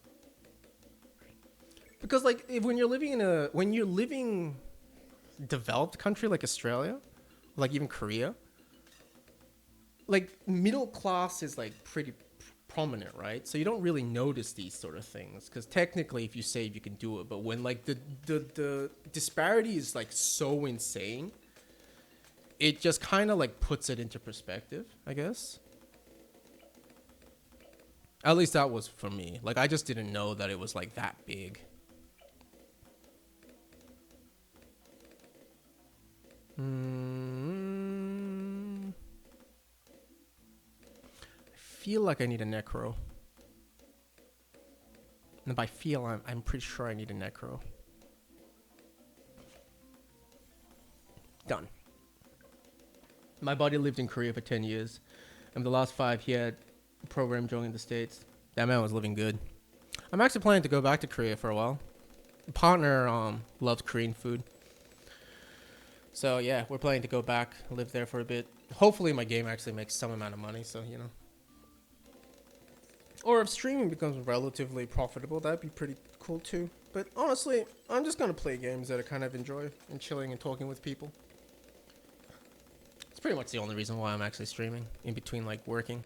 Because like when you're living developed country like Australia, like even Korea, like middle class is like pretty prominent, right? So you don't really notice these sort of things because technically if you save you can do it, but when like the disparity is like so insane, it just kind of like puts it into perspective, I guess. At least that was for me. Like I just didn't know that it was like that big. I feel like I need a necro. And by feel, I'm pretty sure I need a necro. Done. My buddy lived in Korea for 10 years. And the last 5 he had a program joining the States. That man was living good. I'm actually planning to go back to Korea for a while. A partner loves Korean food. So yeah, we're planning to go back, live there for a bit. Hopefully my game actually makes some amount of money, so you know. Or if streaming becomes relatively profitable, that'd be pretty cool too. But honestly, I'm just gonna play games that I kind of enjoy and chilling and talking with people. It's pretty much the only reason why I'm actually streaming in between like working.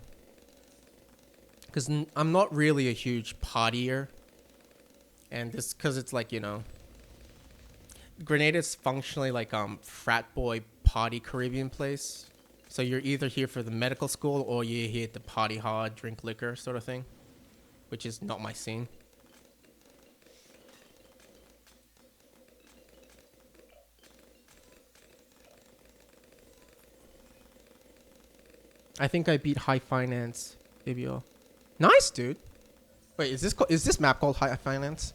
Because I'm not really a huge partier. And this, because it's like, you know, Grenada's functionally like frat boy party Caribbean place. So you're either here for the medical school or you're here to party hard, drink liquor sort of thing. Which is not my scene. I think I beat High Finance, ABO. Nice, dude. Wait, is this map called High Finance?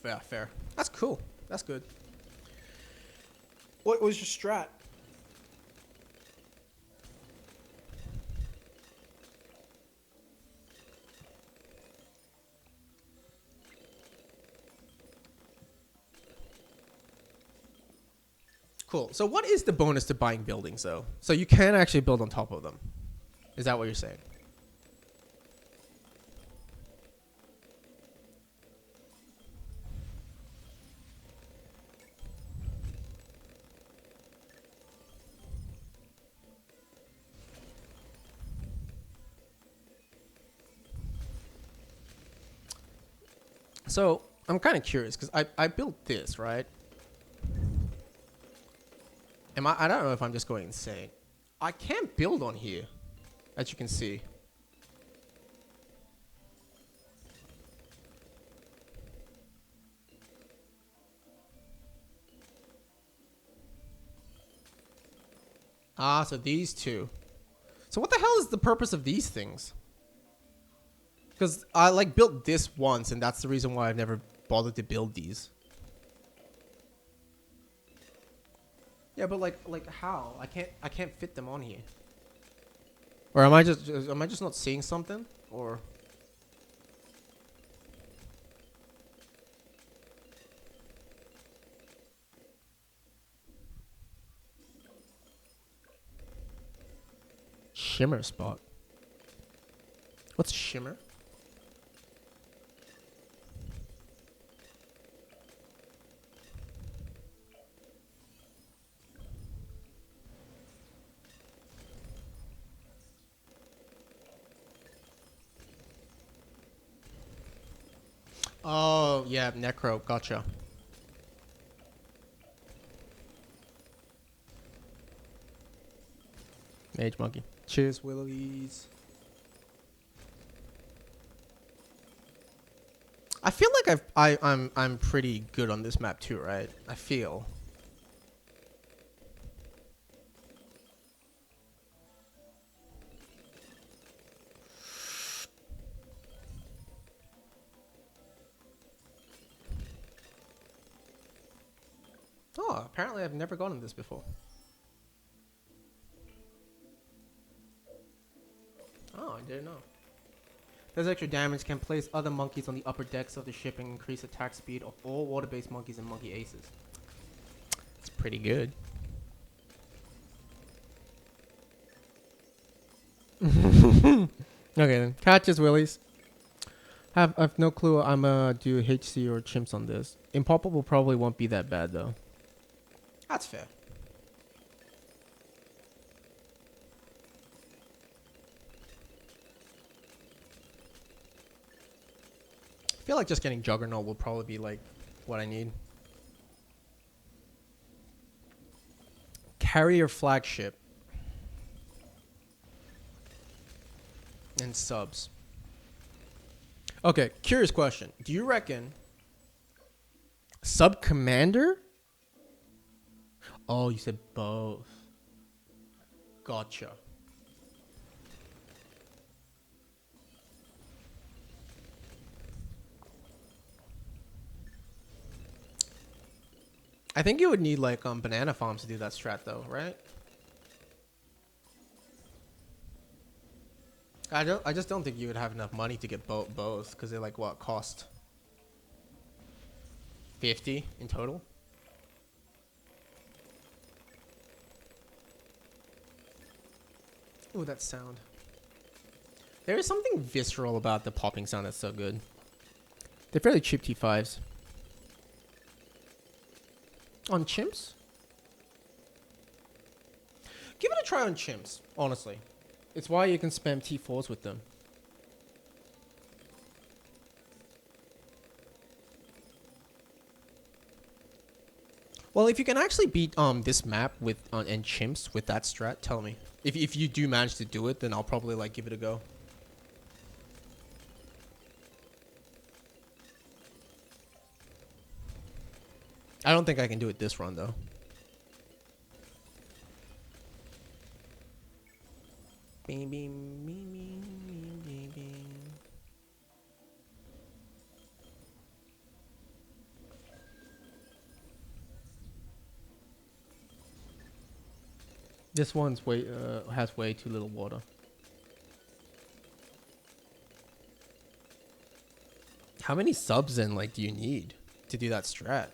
Yeah, fair. That's cool. That's good. What was your strat? Cool. So what is the bonus to buying buildings, though? So you can actually build on top of them. Is that what you're saying? So I'm kind of curious because I built this, right? I don't know if I'm just going insane. I can't build on here, as you can see. Ah, so these two. So what the hell is the purpose of these things? Because I like built this once, and that's the reason why I've never bothered to build these. Yeah, but like how? I can't fit them on here. Or am I just not seeing something? Or shimmer spot. What's shimmer? Oh, yeah, necro. Gotcha. Mage monkey. Cheers, Willies. I feel like I'm pretty good on this map too, right? I feel. Oh, apparently I've never gotten this before. Oh, I didn't know. Does extra damage, can place other monkeys on the upper decks of the ship and increase attack speed of all water-based monkeys and monkey aces. It's pretty good. Okay then. Catches Willies. I've no clue. I'm do HC or chimps on this. Impalpable probably won't be that bad though. That's fair. I feel like just getting Juggernaut will probably be like what I need. Carrier flagship. And subs. Okay, curious question. Do you reckon sub commander? Oh, you said both. Gotcha. I think you would need like banana farms to do that strat though, right? I just don't think you would have enough money to get both because they're like what cost 50 in total. Ooh, that sound. There is something visceral about the popping sound that's so good. They're fairly cheap T5s. On chimps? Give it a try on chimps, honestly. It's why you can spam T4s with them. Well, if you can actually beat this map with and chimps with that strat, tell me. If you do manage to do it, then I'll probably like give it a go. I don't think I can do it this run though. Beam, beam, beam, beam, beam, beam. This one's has way too little water. How many subs then like do you need to do that strat?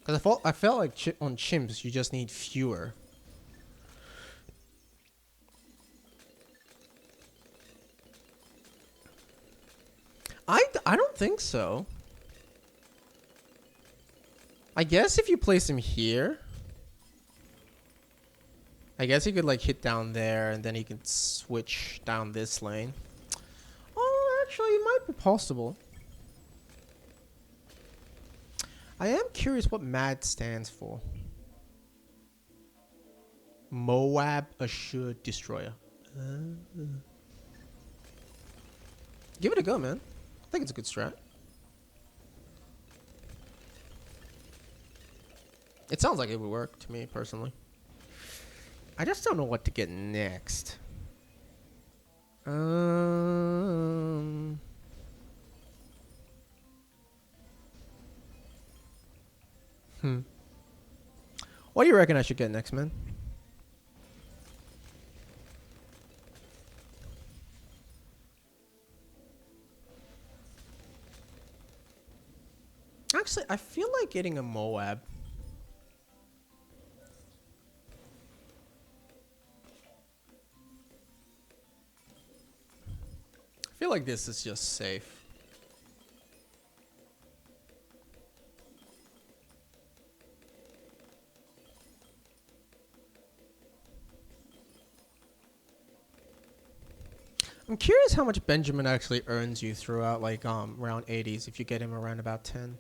Because I felt like on chimps you just need fewer. I don't think so. I guess if you place him here, I guess he could like hit down there and then he can switch down this lane. Oh, actually, it might be possible. I am curious what MAD stands for. Moab Assured Destroyer. Give it a go, man. I think it's a good strat. It sounds like it would work to me, personally. I just don't know what to get next. What do you reckon I should get next, man? Actually, I feel like getting a Moab. I feel like this is just safe. I'm curious how much Benjamin actually earns you throughout like round 80s if you get him around about 10.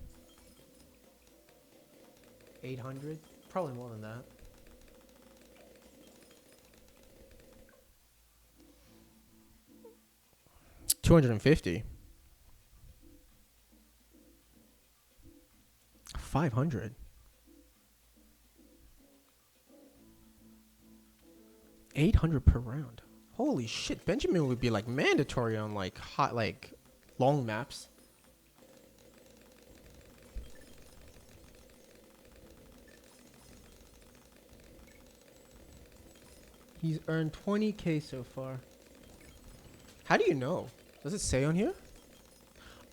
800? Probably more than that. $250. 500. 800 per round. Holy shit, Benjamin would be like mandatory on like hot, like long maps. He's earned 20k so far. How do you know? Does it say on here?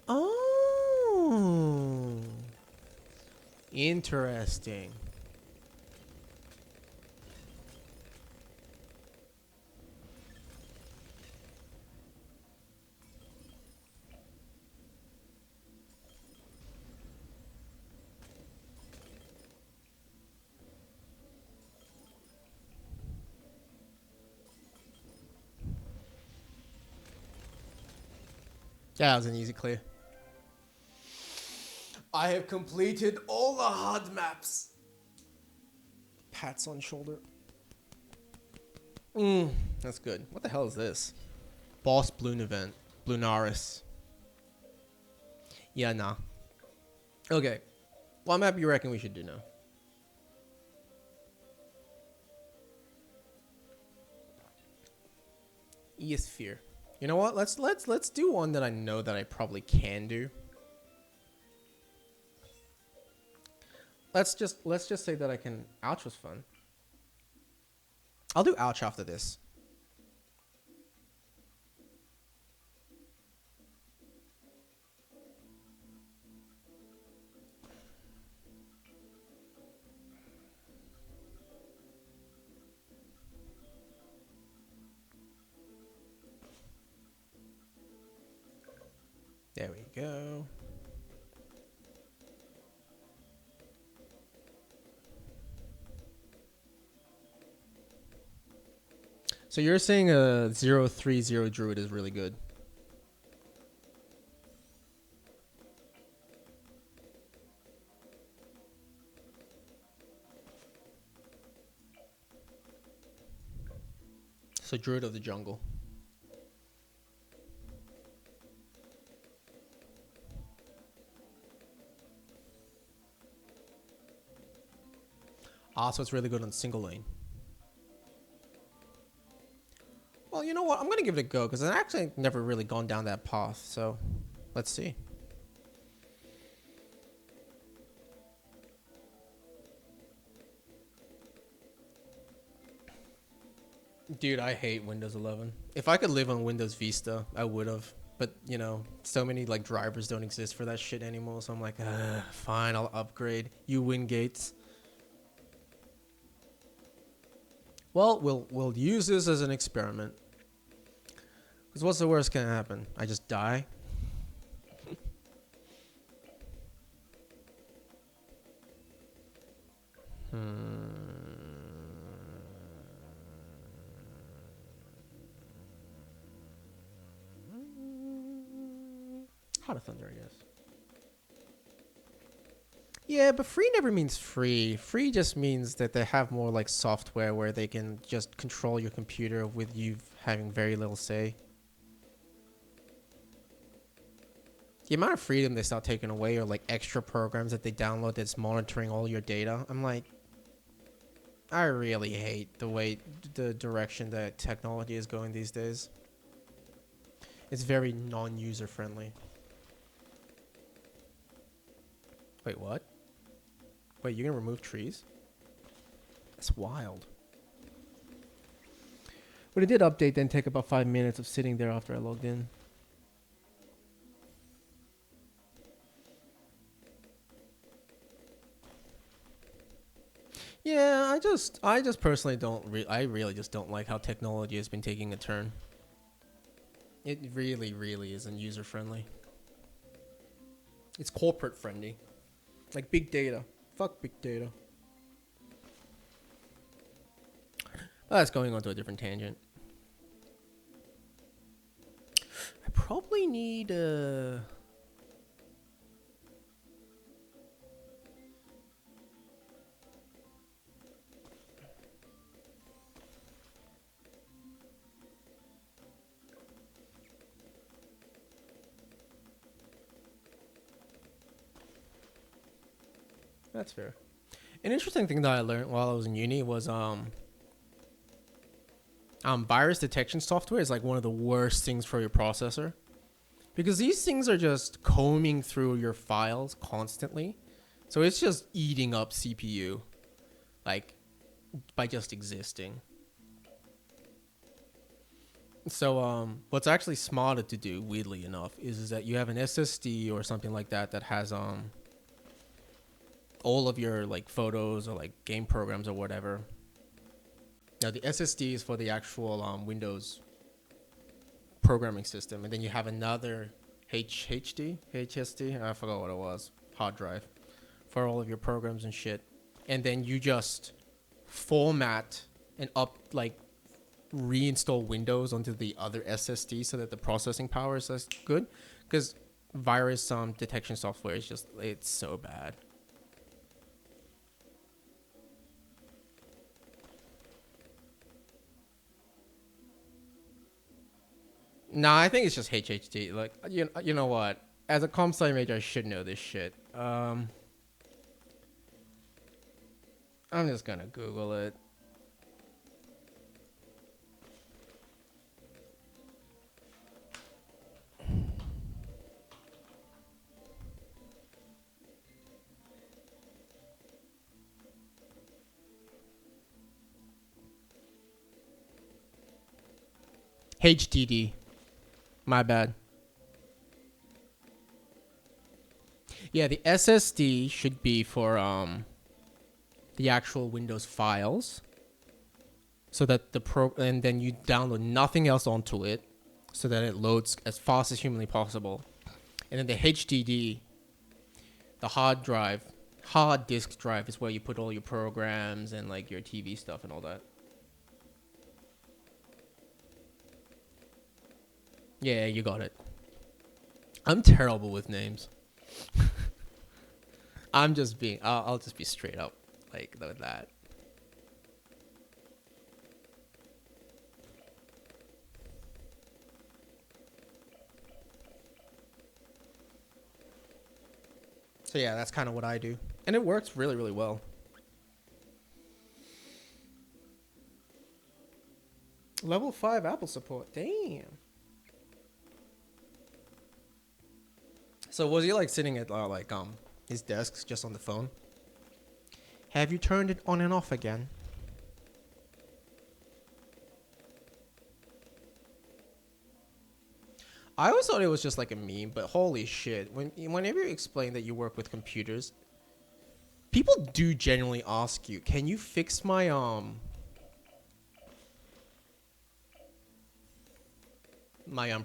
Oh. Interesting. Yeah, that was an easy clear. I have completed all the hard maps. Pats on shoulder. That's good. What the hell is this? Boss Bloon event. Bloonaris. Yeah, nah. Okay. What map you reckon we should do now? Eosphere. You know what? Let's do one that I know that I probably can do. Let's just say that I can. Ouch was fun. I'll do ouch after this. There we go. So you're saying a 0-3-0 druid is really good? So druid of the jungle. Ah, so it's really good on single lane. Well, you know what? I'm going to give it a go because I've actually never really gone down that path. So, let's see. Dude, I hate Windows 11. If I could live on Windows Vista, I would have. But, you know, so many like drivers don't exist for that shit anymore. So I'm like, fine, I'll upgrade. You win, Gates. Well, we'll use this as an experiment. Because what's the worst can happen? I just die? Heart of Thunder, I guess. Yeah, but free never means free. Free just means that they have more like software where they can just control your computer with you having very little say. The amount of freedom they start taking away, or like extra programs that they download that's monitoring all your data. I'm like, I really hate the direction that technology is going these days. It's very non-user friendly. Wait, what? Wait, you're gonna remove trees? That's wild. But it did update, then take about 5 minutes of sitting there after I logged in. Yeah, I just personally I really just don't like how technology has been taking a turn. It really, really isn't user friendly. It's corporate friendly. Like big data. Fuck big data. That's going on to a different tangent. I probably need That's fair. An interesting thing that I learned while I was in uni was virus detection software is like one of the worst things for your processor, because these things are just combing through your files constantly. So it's just eating up CPU, like, by just existing. So what's actually smarter to do, weirdly enough, is that you have an SSD or something like that that has all of your like photos or like game programs or whatever. Now the SSD is for the actual Windows programming system, and then you have another HSD, I forgot what it was, hard drive for all of your programs and shit. And then you just format and reinstall Windows onto the other SSD so that the processing power is as good. Because virus detection software is just, it's so bad. Nah, I think it's just HHD. Like, you know what? As a comp sci major, I should know this shit. I'm just gonna Google it. HDD. My bad. Yeah, the SSD should be for the actual Windows files, so that and then you download nothing else onto it, so that it loads as fast as humanly possible. And then the HDD, the hard disk drive, is where you put all your programs and like your TV stuff and all that. Yeah, you got it. I'm terrible with names. I'm just being. I'll just be straight up like with that. So yeah, that's kind of what I do, and it works really, really well. Level 5 Apple support. Damn. So was he like sitting at his desk just on the phone? Have you turned it on and off again? I always thought it was just like a meme, but holy shit. Whenever you explain that you work with computers, people do genuinely ask you, can you fix my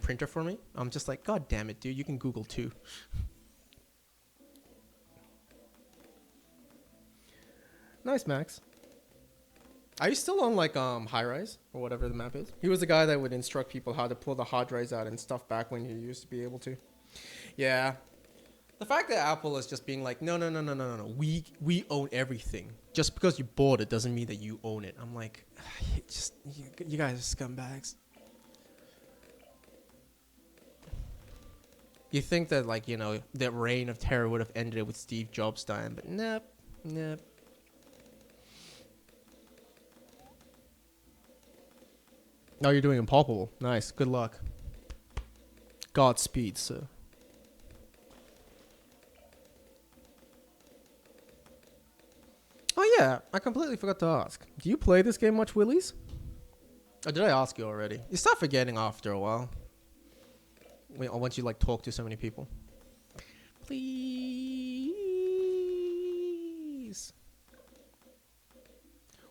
printer for me? I'm just like, God damn it, dude, you can Google too. Nice, Max. Are you still on like high rise or whatever the map is? He was the guy that would instruct people how to pull the hard drives out and stuff back when you used to be able to. Yeah. The fact that Apple is just being like, no. We own everything. Just because you bought it doesn't mean that you own it. I'm like, you guys are scumbags. You think that like, you know, that reign of terror would have ended with Steve Jobs dying, but nope. Oh, you're doing Impalpable. Nice. Good luck. Godspeed, sir. Oh yeah, I completely forgot to ask. Do you play this game much, Willies? Or did I ask you already? You start forgetting after a while. Once you like talk to so many people. Please.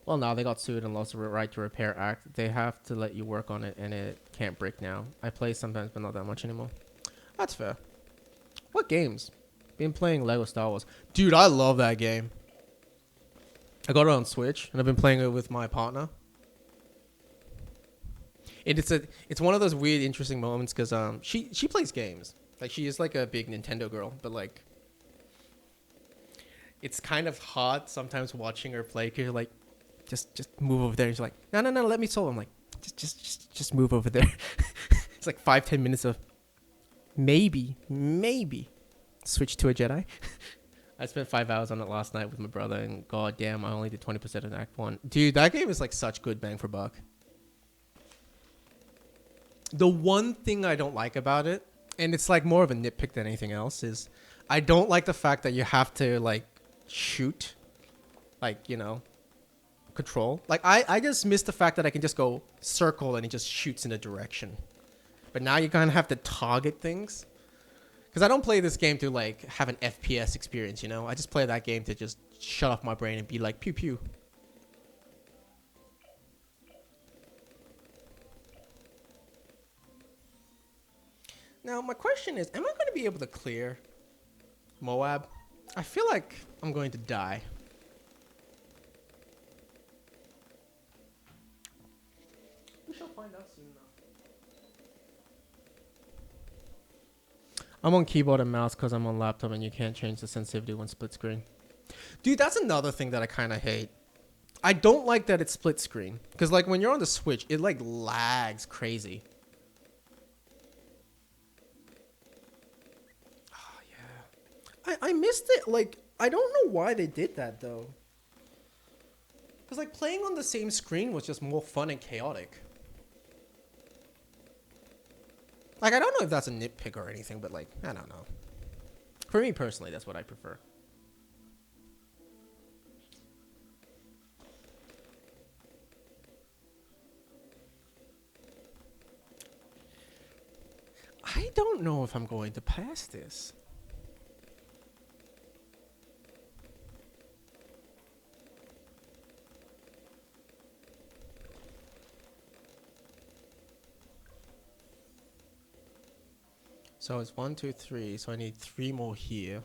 Well, now they got sued and lost the right to repair act. They have to let you work on it, and it can't break now. I play sometimes, but not that much anymore. That's fair. What games? Been playing Lego Star Wars. Dude, I love that game. I got it on Switch, and I've been playing it with my partner. And it's one of those weird, interesting moments because she plays games. Like she is like a big Nintendo girl, but like it's kind of hard sometimes watching her play because you're like, just move over there. And she's like, no, let me solve. I'm like, just move over there. It's like 5-10 minutes of maybe switch to a Jedi. I spent 5 hours on it last night with my brother, and god damn, I only did 20% of Act 1. Dude, that game is like such good bang for buck. The one thing I don't like about it, and it's like more of a nitpick than anything else, is I don't like the fact that you have to like shoot, like, you know, control. Like I just miss the fact that I can just go circle and it just shoots in a direction. But now you kind of have to target things. Because I don't play this game to like have an FPS experience, you know? I just play that game to just shut off my brain and be like, pew pew. Now, my question is, am I going to be able to clear Moab? I feel like I'm going to die. We shall find out soon enough. I'm on keyboard and mouse because I'm on laptop and you can't change the sensitivity when split screen. Dude, that's another thing that I kind of hate. I don't like that it's split screen. Because like when you're on the Switch, it like lags crazy. I missed it. Like, I don't know why they did that, though. Because, like, playing on the same screen was just more fun and chaotic. Like, I don't know if that's a nitpick or anything, but, like, I don't know. For me, personally, that's what I prefer. I don't know if I'm going to pass this. So it's 1, 2, 3. So I need 3 more here.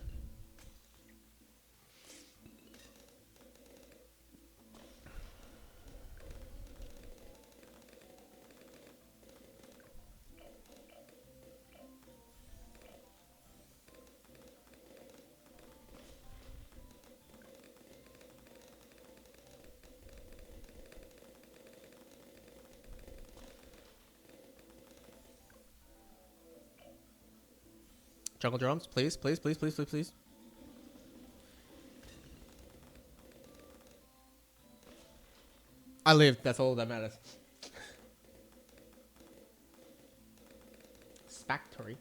Jungle drums, please, please, please, please, please, please. I lived, that's all that matters. Factory.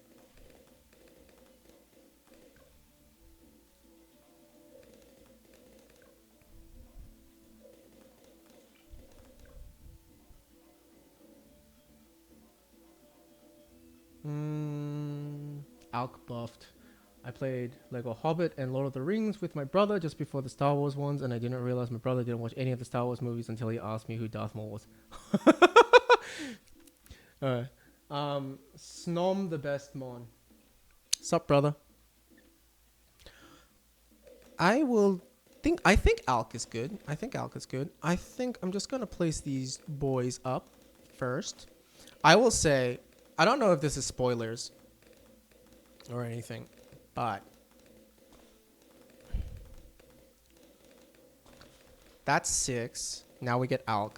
Alk buffed. I played Lego Hobbit and Lord of the Rings with my brother just before the Star Wars ones, and I didn't realize my brother didn't watch any of the Star Wars movies until he asked me who Darth Maul was. Alright. Snom the best mon. Sup, brother? I think Alk is good. I think I'm just gonna place these boys up first. I will say, I don't know if this is spoilers or anything, but That's 6. Now we get Alk.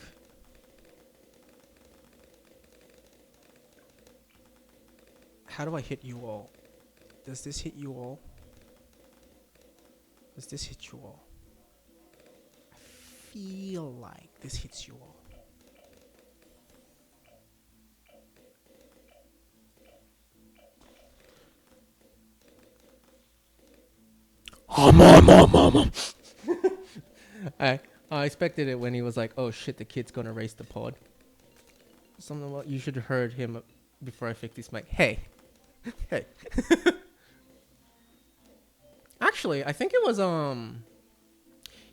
How do I hit you all? Does this hit you all? Does this hit you all? I feel like this hits you all. I expected it when he was like, "Oh shit, the kid's gonna race the pod." Something about you should have heard him before I fixed this mic. Hey, hey. Actually, I think it was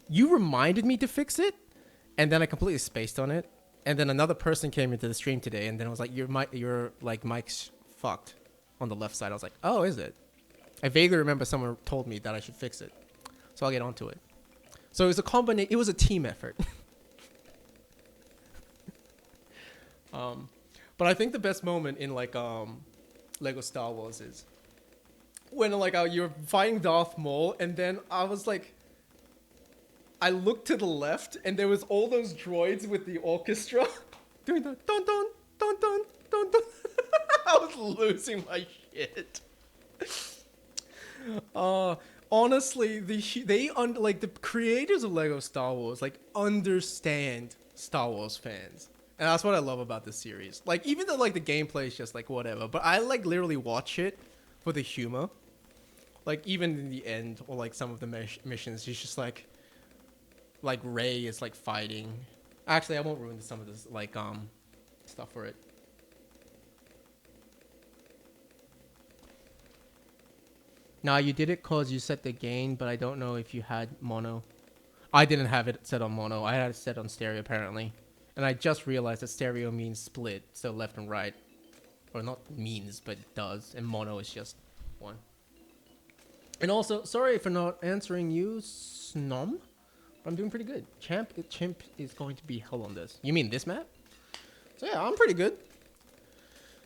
you reminded me to fix it, and then I completely spaced on it, and then another person came into the stream today, and then I was like, your like mic's fucked on the left side. I was like, oh, is it? I vaguely remember someone told me that I should fix it, so I'll get onto it. So it was a combination. It was a team effort. But I think the best moment in like Lego Star Wars is when like you're fighting Darth Maul, and then I was like, I looked to the left, and there was all those droids with the orchestra doing the dun dun dun dun dun dun. I was losing my shit. Honestly, like the creators of Lego Star Wars like understand Star Wars fans. And that's what I love about this series. Like, even though like the gameplay is just like whatever, but I like literally watch it for the humor. Like, even in the end, or like some of the missions, it's just like Rey is like fighting. Actually, I won't ruin some of this like stuff for it. Nah, you did it cause you set the gain, but I don't know if you had mono. I didn't have it set on mono. I had it set on stereo apparently. And I just realized that stereo means split, so left and right. Or not means, but it does. And mono is just one. And also, sorry for not answering you, Snom. I'm doing pretty good. Chimp is going to be hell on this. You mean this map? So yeah, I'm pretty good.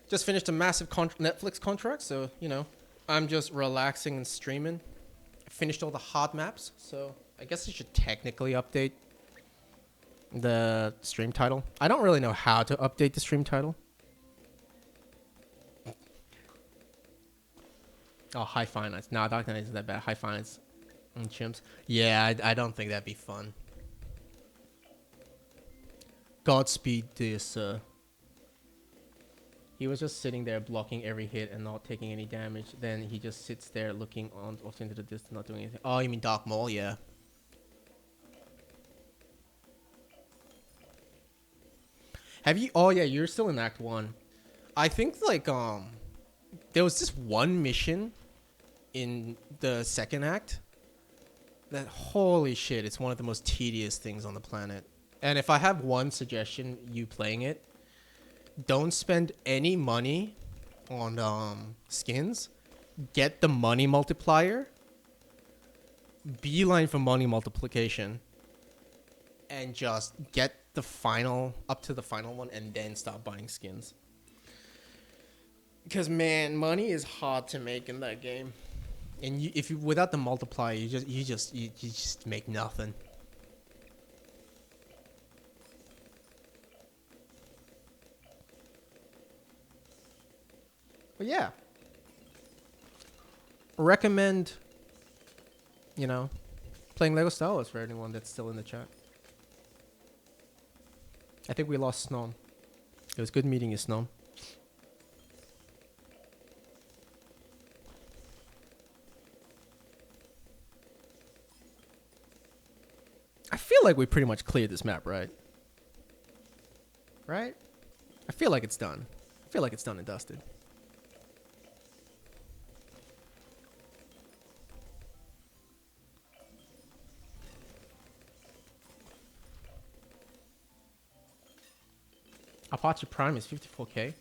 Just finished a massive Netflix contract, so, you know, I'm just relaxing and streaming. Finished all the hard maps, so I guess I should technically update the stream title. I don't really know how to update the stream title. Oh, High Finance. No, Dark Knight isn't that bad. High Finance and Chimps. Yeah, I don't think that'd be fun. Godspeed, dear sir. He was just sitting there blocking every hit and not taking any damage. Then he just sits there looking off into the distance, not doing anything. Oh, you mean Dark Maul? Yeah. Have you? Oh yeah, you're still in Act 1. I think like there was this one mission in the second act that, holy shit, it's one of the most tedious things on the planet. And if I have one suggestion, you playing it, don't spend any money on skins. Get the money multiplier. Beeline for money multiplication. And just get the final, up to the final one, and then start buying skins. Because man, money is hard to make in that game. And if you without the multiplier, you just make nothing. But yeah, recommend, you know, playing Lego Star Wars for anyone that's still in the chat. I think we lost Snom. It was good meeting you, Snom. I feel like we pretty much cleared this map, right? Right? I feel like it's done. I feel like it's done and dusted. Apache Prime is 54k.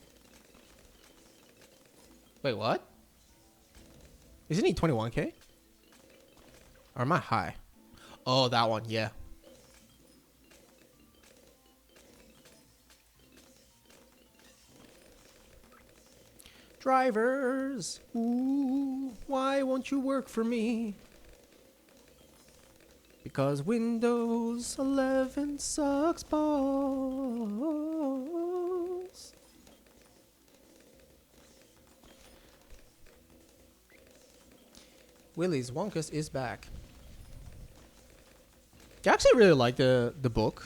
Wait, what? Isn't he 21k? Or am I high? Oh, that one, yeah. Drivers, ooh, why won't you work for me? Because Windows 11 sucks balls. Willy's Wonkus is back. Do you actually really like the book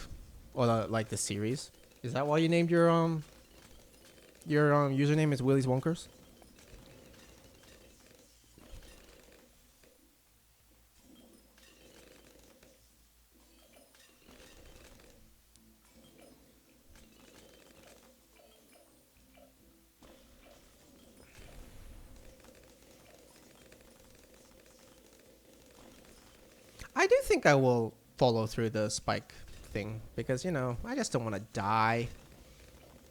or like the series? Is that why you named your username is Willy's Wonkers? I do think I will follow through the spike thing because, you know, I just don't want to die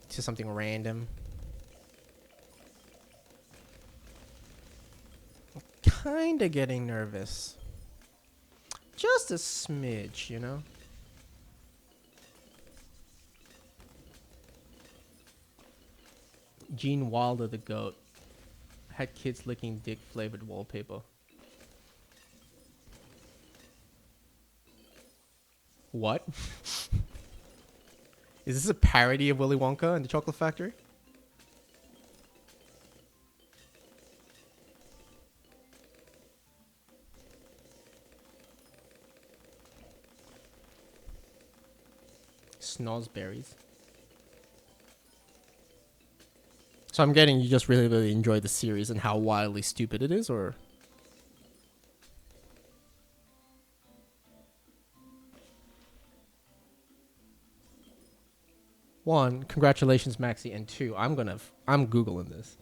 to something random. Kinda getting nervous. Just a smidge, you know? Gene Wilder the goat had kids licking dick flavored wallpaper. What? Is this a parody of Willy Wonka and the Chocolate Factory? Snozberries. So I'm getting you just really, really enjoy the series and how wildly stupid it is, or? One, congratulations, Maxi, and two, I'm Googling this.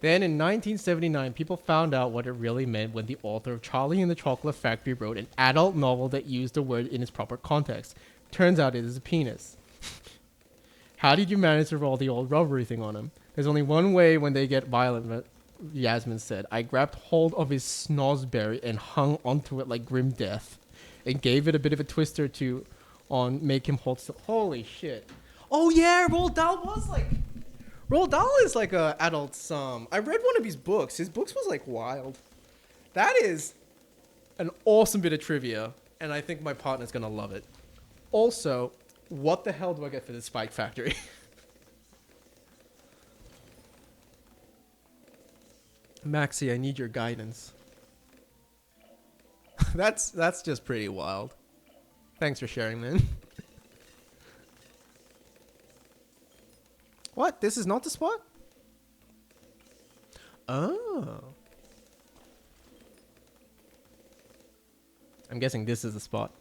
Then in 1979, people found out what it really meant when the author of Charlie and the Chocolate Factory wrote an adult novel that used the word in its proper context. Turns out it is a penis. How did you manage to roll the old rubbery thing on him? There's only one way when they get violent, Yasmin said. I grabbed hold of his snozberry and hung onto it like grim death. And gave it a bit of a twist or two on make him hold still. Holy shit. Oh yeah, Roald Dahl was like... Roald Dahl is like a adult I read one of his books. His books was like wild. That is an awesome bit of trivia, and I think my partner's gonna love it. Also, what the hell do I get for this Spike Factory? Maxi, I need your guidance. That's just pretty wild. Thanks for sharing, man. What? This is not the spot? Oh. I'm guessing this is the spot.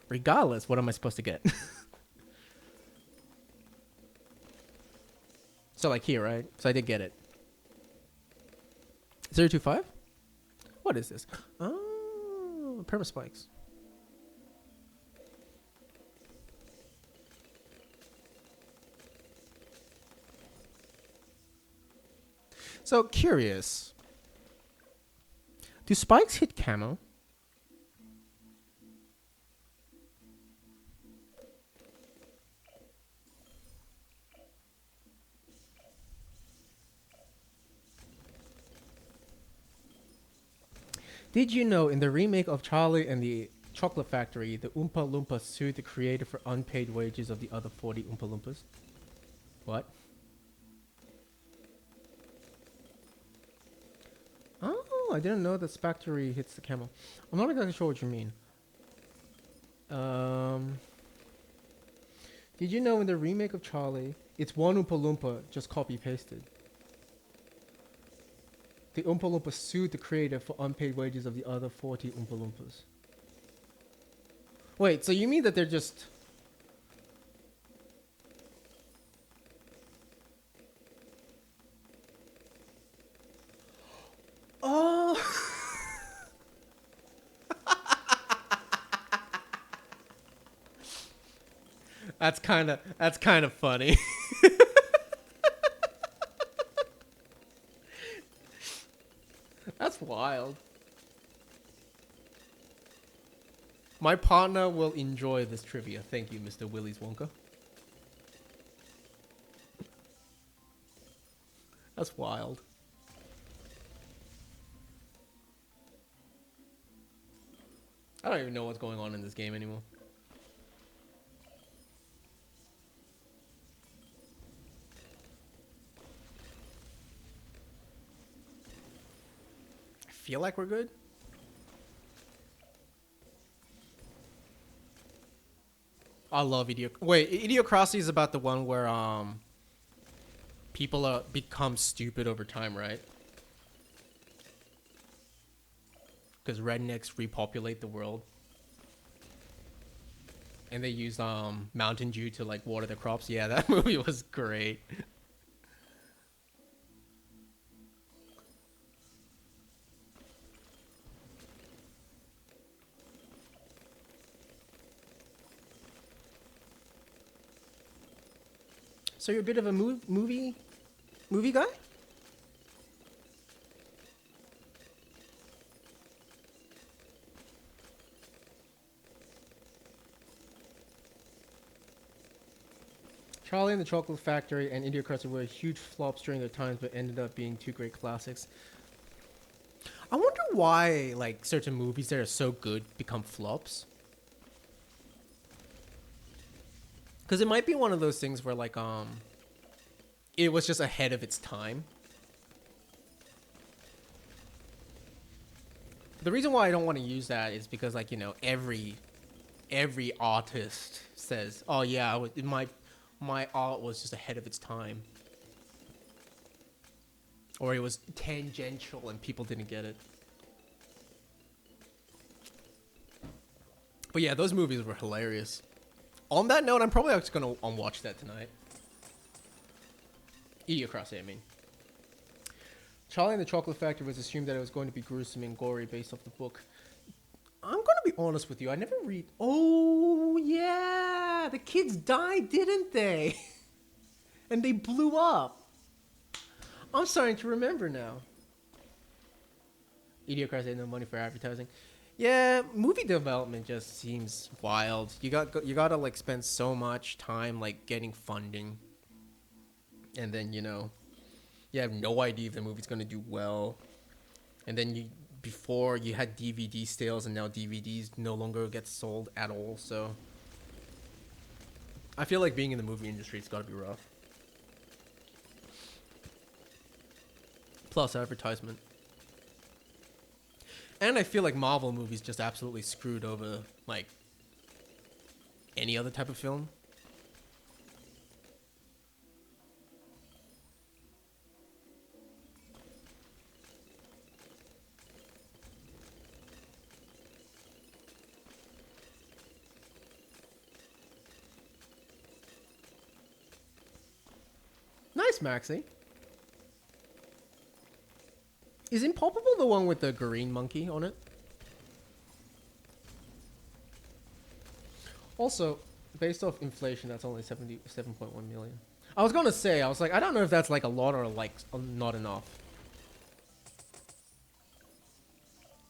Regardless, what am I supposed to get? So like here, right? So I did get it. 025? What is this? Oh, perma spikes. So curious. Do spikes hit camo? Did you know in the remake of Charlie and the Chocolate Factory, the Oompa Loompa sued the creator for unpaid wages of the other 40 Oompa Loompas? What? Oh, I didn't know that Spectre hits the camel. I'm not exactly sure what you mean. Did you know in the remake of Charlie, it's one Oompa Loompa just copy-pasted? The Oompa Loompa sued the creator for unpaid wages of the other 40 Oompa Loompas. Wait, so you mean that they're just... Oh. That's kind of funny. That's wild. My partner will enjoy this trivia. Thank you, Mr. Willy's Wonka. That's wild. I don't even know what's going on in this game anymore. I feel like we're good. I love Wait, Idiocracy is about the one where people become stupid over time, right? Because rednecks repopulate the world, and they use Mountain Dew to like water the crops. Yeah, that movie was great. So you're a bit of a movie guy? Charlie and the Chocolate Factory and Idiocracy were huge flops during their times, but ended up being two great classics. I wonder why, like, certain movies that are so good become flops. Because it might be one of those things where, like, it was just ahead of its time. The reason why I don't want to use that is because, like, you know, every artist says, "Oh yeah, my art was just ahead of its time," or it was tangential and people didn't get it. But yeah, those movies were hilarious. On that note, I'm probably actually gonna watch that tonight. Idiocracy, I mean. Charlie and the Chocolate Factory was assumed that it was going to be gruesome and gory based off the book. I'm gonna be honest with you, I never read... Oh, yeah! The kids died, didn't they? And they blew up. I'm starting to remember now. Idiocracy had no money for advertising. Yeah, movie development just seems wild. You gotta like spend so much time like getting funding, and then you know, you have no idea if the movie's gonna do well. And then before you had DVD sales, and now DVDs no longer get sold at all. So I feel like being in the movie industry, it's gotta be rough. Plus advertisement. And I feel like Marvel movies just absolutely screwed over, like, any other type of film. Nice, Maxie. Is Impalpable the one with the green monkey on it? Also, based off inflation, that's only 77.1 million. I was gonna say, I was like, I don't know if that's like a lot or like not enough.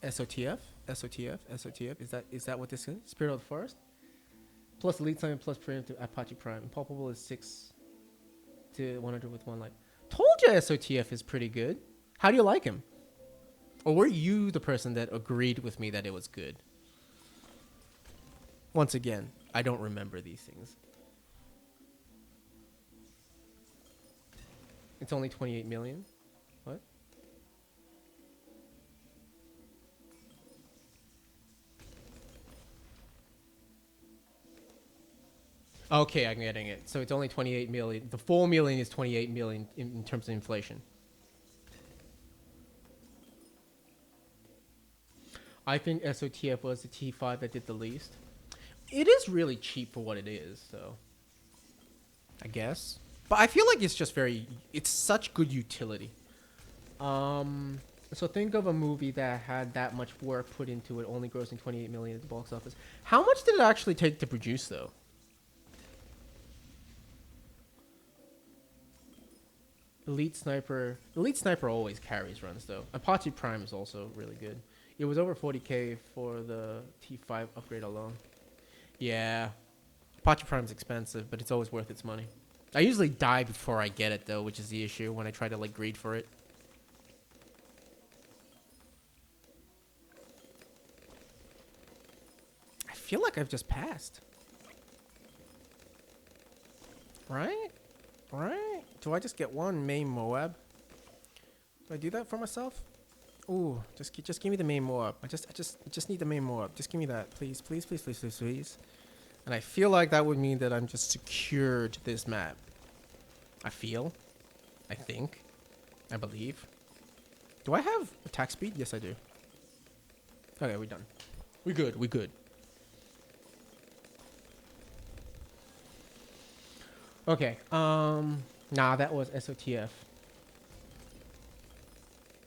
SOTF? SOTF? SOTF? Is that what this is? Spirit of the Forest? Plus Elite Summon plus Preemptive Apache Prime. Impalpable is 6 to 100 with 1 life. Told you SOTF is pretty good. How do you like him? Or were you the person that agreed with me that it was good? Once again, I don't remember these things. It's only 28 million? What? Okay, I'm getting it. So it's only 28 million. The 4 million is 28 million in terms of inflation. I think SOTF was the T5 that did the least. It is really cheap for what it is, so I guess. But I feel like it's just it's such good utility. So think of a movie that had that much work put into it, only grossing 28 million at the box office. How much did it actually take to produce, though? Elite Sniper. Elite Sniper always carries runs, though. Apache Prime is also really good. It was over 40k for the T5 upgrade alone. Yeah. Apache Prime's expensive, but it's always worth its money. I usually die before I get it, though, which is the issue when I try to, like, greed for it. I feel like I've just passed. Right? Right? Do I just get one main Moab? Do I do that for myself? Ooh, just give me the main Moab. I just need the main Moab. Just give me that, please, please, please, please, please, please. And I feel like that would mean that I'm just secured this map. I feel. I think. I believe. Do I have attack speed? Yes, I do. Okay, we're done. We good. We good. Okay. Nah, that was SOTF.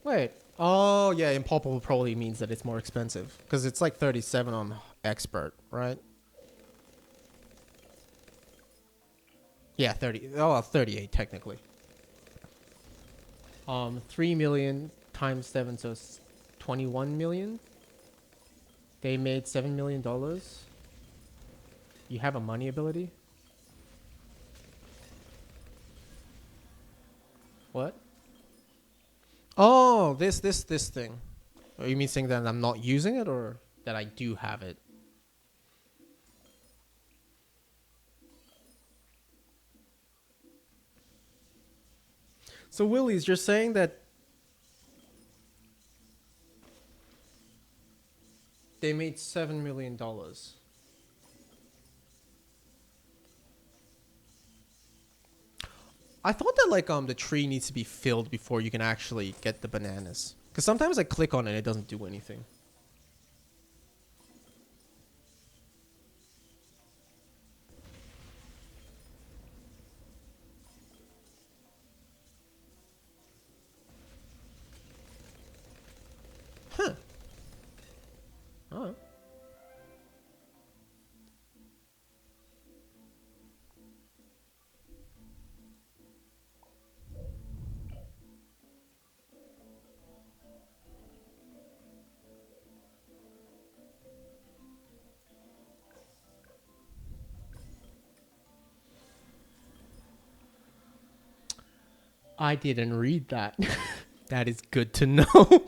Wait. Oh, yeah, impalpable probably means that it's more expensive. Because it's like 37 on expert, right? Yeah, 30. Oh, well, 38 technically. 3 million times 7, so it's 21 million. They made $7 million. You have a money ability? What? Oh, this thing. Oh, you mean saying that I'm not using it, or that I do have it? So, Willies, you're saying that they made $7 million. I thought that like the tree needs to be filled before you can actually get the bananas. Because sometimes I click on it and it doesn't do anything. Huh. Oh. I didn't read that. That is good to know.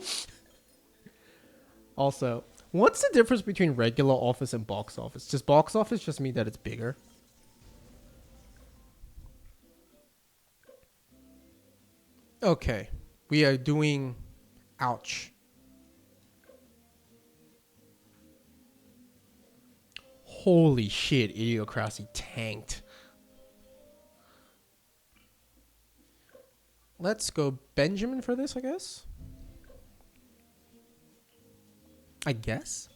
Also, what's the difference between regular office and box office? Does box office just mean that it's bigger? Okay. We are doing... Ouch. Holy shit, Idiocracy tanked. Let's go Benjamin for this, I guess. I guess.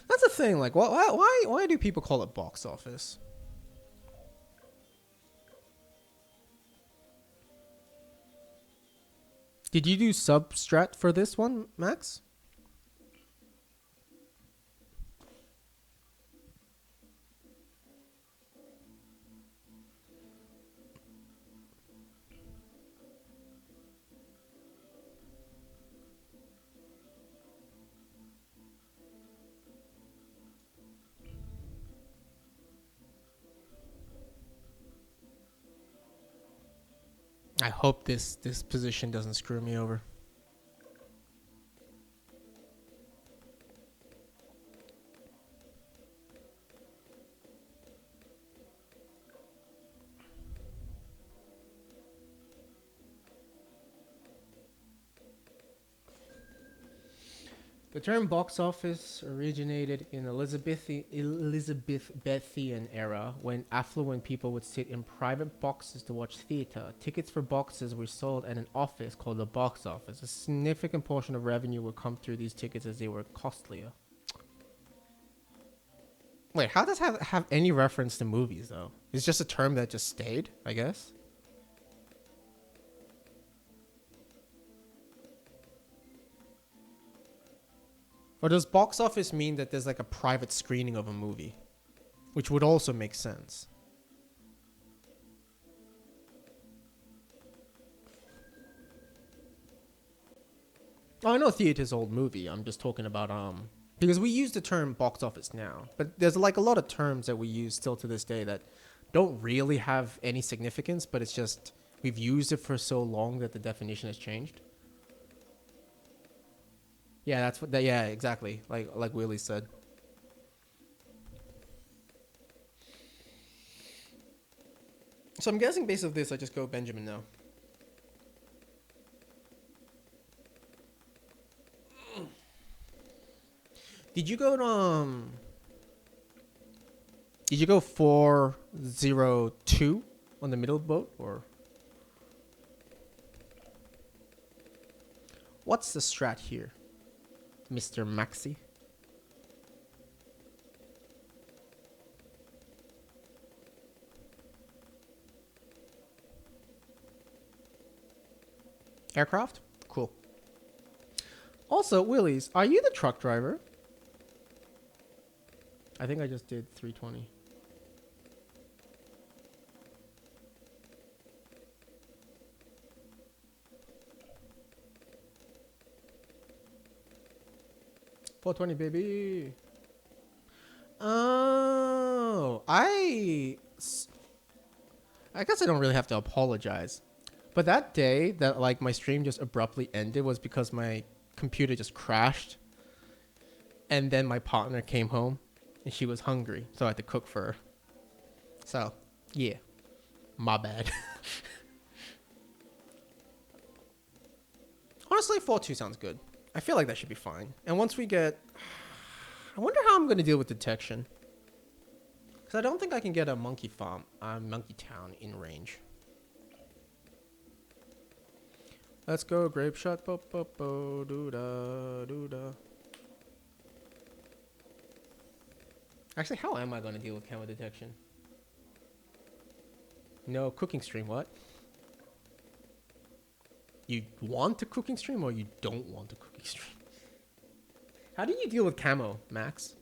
That's the thing. Like, why do people call it box office? Did you do substrat for this one, Max? I hope this position doesn't screw me over. The term box office originated in Elizabethan era when affluent people would sit in private boxes to watch theater. Tickets for boxes were sold at an office called the box office. A significant portion of revenue would come through these tickets as they were costlier. Wait, how does have any reference to movies though? It's just a term that just stayed, I guess. Or does box office mean that there's like a private screening of a movie? Which would also make sense. Oh, I know theater's old movie. I'm just talking about because we use the term box office now, but there's like a lot of terms that we use still to this day that don't really have any significance, but it's just we've used it for so long that the definition has changed. Yeah, that's what. Yeah, exactly. Like Willie said. So I'm guessing based off this, I just go Benjamin now. Did you go to Did you go 402 on the middle boat or? What's the strat here, Mr. Maxi? Aircraft? Cool. Also, Willies, are you the truck driver? I think I just did 320. $420, baby. Oh, I guess I don't really have to apologize. But that day that like my stream just abruptly ended was because my computer just crashed. And then my partner came home and she was hungry, so I had to cook for her. So, yeah. My bad. Honestly, 4-2 sounds good. I feel like that should be fine. And once we get... I wonder how I'm going to deal with detection. Because I don't think I can get a monkey farm, monkey town in range. Let's go, grape shot, bo bo bo, doo da, doo da. Actually, how am I going to deal with camera detection? No, cooking stream, what? You want a cooking stream or you don't want a cooking stream? How do you deal with camo, Max?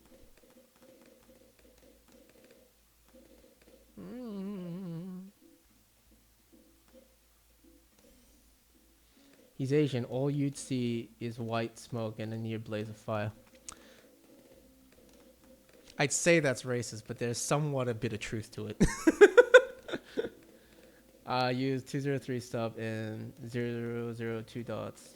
He's Asian. All you'd see is white smoke and a near blaze of fire. I'd say that's racist, but there's somewhat a bit of truth to it. Use 203 stop and 002 dots.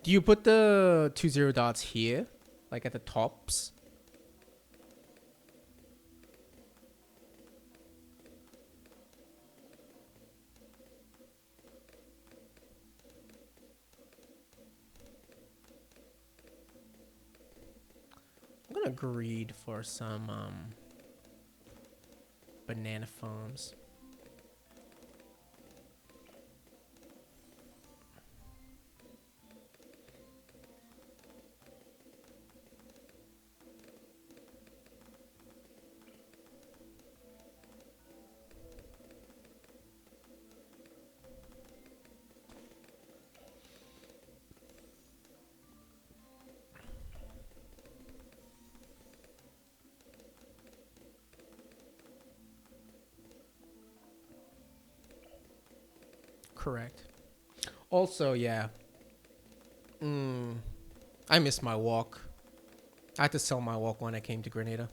Do you put the 20 dots here? Like at the tops? I'm gonna greed for some banana farms. Correct. Also, yeah. I missed my walk. I had to sell my walk when I came to Grenada.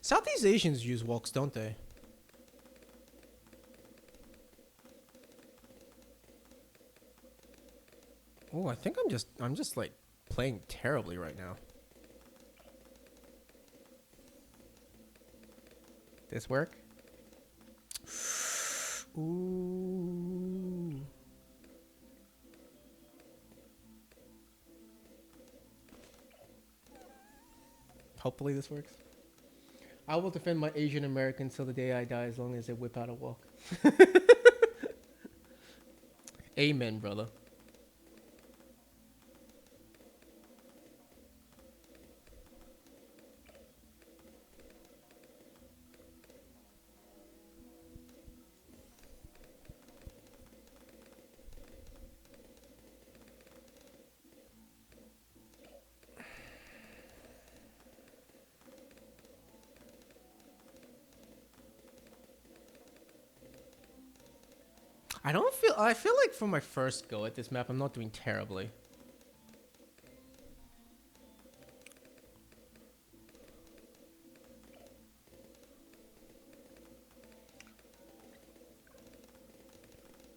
Southeast Asians use walks, don't they? Oh, I think I'm just like playing terribly right now. This work? Ooh. Hopefully this works. I will defend my Asian Americans till the day I die as long as they whip out a walk. Amen, brother. I feel like for my first go at this map, I'm not doing terribly.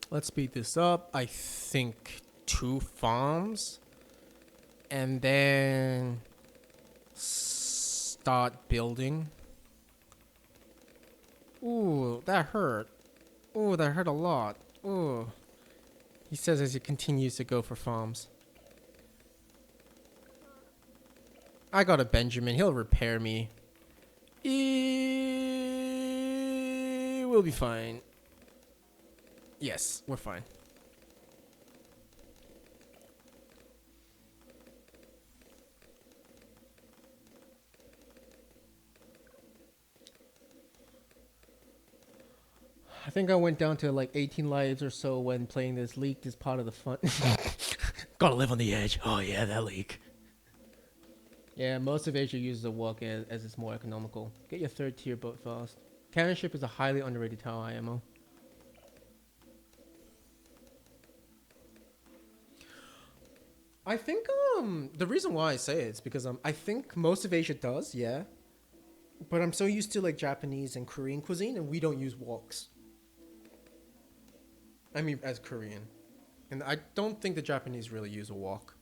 Let's speed this up. I think 2 farms. And then start building. Ooh, that hurt. Ooh, that hurt a lot. Ooh. He says as he continues to go for farms. I got a Benjamin. He'll repair me. We'll be fine. Yes, we're fine. I think I went down to like 18 lives or so when playing this. Leaked is part of the fun. Gotta live on the edge. Oh yeah, that leak. Yeah, most of Asia uses a walk as it's more economical. Get your 3rd tier boat fast. Cannon ship is a highly underrated tower IMO. I think the reason why I say it is because I think most of Asia does, yeah. But I'm so used to like Japanese and Korean cuisine, and we don't use woks. I mean, as Korean. And I don't think the Japanese really use a wok.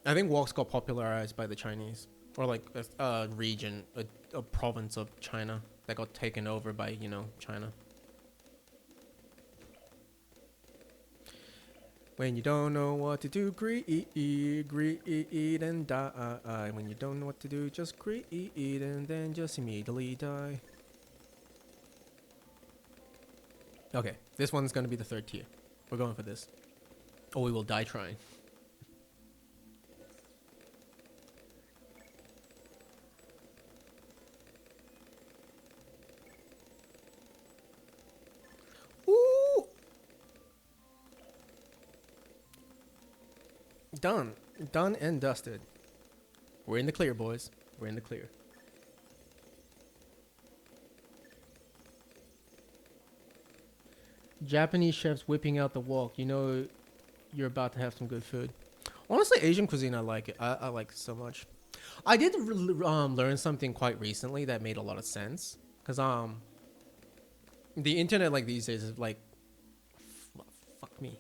I think woks got popularized by the Chinese. Or like a region, a province of China that got taken over by, you know, China. When you don't know what to do, greed and die. When you don't know what to do, just greed and then just immediately die. Okay, this one's gonna be the 3rd tier. We're going for this. Or we will die trying. Ooh! Done. Done and dusted. We're in the clear, boys. We're in the clear. Japanese chefs whipping out the wok. You know you're about to have some good food. Honestly, Asian cuisine, I like it. I like it so much. I did learn something quite recently that made a lot of sense. Because the internet like these days is like, fuck me.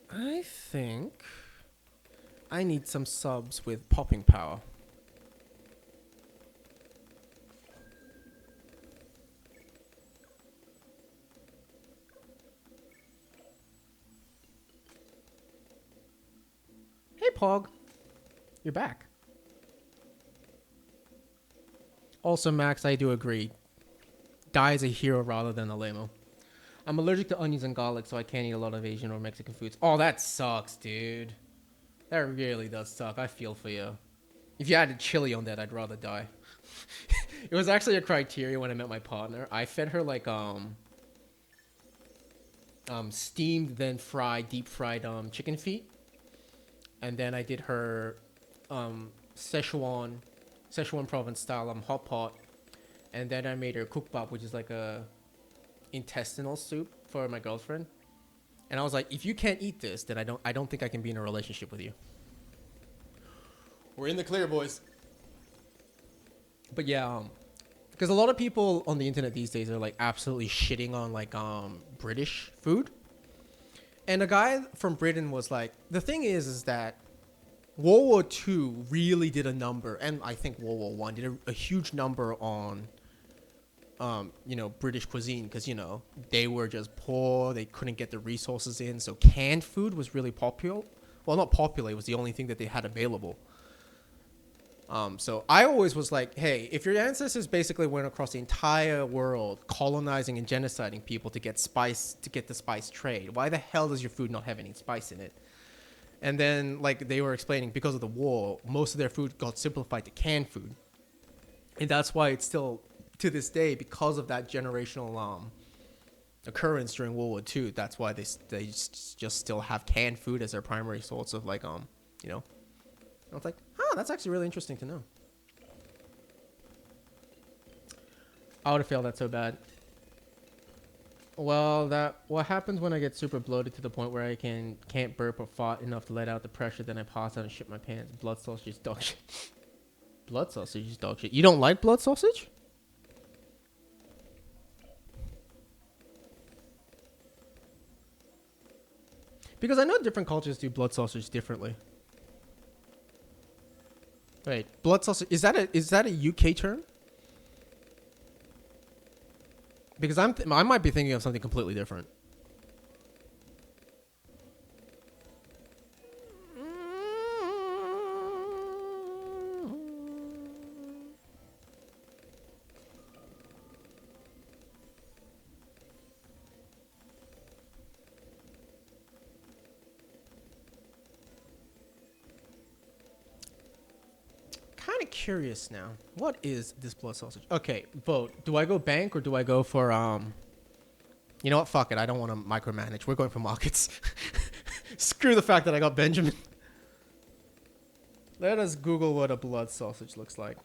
I think I need some subs with popping power. Hey, Pog. You're back. Also, Max, I do agree. Die is a hero rather than a lame-o. I'm allergic to onions and garlic, so I can't eat a lot of Asian or Mexican foods. Oh, that sucks, dude. That really does suck. I feel for you. If you added chili on that, I'd rather die. It was actually a criteria when I met my partner. I fed her like steamed then fried, deep fried chicken feet, and then I did her Szechuan province style hot pot, and then I made her kukbap, which is like a intestinal soup for my girlfriend. And I was like, if you can't eat this, then I don't think I can be in a relationship with you. We're in the clear, boys. But yeah, because a lot of people on the internet these days are like absolutely shitting on like British food. And a guy from Britain was like, the thing is that World War II really did a number, and I think World War One did a huge number on British cuisine, because, they were just poor. They couldn't get the resources in. So canned food was really popular. Well, not popular. It was the only thing that they had available. So I always was like, hey, if your ancestors basically went across the entire world colonizing and genociding people to get spice, to get the spice trade, why the hell does your food not have any spice in it? And then, like, they were explaining, because of the war, most of their food got simplified to canned food. And that's why it's still, to this day, because of that generational occurrence during World War II, that's why they just still have canned food as their primary source of, like, you know. I was like, that's actually really interesting to know. I would have failed that so bad. Well, what happens when I get super bloated to the point where I can't burp or fart enough to let out the pressure, then I pass out and shit my pants. Blood sausage is dog shit. Blood sausage is dog shit. You don't like blood sausage? Because I know different cultures do blood sausage differently. Wait, blood sausage, is that a UK term? Because I might be thinking of something completely different. Kind of curious now. What is this blood sausage? Okay, vote. Do I go bank or do I go for you know what? Fuck it. I don't want to micromanage. We're going for markets. Screw the fact that I got Benjamin. Let us Google what a blood sausage looks like.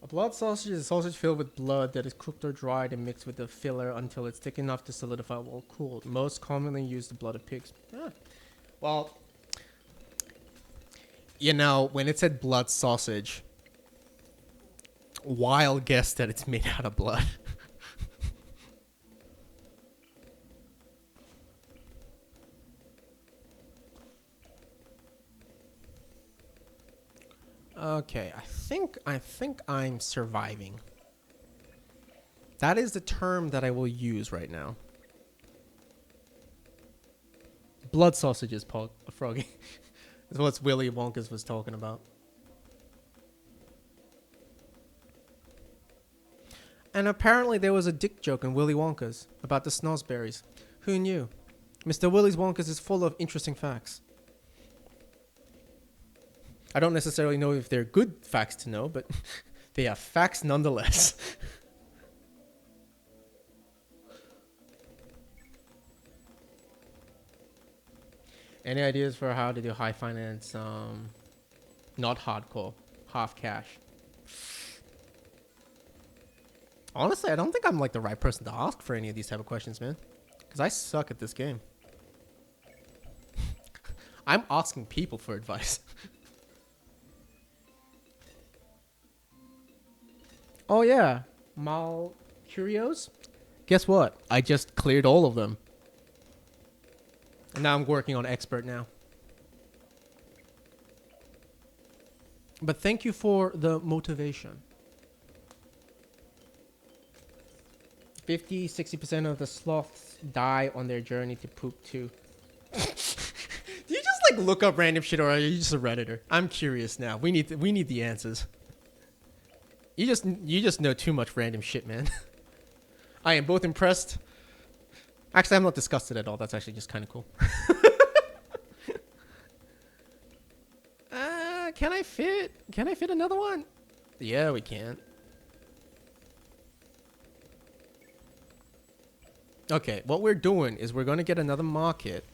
A blood sausage is a sausage filled with blood that is cooked or dried and mixed with the filler until it's thick enough to solidify while cooled. Most commonly used the blood of pigs. Well, you know, when it said blood sausage, wild guess that it's made out of blood. Okay, I think I'm surviving. That is the term that I will use right now. Blood sausages, Froggy. That's what Willy Wonka's was talking about. And apparently there was a dick joke in Willy Wonka's about the snozberries. Who knew? Mr. Willy Wonka's is full of interesting facts. I don't necessarily know if they're good facts to know, but they are facts nonetheless. Any ideas for how to do high finance, not hardcore, half cash? Honestly, I don't think I'm like the right person to ask for any of these type of questions, man. Because I suck at this game. I'm asking people for advice. Oh yeah, Mal Curios. Guess what? I just cleared all of them. And now I'm working on expert now. But thank you for the motivation. 50-60% of the sloths die on their journey to poop too. Do you just like look up random shit, or are you just a Redditor? I'm curious now. We need the answers. You just know too much random shit, man. I am both impressed. Actually, I'm not disgusted at all. That's actually just kind of cool. Can I fit another one? Yeah, we can. Okay, what we're doing is we're going to get another market.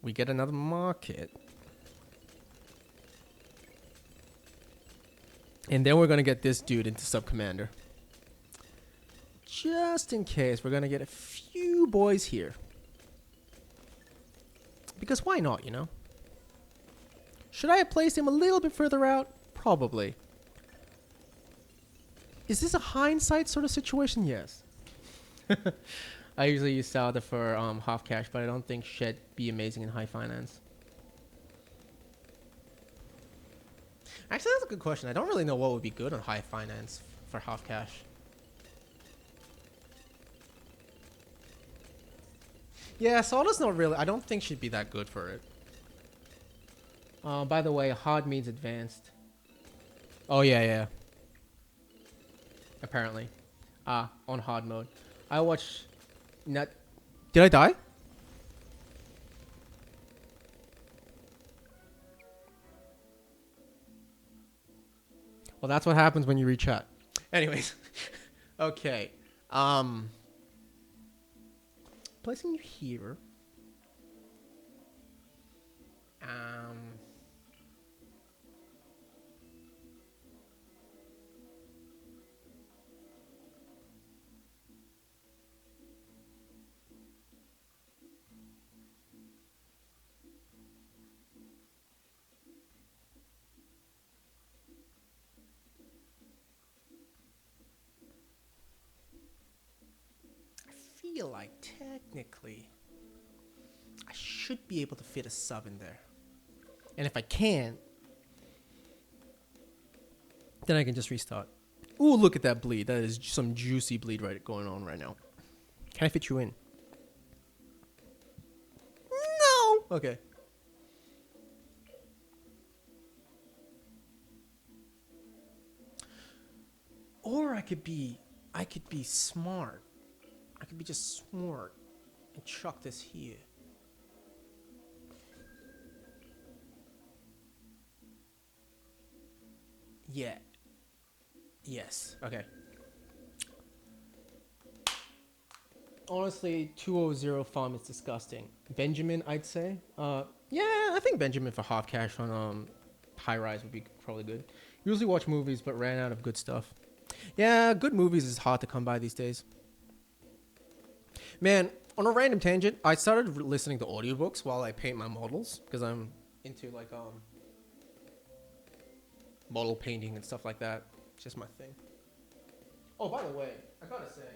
We get another market. And then we're going to get this dude into sub-commander. Just in case, we're going to get a few boys here. Because why not, you know? Should I have placed him a little bit further out? Probably. Is this a hindsight sort of situation? Yes. I usually use Salda for half cash, but I don't think shit be amazing in high finance. Actually, that's a good question. I don't really know what would be good on high finance for half cash. Yeah, Salda's not really. I don't think she'd be that good for it. By the way, hard means advanced. Oh yeah, yeah. Apparently, on hard mode. I watch. Net. Did I die? Well, that's what happens when you rechat. Anyways, okay. Placing you here. I feel like technically I should be able to fit a sub in there. And if I can't, then I can just restart. Ooh, look at that bleed. That is some juicy bleed going on right now. Can I fit you in? No. Okay. Or I could be smart. I could be just smart and chuck this here. Yeah. Yes. Okay. Honestly, 200 farm is disgusting. Benjamin, I'd say. Yeah, I think Benjamin for half cash on high rise would be probably good. Usually watch movies, but ran out of good stuff. Yeah, good movies is hard to come by these days. Man, on a random tangent, I started listening to audiobooks while I paint my models because I'm into like model painting and stuff like that. It's just my thing. Oh, by the way, I gotta say,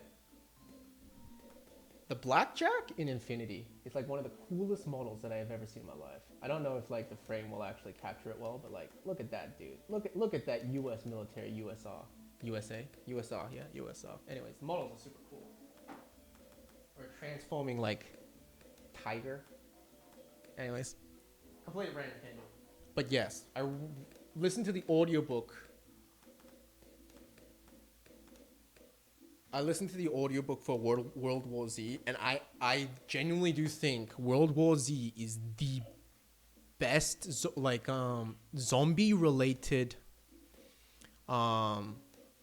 the blackjack in Infinity is like one of the coolest models that I have ever seen in my life. I don't know if like the frame will actually capture it well, but like, look at that dude. Look at that U.S. military USR. USA? USR, yeah, USR. Anyways, the models are super cool. We're transforming like tiger. Anyways, completely random tangent. But yes, I listened to the audiobook. I listened to the audiobook for World War Z, and I genuinely do think World War Z is the best zombie related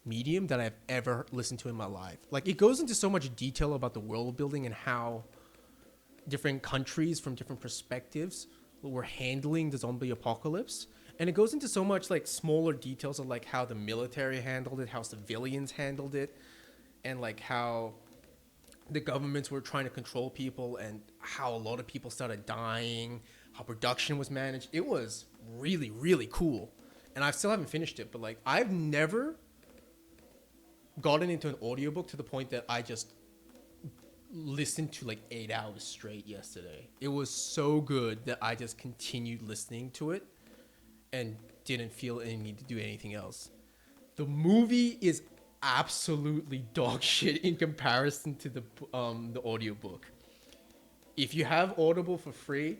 medium that I've ever listened to in my life. Like, it goes into so much detail about the world building and how different countries from different perspectives were handling the zombie apocalypse. And it goes into so much like smaller details of like how the military handled it, how civilians handled it, and like how the governments were trying to control people and how a lot of people started dying, how production was managed. It was really, really cool. And I still haven't finished it, but like, I've never gotten into an audiobook to the point that I just listened to like 8 hours straight yesterday. It was so good that I just continued listening to it and didn't feel any need to do anything else. The movie is absolutely dog shit in comparison to the audiobook. If you have Audible for free,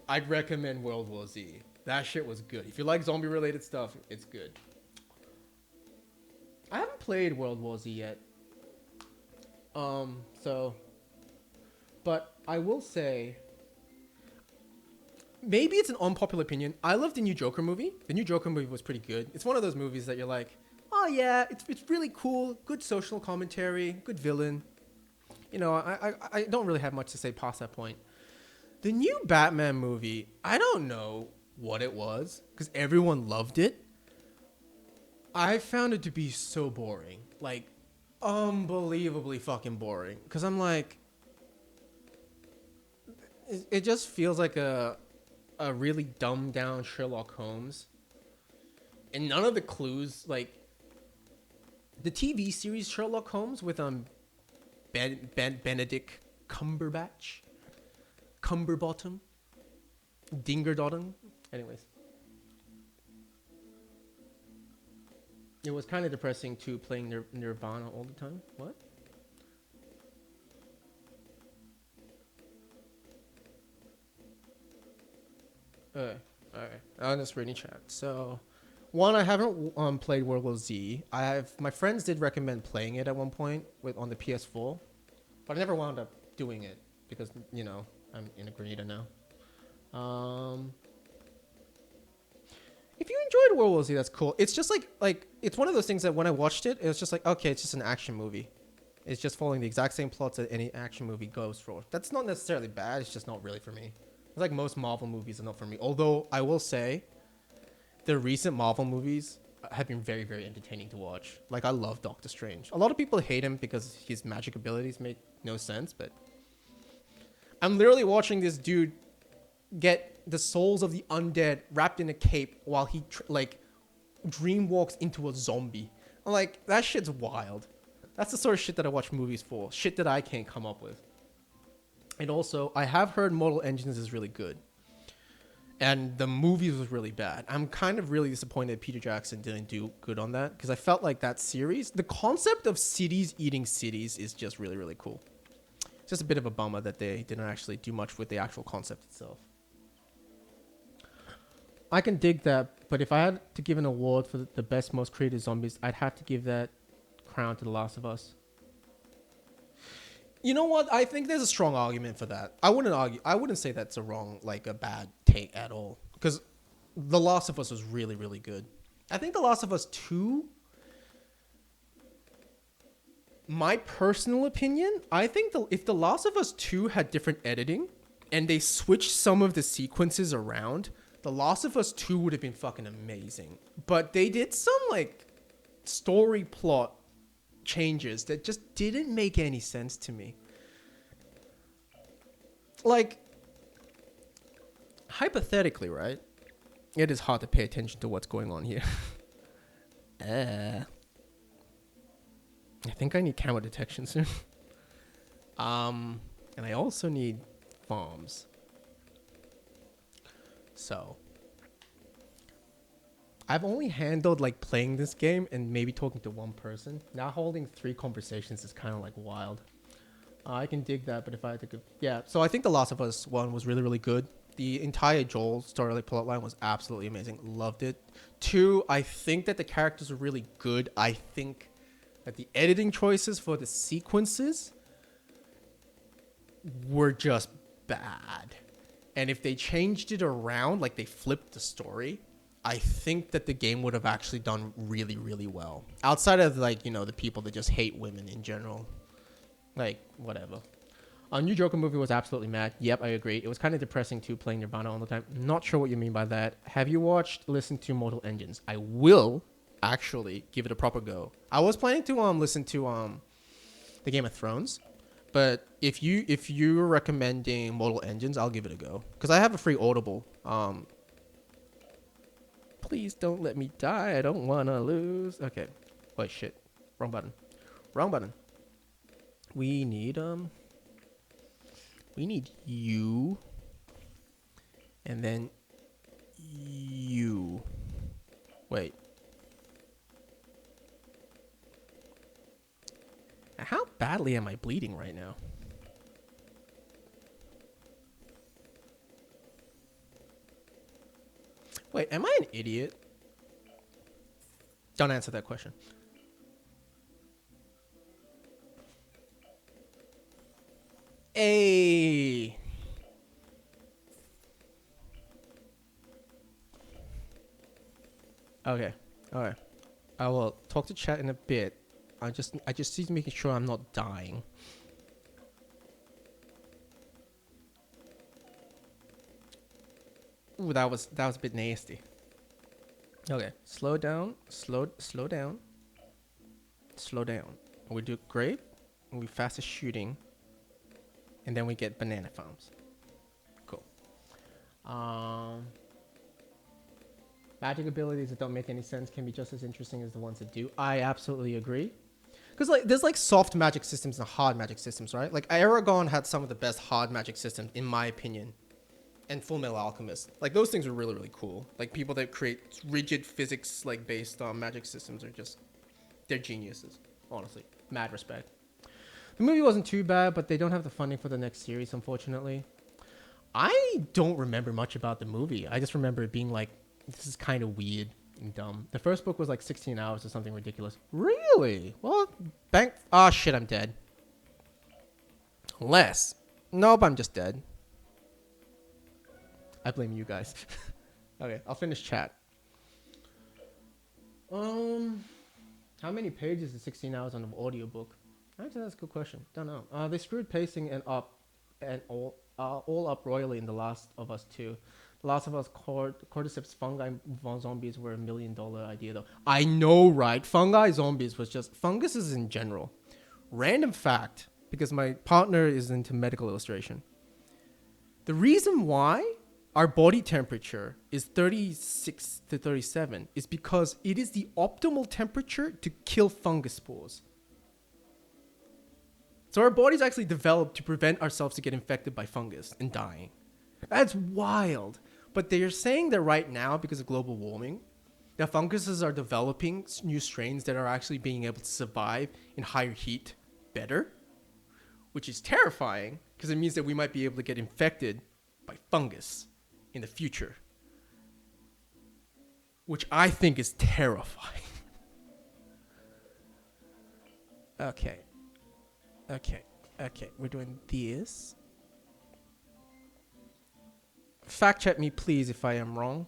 I'd recommend World War Z. That shit was good. If you like zombie related stuff, it's good. I haven't played World War Z yet. But I will say, maybe it's an unpopular opinion. I love the new Joker movie. The new Joker movie was pretty good. It's one of those movies that you're like, oh yeah, it's really cool. Good social commentary, good villain. You know, I don't really have much to say past that point. The new Batman movie, I don't know what it was because everyone loved it. I found it to be so boring, like unbelievably fucking boring. Because I'm like, it just feels like a really dumbed down Sherlock Holmes, and none of the clues, like the TV series Sherlock Holmes with Benedict Cumberbatch, Cumberbottom, Dingerdottom. Anyways, it was kind of depressing too, playing Nirvana all the time. What? Alright, I'm just reading chat. So, one, I haven't played World War Z. My friends did recommend playing it at one point on the PS4, but I never wound up doing it because I'm in a Grenada now. If you enjoyed World War Z, that's cool. It's just like it's one of those things that when I watched it, it was just like, okay, it's just an action movie. It's just following the exact same plots that any action movie goes for. That's not necessarily bad. It's just not really for me. It's like most Marvel movies are not for me. Although I will say, the recent Marvel movies have been very, very entertaining to watch. Like, I love Doctor Strange. A lot of people hate him because his magic abilities make no sense, but I'm literally watching this dude get the souls of the undead wrapped in a cape while he dream walks into a zombie. I'm like, that shit's wild. That's the sort of shit that I watch movies for. Shit that I can't come up with. And also, I have heard Mortal Engines is really good. And the movies was really bad. I'm kind of really disappointed Peter Jackson didn't do good on that, because I felt like that series, the concept of cities eating cities is just really, really cool. It's just a bit of a bummer that they didn't actually do much with the actual concept itself. I can dig that, but if I had to give an award for the best, most creative zombies, I'd have to give that crown to The Last of Us. You know what? I think there's a strong argument for that. I wouldn't say that's a bad take at all. Because The Last of Us was really, really good. I think The Last of Us 2, my personal opinion, I think if The Last of Us 2 had different editing and they switched some of the sequences around, The Last of Us 2 would have been fucking amazing. But they did some story plot changes that just didn't make any sense to me. Hypothetically, right? It is hard to pay attention to what's going on here. I think I need camera detection soon. And I also need farms. So I've only handled playing this game and maybe talking to one person. Now holding 3 conversations is kind of wild. I can dig that, but if I had to go... Yeah, so I think The Last of Us 1 was really, really good. The entire Joel story plotline was absolutely amazing. Loved it. 2, I think that the characters were really good. I think that the editing choices for the sequences were just bad. And if they changed it around, they flipped the story, I think that the game would have actually done really, really well. Outside of the people that just hate women in general. Whatever. A new Joker movie was absolutely mad. Yep, I agree. It was kind of depressing too, playing Nirvana all the time. Not sure what you mean by that. Have you listened to Mortal Engines? I will actually give it a proper go. I was planning to listen to the Game of Thrones, but if you're recommending Mortal Engines, I'll give it a go, because I have a free Audible. Please don't let me die. I don't wanna lose. Okay. Oh shit. Wrong button. We need you, and then you. Wait. How badly am I bleeding right now? Wait, am I an idiot? Don't answer that question. Hey. Okay. All right. I will talk to chat in a bit. I just need to make sure I'm not dying. Ooh, that was a bit nasty. Okay, slow down. We do grape, and we faster shooting, and then we get banana farms. Cool. Magic abilities that don't make any sense can be just as interesting as the ones that do. I absolutely agree. Because like there's like soft magic systems and hard magic systems, right? Like Aragon had some of the best hard magic systems in my opinion, and Full Metal Alchemist. Like those things are really really cool. Like people that create rigid physics like based on magic systems are just they're geniuses. Honestly, mad respect. The movie wasn't too bad, but they don't have the funding for the next series, unfortunately. I don't remember much about the movie. I just remember it being like, this is kind of weird and dumb. The first book was like 16 hours or something ridiculous. Really? Well, bank. Oh shit, I'm dead. Unless. Nope, I'm just dead. I blame you guys. Okay, I'll finish chat. How many pages is 16 hours on an audiobook? Actually, that's a good question. Don't know. They screwed pacing and all up royally in The Last of Us 2. The Last of Us cordyceps fungi zombies were $1 million idea though. I know, right? Fungi zombies was just funguses in general. Random fact, because my partner is into medical illustration. The reason why our body temperature is 36 to 37 is because it is the optimal temperature to kill fungus spores. So our body's actually developed to prevent ourselves to get infected by fungus and dying. That's wild. But they're saying that right now, because of global warming, the funguses are developing new strains that are actually being able to survive in higher heat better, which is terrifying because it means that we might be able to get infected by fungus in the future, which I think is terrifying. Okay. Okay, we're doing this. Fact check me, please, if I am wrong,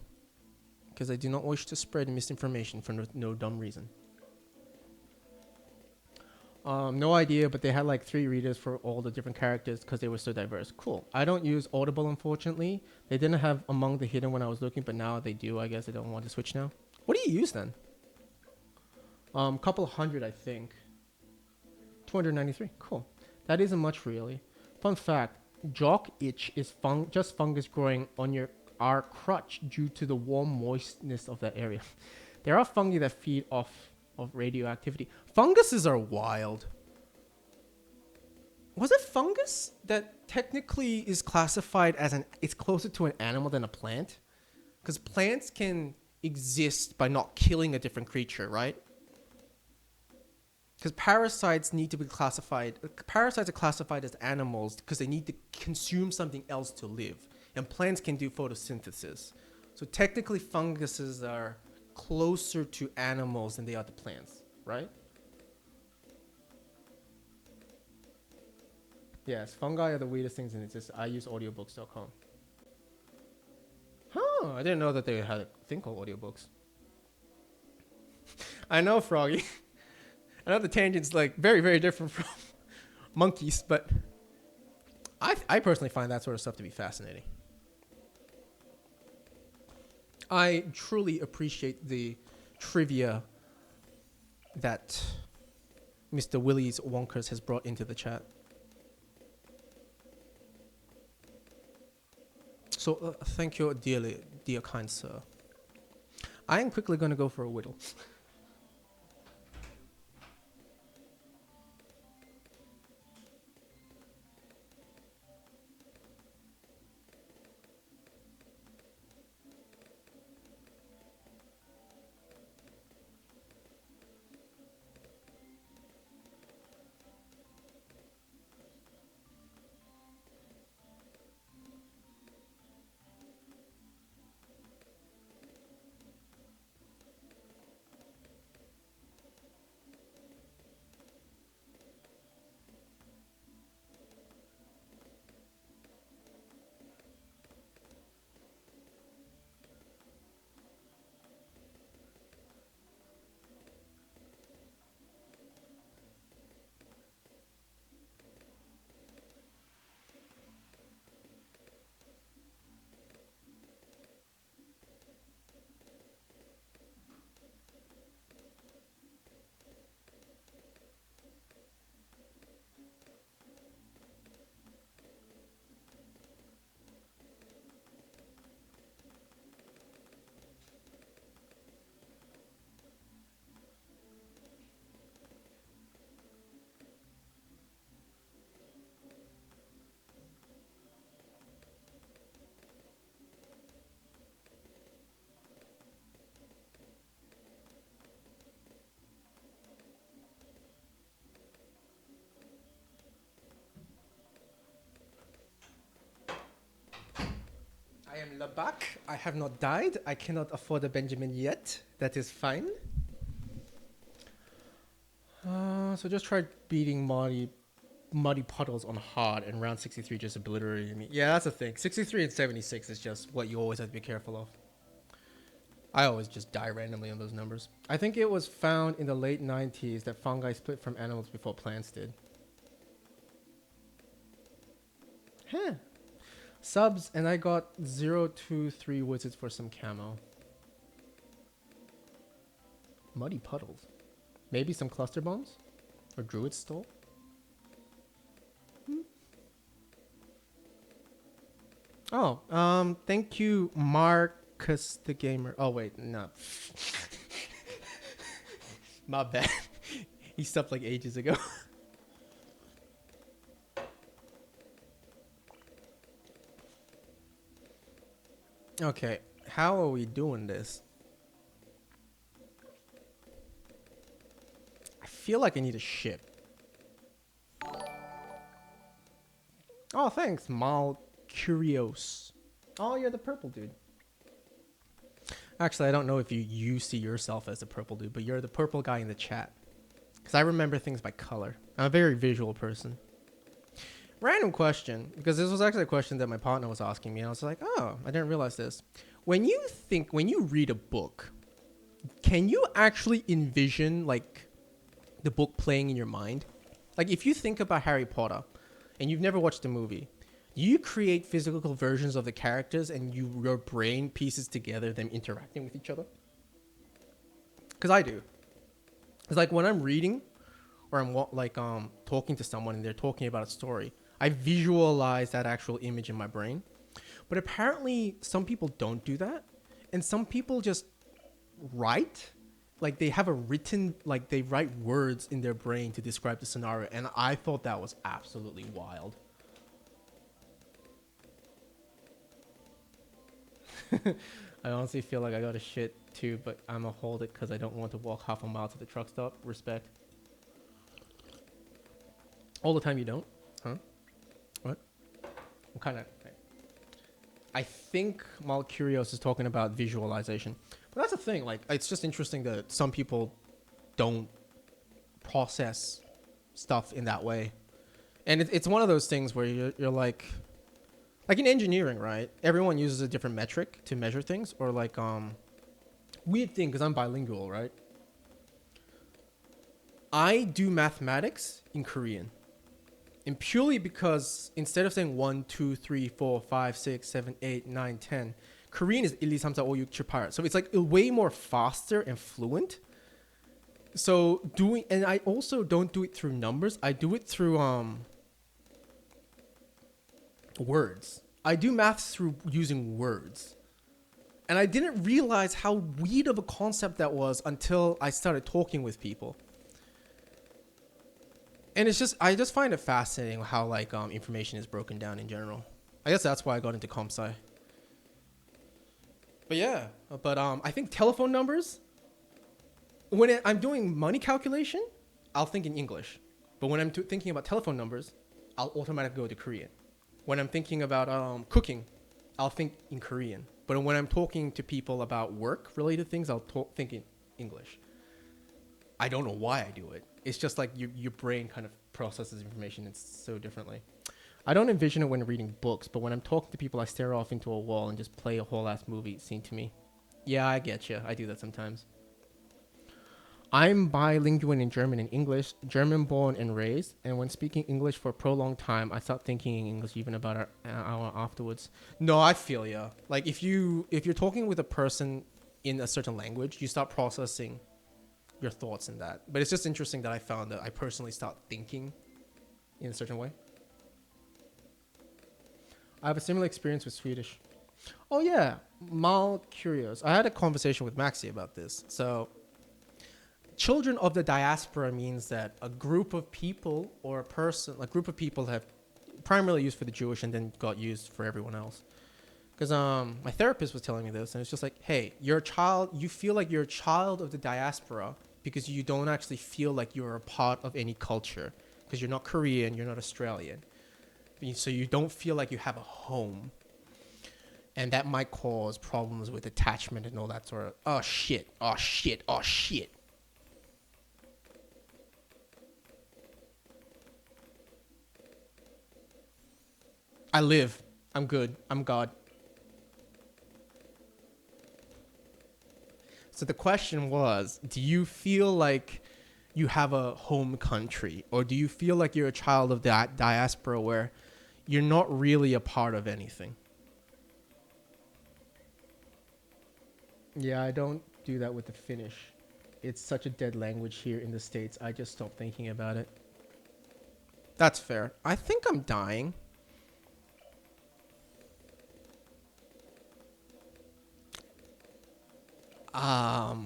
because I do not wish to spread misinformation for no dumb reason. No idea, but they had like 3 readers for all the different characters because they were so diverse. Cool. I don't use Audible, unfortunately. They didn't have Among the Hidden when I was looking, but now they do. I guess they don't want to switch now. What do you use then? Couple hundred, I think. 293. Cool. That isn't much, really. Fun fact, jock itch is just fungus growing on our crutch due to the warm moistness of that area. There are fungi that feed off of radioactivity. Funguses are wild. Was it fungus that technically is classified as it's closer to an animal than a plant? Because plants can exist by not killing a different creature, right? Because parasites need to be classified. Parasites are classified as animals because they need to consume something else to live. And plants can do photosynthesis. So technically funguses are closer to animals than they are to plants, right? Yes, fungi are the weirdest things in it. I use audiobooks.com. Huh, I didn't know that they had a thing called audiobooks. I know, Froggy. I know the tangent's like very, very different from monkeys, but I personally find that sort of stuff to be fascinating. I truly appreciate the trivia that Mr. Willy's Wonkers has brought into the chat. So thank you, dear kind sir. I am quickly going to go for a whittle. Le bac, I have not died. I cannot afford a Benjamin yet. That is fine. So just tried beating muddy puddles on hard, and round 63 just obliterated me. Yeah, that's the thing. 63 and 76 is just what you always have to be careful of. I always just die randomly on those numbers. I think it was found in the late 90s that fungi split from animals before plants did. Huh. Subs, and I got 023 wizards for some camo. Muddy puddles. Maybe some cluster bombs? Or druid stole? Oh, thank you, Marcus the Gamer. Oh, wait, no. My bad. He stopped like ages ago. Okay, how are we doing this? I feel like I need a ship. Oh, thanks, Mal Curios. Oh, you're the purple dude. Actually, I don't know if you see yourself as the purple dude, but you're the purple guy in the chat. Because I remember things by color. I'm a very visual person. Random question, because this was actually a question that my partner was asking me, and I was like, oh, I didn't realize this. When you read a book, can you actually envision, like, the book playing in your mind? Like, if you think about Harry Potter, and you've never watched the movie, you create physical versions of the characters, and your brain pieces together them interacting with each other? Because I do. It's like when I'm reading, or I'm talking to someone, and they're talking about a story, I visualize that actual image in my brain. But apparently, some people don't do that. And some people just write. Like, they have they write words in their brain to describe the scenario. And I thought that was absolutely wild. I honestly feel like I got a shit too, but I'm gonna hold it because I don't want to walk half a mile to the truck stop. Respect. All the time you don't? Huh? What? I'm kind of... I think Mal Curios is talking about visualization. But that's the thing. Like, it's just interesting that some people don't process stuff in that way. And it's one of those things where you're like in engineering, right? Everyone uses a different metric to measure things. Or like, weird thing, because I'm bilingual, right? I do mathematics in Korean. And purely because instead of saying 1, 2, 3, 4, 5, 6, 7, 8, 9, 10, Korean is 1, 2, 3, 4, 5, 6, 7, 8. So it's like way more faster and fluent. So and I also don't do it through numbers. I do it through words. I do maths through using words. And I didn't realize how weird of a concept that was until I started talking with people. And I just find it fascinating how information is broken down in general. I guess that's why I got into comp sci. But yeah, I think telephone numbers, when I'm doing money calculation, I'll think in English. But when I'm thinking about telephone numbers, I'll automatically go to Korean. When I'm thinking about cooking, I'll think in Korean. But when I'm talking to people about work-related things, I'll think in English. I don't know why I do it. It's just like your brain kind of processes information so differently. I don't envision it when reading books, but when I'm talking to people, I stare off into a wall and just play a whole ass movie scene to me. Yeah, I get you. I do that sometimes. I'm bilingual in German and English, German born and raised, and when speaking English for a prolonged time, I stopped thinking in English even about an hour afterwards. No, I feel ya. Like if you're talking with a person in a certain language, you start processing your thoughts in that. But it's just interesting that I found that I personally start thinking in a certain way. I have a similar experience with Swedish. Oh yeah, Mal Curios. I had a conversation with Maxi about this. So, children of the diaspora means that a group of people or a group of people have primarily used for the Jewish and then got used for everyone else. Because my therapist was telling me this, and it's just like, hey, you're a child. You feel like you're a child of the diaspora because you don't actually feel like you're a part of any culture. Because you're not Korean, you're not Australian. So you don't feel like you have a home. And that might cause problems with attachment and all that sort of, oh shit, oh shit, oh shit. I live. I'm good. I'm God. So the question was, do you feel like you have a home country, or do you feel like you're a child of that diaspora where you're not really a part of anything? Yeah, I don't do that with the Finnish. It's such a dead language here in the States. I just stopped thinking about it. That's fair. I think I'm dying. I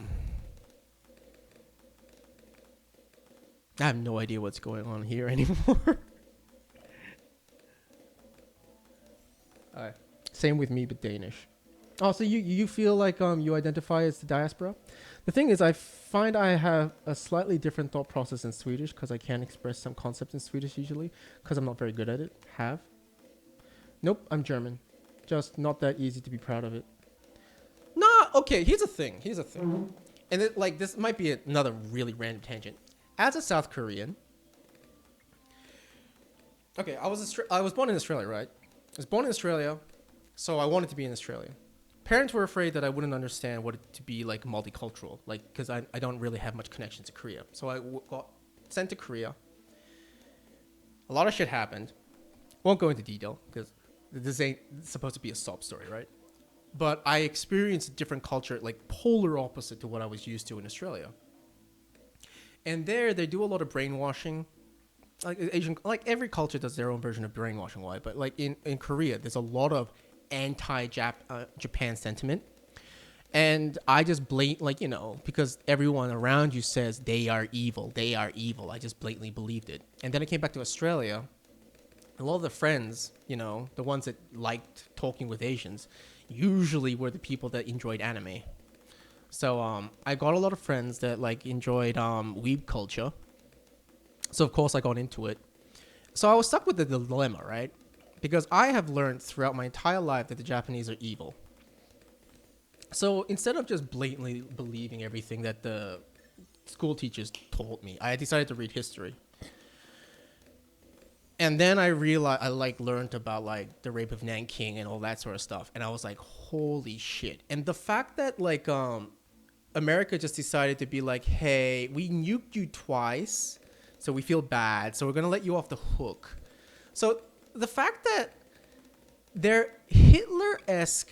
have no idea what's going on here anymore. Alright. Same with me, but Danish. Oh, so you feel like you identify as the diaspora? The thing is, I find I have a slightly different thought process in Swedish because I can't express some concepts in Swedish usually because I'm not very good at it. Nope, I'm German. Just not that easy to be proud of it. Nah, okay, here's a thing. And this might be another really random tangent. As a South Korean, okay, I was born in Australia, right? I was born in Australia, so I wanted to be in Australia. Parents were afraid that I wouldn't understand what it to be like multicultural, like because I don't really have much connection to Korea. So I got sent to Korea. A lot of shit happened. Won't go into detail because this ain't supposed to be a sob story, right? But I experienced a different culture, like polar opposite to what I was used to in Australia. And there, they do a lot of brainwashing. Like Asian, like every culture does their own version of brainwashing, why? But like in Korea, there's a lot of anti-Japan sentiment. And I just because everyone around you says they are evil. I just blatantly believed it. And then I came back to Australia. A lot of the friends, the ones that liked talking with Asians, usually were the people that enjoyed anime. So I got a lot of friends that enjoyed weeb culture. So of course I got into it. So I was stuck with the dilemma, right? Because I have learned throughout my entire life that the Japanese are evil. So instead of just blatantly believing everything that the school teachers told me, I decided to read history. And then I realized I learned about the rape of Nanking and all that sort of stuff, and I was like, holy shit. And the fact that America just decided to be like, hey, we nuked you twice, so we feel bad, so we're gonna let you off the hook. So the fact that their Hitler-esque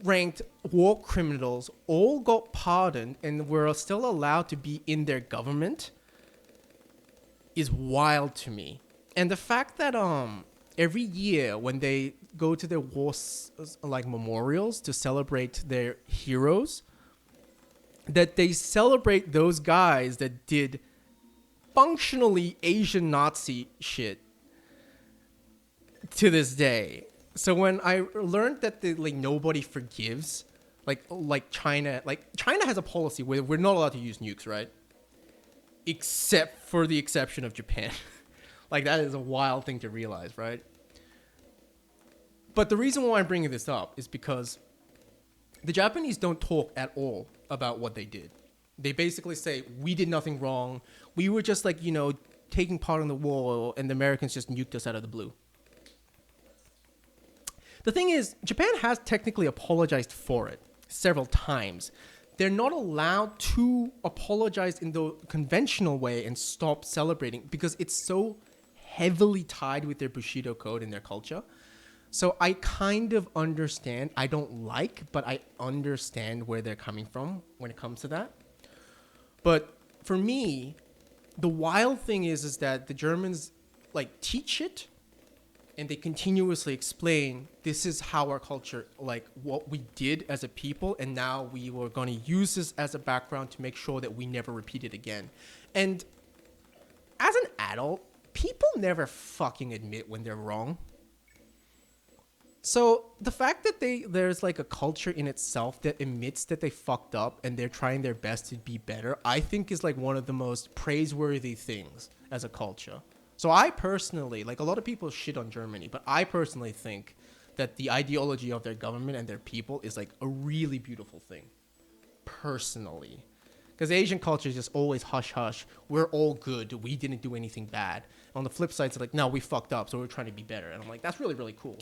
ranked war criminals all got pardoned and were still allowed to be in their government is wild to me. And the fact that every year when they go to their war memorials to celebrate their heroes, that they celebrate those guys that did functionally Asian Nazi shit to this day. So when I learned that nobody forgives, China has a policy where we're not allowed to use nukes, right? Except for the exception of Japan. That is a wild thing to realize, right? But the reason why I'm bringing this up is because the Japanese don't talk at all about what they did. They basically say, we did nothing wrong. We were just taking part in the war, and the Americans just nuked us out of the blue. The thing is, Japan has technically apologized for it several times. They're not allowed to apologize in the conventional way and stop celebrating because it's so heavily tied with their Bushido code and their culture. So I kind of understand. I don't but I understand where they're coming from when it comes to that. But for me, the wild thing is that the Germans teach it, and they continuously explain this is how our culture, what we did as a people, and now we were going to use this as a background to make sure that we never repeat it again. And as an adult, people never fucking admit when they're wrong. So the fact that there's a culture in itself that admits that they fucked up and they're trying their best to be better, I think is one of the most praiseworthy things as a culture. So I personally, a lot of people shit on Germany, but I personally think that the ideology of their government and their people is like a really beautiful thing, personally. Because Asian culture is just always hush hush. We're all good. We didn't do anything bad. On the flip side, it's like, no, we fucked up, so we're trying to be better. And I'm like, that's really, really cool.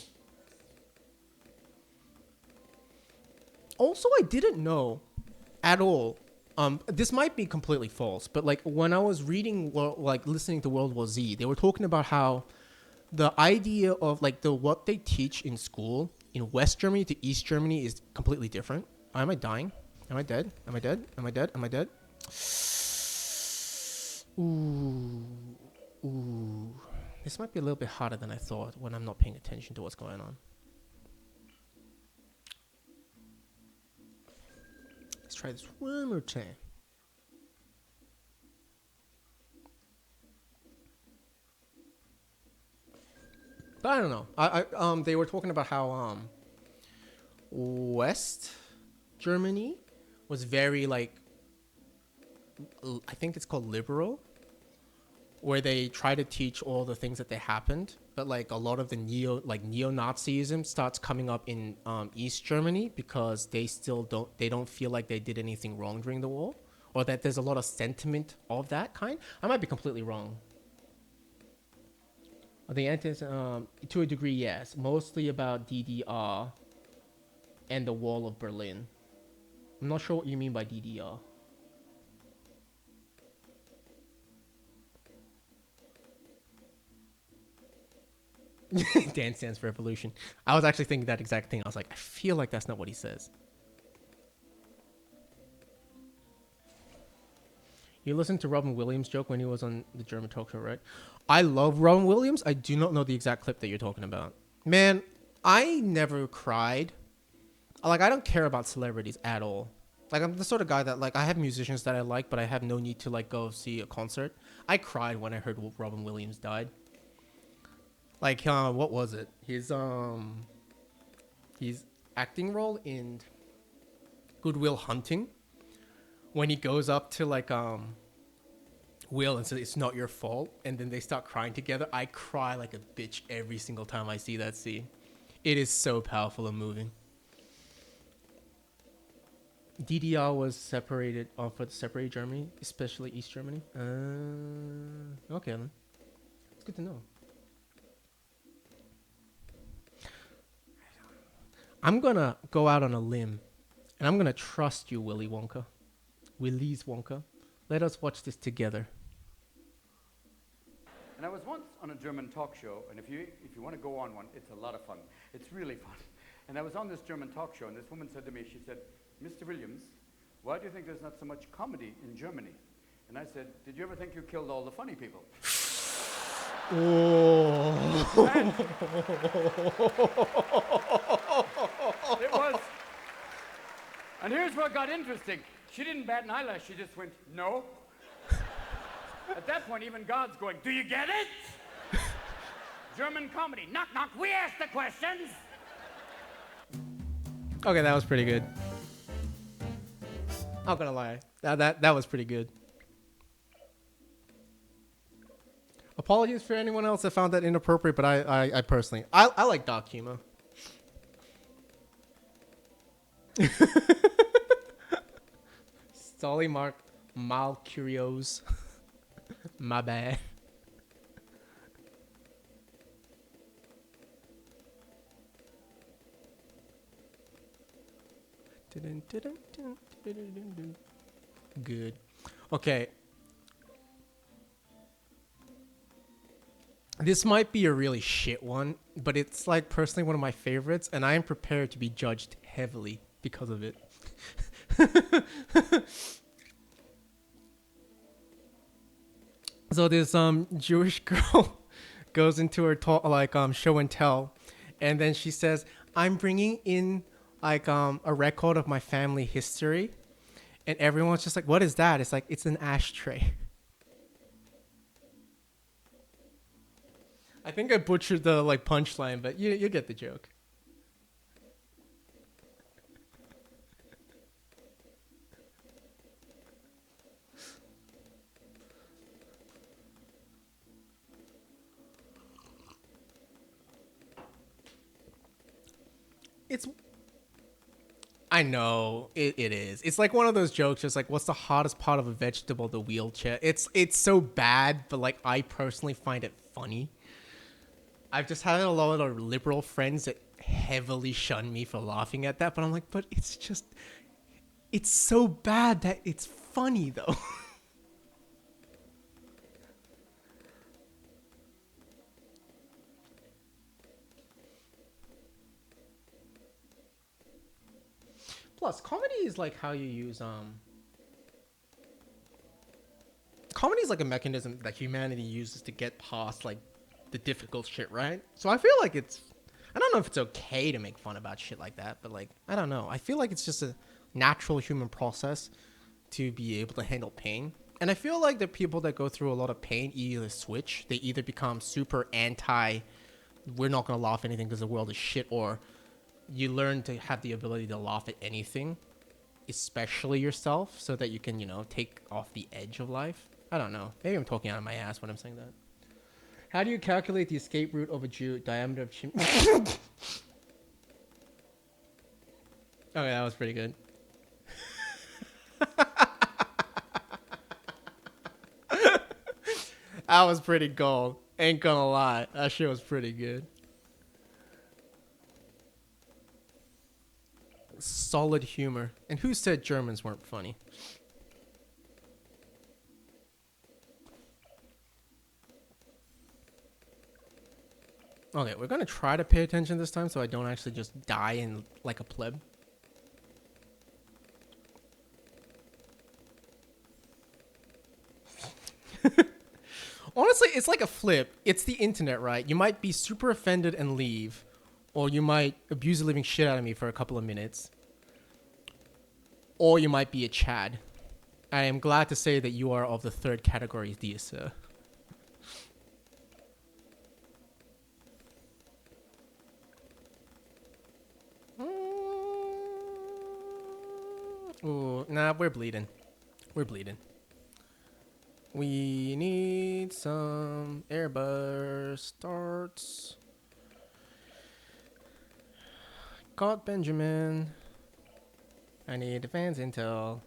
Also, I didn't know at all. This might be completely false, but like when I was reading, listening to World War Z, they were talking about how the idea of like what they teach in school in West Germany to East Germany is completely different. Am I dying? Am I dead? Am I dead? Am I dead? Am I dead? Ooh. This might be a little bit harder than I thought when I'm not paying attention to what's going on. Let's try this one more time. But I don't know. They were talking about how West Germany was very like, I think it's called liberal, where they try to teach all the things that they happened, but like a lot of the neo-Nazism starts coming up in East Germany because they don't feel like they did anything wrong during the war, or that there's a lot of sentiment of that kind. I might be completely wrong. The answer is to a degree, yes, mostly about DDR and the Wall of Berlin. I'm not sure what you mean by DDR. Dance Dance Revolution. I was actually thinking that exact thing. I was like, I feel like that's not what he says. You listened to Robin Williams' joke when he was on the German talk show, right? I love Robin Williams. I do not know the exact clip that you're talking about. Man, I never cried. Like, I don't care about celebrities at all. Like, I'm the sort of guy that, like, I have musicians that I like, but I have no need to, like, go see a concert. I cried when I heard Robin Williams died. Like, what was it? His acting role in Good Will Hunting, when he goes up to like Will and says it's not your fault, and then they start crying together. I cry like a bitch every single time I see that scene. It is so powerful and moving. DDR was separated off with separated Germany, especially East Germany. Okay then. It's good to know. I'm gonna go out on a limb, and I'm gonna trust you, Willy's Wonka. Let us watch this together. And I was once on a German talk show, and if you want to go on one, it's a lot of fun. It's really fun. And I was on this German talk show, and this woman said to me, she said, "Mr. Williams, why do you think there's not so much comedy in Germany?" And I said, "Did you ever think you killed all the funny people?" Oh. It was. And here's what got interesting. She didn't bat an eyelash. She just went, "No." At that point, even God's going, "Do you get it?" German comedy. Knock, knock. We ask the questions. Okay, that was pretty good. Not gonna lie, that was pretty good. Apologies for anyone else that found that inappropriate, but I personally I like dark humor. Solly Mark Mal Curios. My bad. Good. Okay. This might be a really shit one, but it's like personally one of my favorites, and I am prepared to be judged heavily because of it. So this Jewish girl goes into her show and tell, and then she says, "I'm bringing in like a record of my family history," and everyone's just like, "What is that?" It's like, "It's an ashtray." I think I butchered the like punchline, but you get the joke. It's. I know it is. It's like one of those jokes. Just like, what's the hottest part of a vegetable? The wheelchair. It's so bad, but like I personally find it funny. I've just had a lot of liberal friends that heavily shun me for laughing at that, but I'm like, but it's so bad that it's funny though. Plus, comedy is like how you use comedy is like a mechanism that humanity uses to get past like the difficult shit, right? So I feel like I don't know if it's okay to make fun about shit like that, but like I don't know. I feel like it's just a natural human process to be able to handle pain. And I feel like the people that go through a lot of pain either switch, they either become super anti we're not going to laugh at anything because the world is shit, or you learn to have the ability to laugh at anything, especially yourself, so that you can, take off the edge of life. I don't know. Maybe I'm talking out of my ass when I'm saying that. How do you calculate the escape route of a Jew? Diameter of chim... Okay, that was pretty good. That was pretty gold. Ain't gonna lie. That shit was pretty good. Solid humor. And who said Germans weren't funny? Okay, we're gonna try to pay attention this time so I don't actually just die in like a pleb. Honestly, it's like a flip. It's the internet, right? You might be super offended and leave, or you might abuse the living shit out of me for a couple of minutes, or you might be a Chad. I am glad to say that you are of the third category, dear sir. Ooh, nah, we're bleeding. We're bleeding. We need some airburst starts. Got Benjamin. I need advanced intel.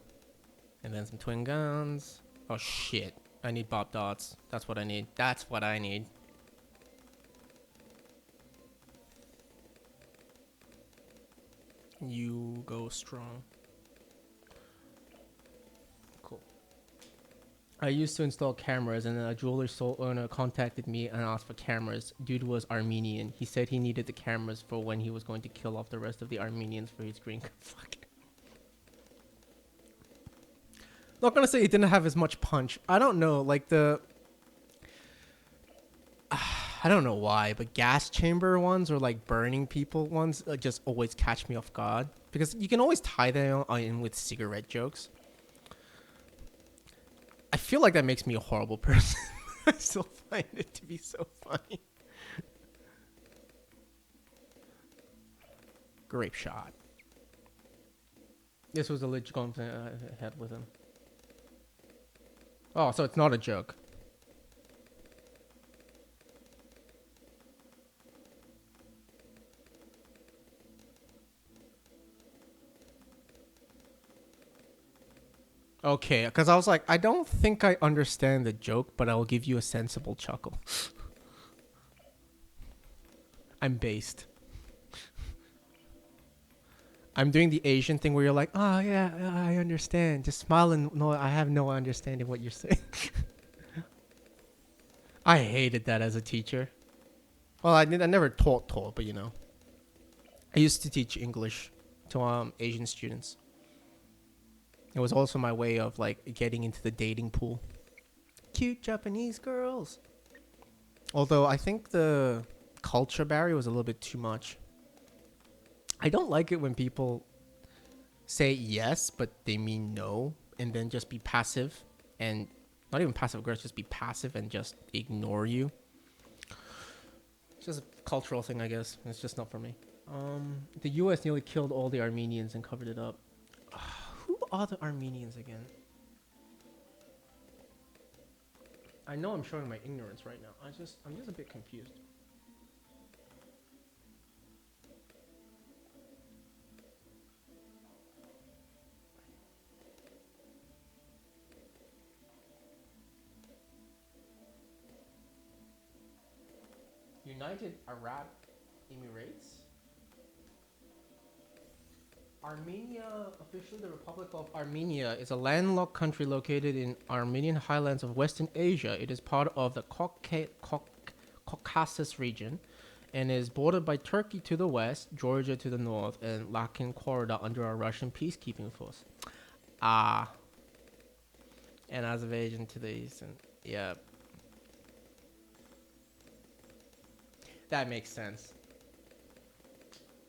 And then some twin guns. Oh shit. I need Bob dots. That's what I need. That's what I need. You go strong. Cool. I used to install cameras, and then a jewelry store owner contacted me and asked for cameras. Dude was Armenian. He said he needed the cameras for when he was going to kill off the rest of the Armenians for his green card. Fuck. Not gonna say he didn't have as much punch. I don't know, like I don't know why, but gas chamber ones or like burning people ones just always catch me off guard. Because you can always tie them in with cigarette jokes. I feel like that makes me a horrible person. I still find it to be so funny. Grape shot. This was a legit conversation I had with him. Oh, so it's not a joke. Okay, because I was like, I don't think I understand the joke, but I'll give you a sensible chuckle. I'm based. I'm doing the Asian thing where you're like, oh yeah, I understand. Just smile and no, I have no understanding what you're saying. I hated that as a teacher. Well, I never taught, but I used to teach English to Asian students. It was also my way of like getting into the dating pool. Cute Japanese girls. Although I think the culture barrier was a little bit too much. I don't like it when people say yes, but they mean no, and then just be passive, and not even passive aggressive, just be passive and just ignore you. It's just a cultural thing, I guess. It's just not for me. The U.S. nearly killed all the Armenians and covered it up. Who are the Armenians again? I know I'm showing my ignorance right now. I'm just a bit confused. United Arab Emirates. Armenia, officially the Republic of Armenia, is a landlocked country located in Armenian highlands of Western Asia. It is part of the Caucasus region and is bordered by Turkey to the west, Georgia to the north, and Lakin corridor under a Russian peacekeeping force. And Azerbaijan to the east. And, yeah. That makes sense.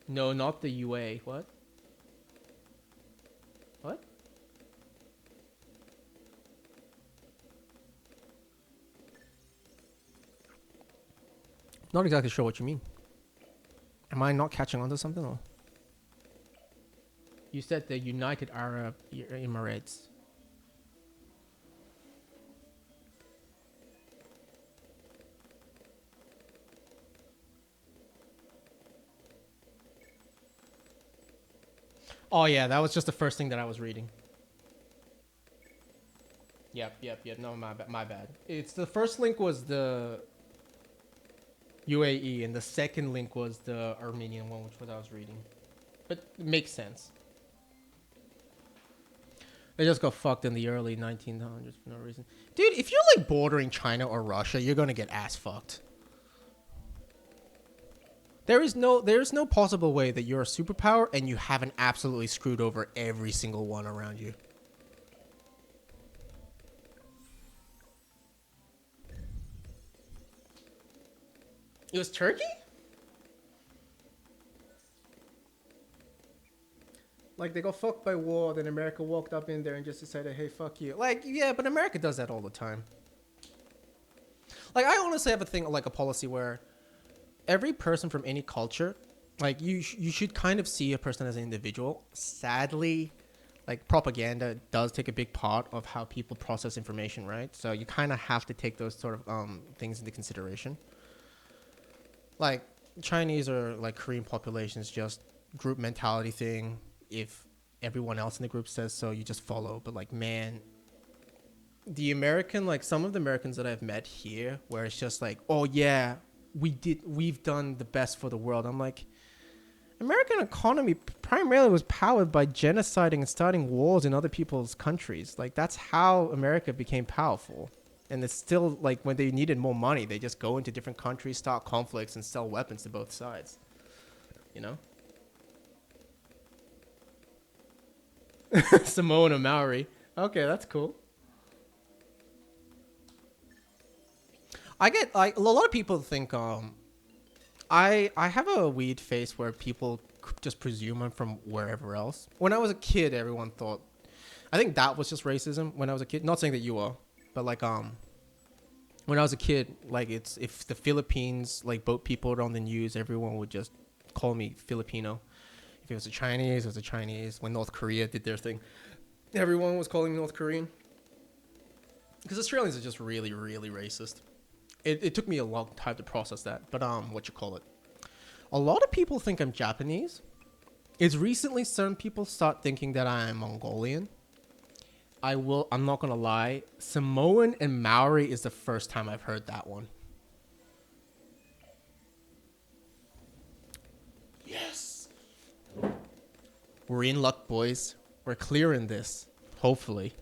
No, not the UA. What? What? Not exactly sure what you mean. Am I not catching on to something? Or? You said the United Arab Emirates. Oh yeah, that was just the first thing that I was reading. Yep. No, my bad. It's the first link was the UAE, and the second link was the Armenian one, which was I was reading. But it makes sense. They just got fucked in the early 1900s for no reason. Dude, if you're like bordering China or Russia, you're gonna get ass fucked. There's no possible way that you're a superpower and you haven't absolutely screwed over every single one around you. It was Turkey? Like, they got fucked by war, then America walked up in there and just decided, hey, fuck you. Like, yeah, but America does that all the time. Like, I honestly have a thing, like a policy where every person from any culture, like, you should kind of see a person as an individual. Sadly, like, propaganda does take a big part of how people process information, right? So you kind of have to take those sort of things into consideration. Like, Chinese or, like, Korean populations, just group mentality thing. If everyone else in the group says so, you just follow. But, like, man, the American, like, some of the Americans that I've met here, where it's just like, oh, yeah, we've done the best for the world. I'm like, American economy primarily was powered by genociding and starting wars in other people's countries. Like, that's how America became powerful. And it's still, like, when they needed more money, they just go into different countries, start conflicts, and sell weapons to both sides. You know? Samoan or Maori. Okay, that's cool. I get, like, a lot of people think, I have a weird face where people just presume I'm from wherever else. When I was a kid, everyone thought, I think that was just racism when I was a kid. Not saying that you are, but like, when I was a kid, like, it's, if the Philippines, like, boat people were on the news, everyone would just call me Filipino. If it was a Chinese, it was a Chinese. When North Korea did their thing, everyone was calling me North Korean. Because Australians are just really, really racist. It took me a long time to process that, but what you call it? A lot of people think I'm Japanese. It's recently certain people start thinking that I'm Mongolian. I'm not gonna lie, Samoan and Maori is the first time I've heard that one. Yes. We're in luck, boys. We're clearing this, hopefully.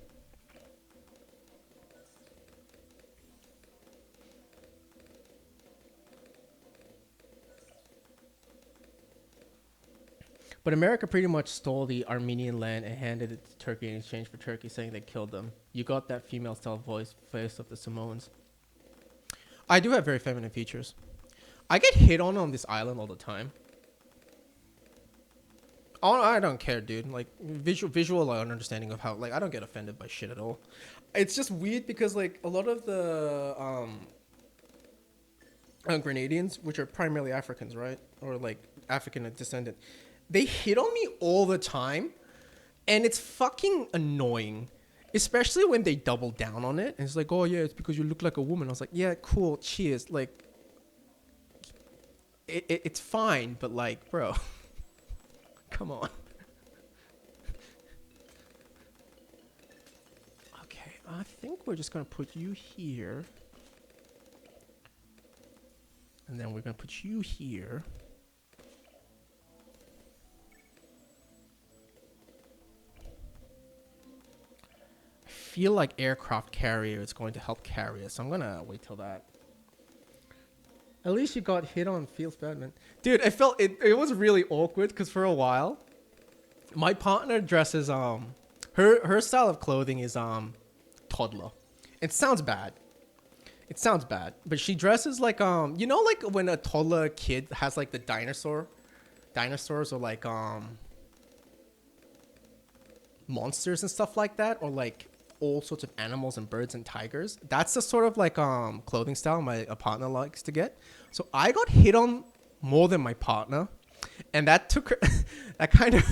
But America pretty much stole the Armenian land and handed it to Turkey in exchange for Turkey saying they killed them. You got that female style face of the Samoans. I do have very feminine features. I get hit on this island all the time. Oh, I don't care, dude. Like, visual understanding of how, like, I don't get offended by shit at all. It's just weird because, like, a lot of the Grenadians, which are primarily Africans, right? Or, like, African descendant, they hit on me all the time, and it's fucking annoying. Especially when they double down on it. And it's like, oh, yeah, it's because you look like a woman. I was like, yeah, cool, cheers. Like, it's fine, but, like, bro, come on. Okay, I think we're just going to put you here. And then we're gonna put you here. I feel like aircraft carrier is going to help carry us. So I'm gonna wait till that. At least you got hit on feels bad, man. Dude, I felt it was really awkward because for a while, my partner dresses her style of clothing is toddler. It sounds bad. It sounds bad, but she dresses like you know, like when a toddler kid has like the dinosaurs or like monsters and stuff like that, or like all sorts of animals and birds and tigers. That's the sort of like clothing style my partner likes to get. So I got hit on more than my partner, and that took her that kind of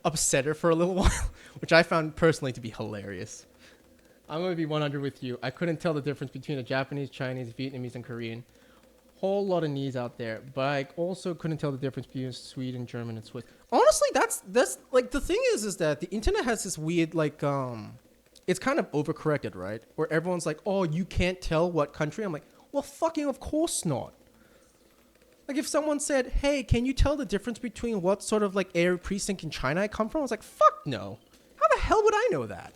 upset her for a little while, which I found personally to be hilarious. I'm going to be 100 with you. I couldn't tell the difference between a Japanese, Chinese, Vietnamese, and Korean. Whole lot of needs out there, but I also couldn't tell the difference between Sweden, German, and Swiss. Honestly, that's like the thing is that the internet has this weird like it's kind of overcorrected, right? Where everyone's like, "Oh, you can't tell what country." I'm like, "Well, fucking of course not." Like if someone said, "Hey, can you tell the difference between what sort of like air precinct in China I come from?" I was like, "Fuck no. How the hell would I know that?"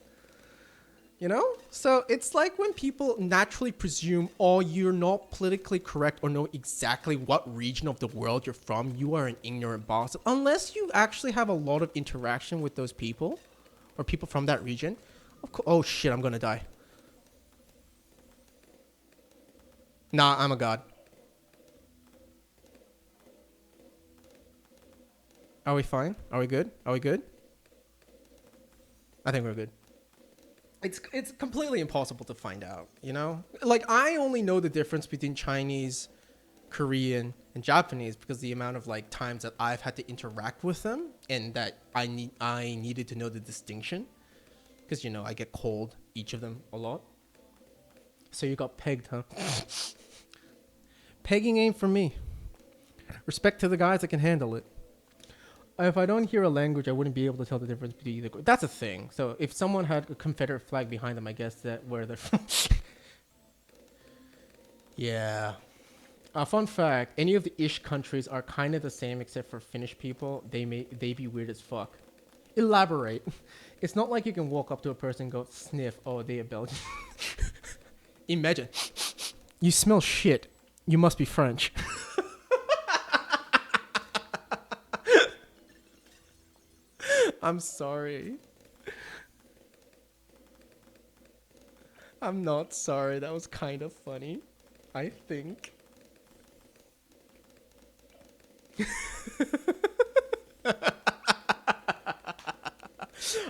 You know? So it's like when people naturally presume, oh, you're not politically correct or know exactly what region of the world you're from, you are an ignorant bastard. Unless you actually have a lot of interaction with those people or people from that region. Oh shit, I'm gonna die. Nah, I'm a god. Are we fine? Are we good? Are we good? I think we're good. It's completely impossible to find out, you know? Like, I only know the difference between Chinese, Korean, and Japanese because the amount of, like, times that I've had to interact with them and that I needed to know the distinction. Because, you know, I get called each of them a lot. So you got pegged, huh? Pegging ain't for me. Respect to the guys that can handle it. If I don't hear a language, I wouldn't be able to tell the difference between either. That's a thing. So if someone had a Confederate flag behind them, I guess that where they're from. Yeah. Fun fact: any of the ish countries are kind of the same except for Finnish people. They be weird as fuck. Elaborate. It's not like you can walk up to a person and go sniff. Oh, they are Belgian. Imagine. You smell shit. You must be French. I'm sorry. I'm not sorry. That was kind of funny, I think.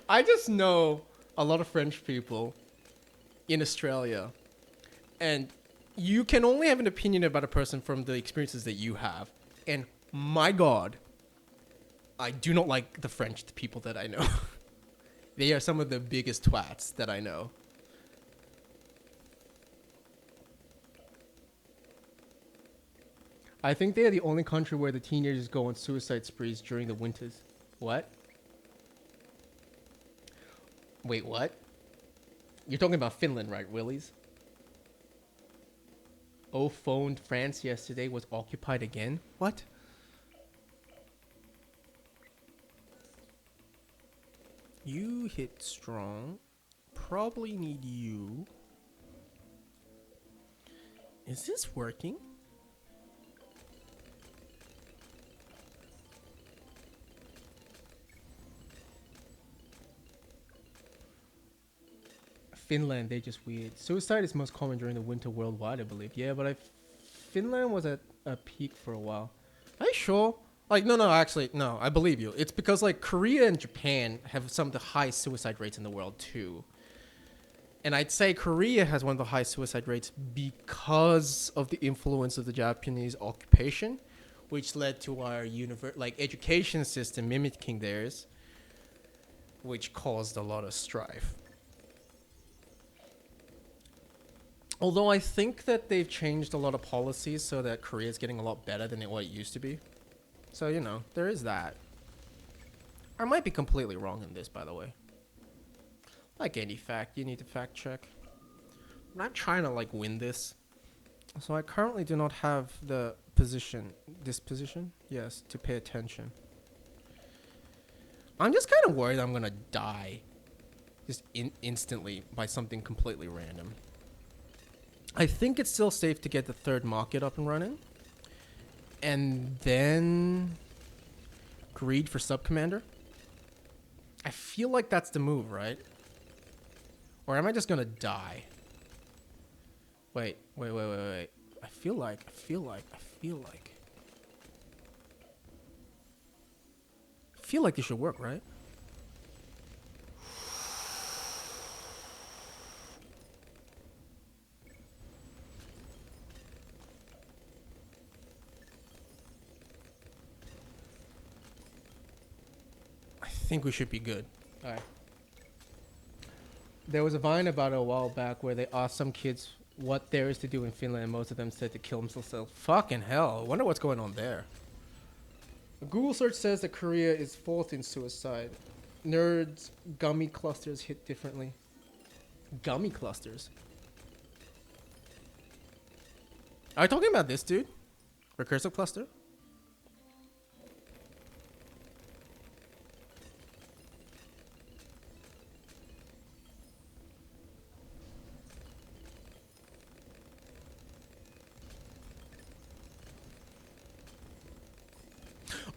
I just know a lot of French people in Australia, and you can only have an opinion about a person from the experiences that you have. And my God, I do not like the French people that I know. They are some of the biggest twats that I know. I think they are the only country where the teenagers go on suicide sprees during the winters. What? Wait, what? You're talking about Finland, right, Willies? Oh, phoned France yesterday was occupied again? What? You hit strong. Probably need you. Is this working? Finland, they're just weird. Suicide is most common during the winter worldwide, I believe. Yeah, but Finland was at a peak for a while. Are you sure? Like, no, actually, no, I believe you. It's because, like, Korea and Japan have some of the highest suicide rates in the world, too. And I'd say Korea has one of the highest suicide rates because of the influence of the Japanese occupation, which led to our education system mimicking theirs, which caused a lot of strife. Although I think that they've changed a lot of policies so that Korea is getting a lot better than what it used to be. So, you know, there is that. I might be completely wrong in this, by the way. Like any fact, you need to fact check. I'm not trying to, like, win this. So I currently do not have the disposition, yes, to pay attention. I'm just kind of worried I'm gonna die, just instantly by something completely random. I think it's still safe to get the third market up and running, and then greed for sub commander. I feel like that's the move, right? Or am I just gonna die? Wait. I feel like this should work, right? I think we should be good. All right. There was a Vine about it a while back where they asked some kids what there is to do in Finland, and most of them said to kill themselves. Fucking hell. I wonder what's going on there. A Google search says that Korea is fourth in suicide. Nerds, gummy clusters hit differently. Gummy clusters? Are you talking about this, dude? Recursive cluster?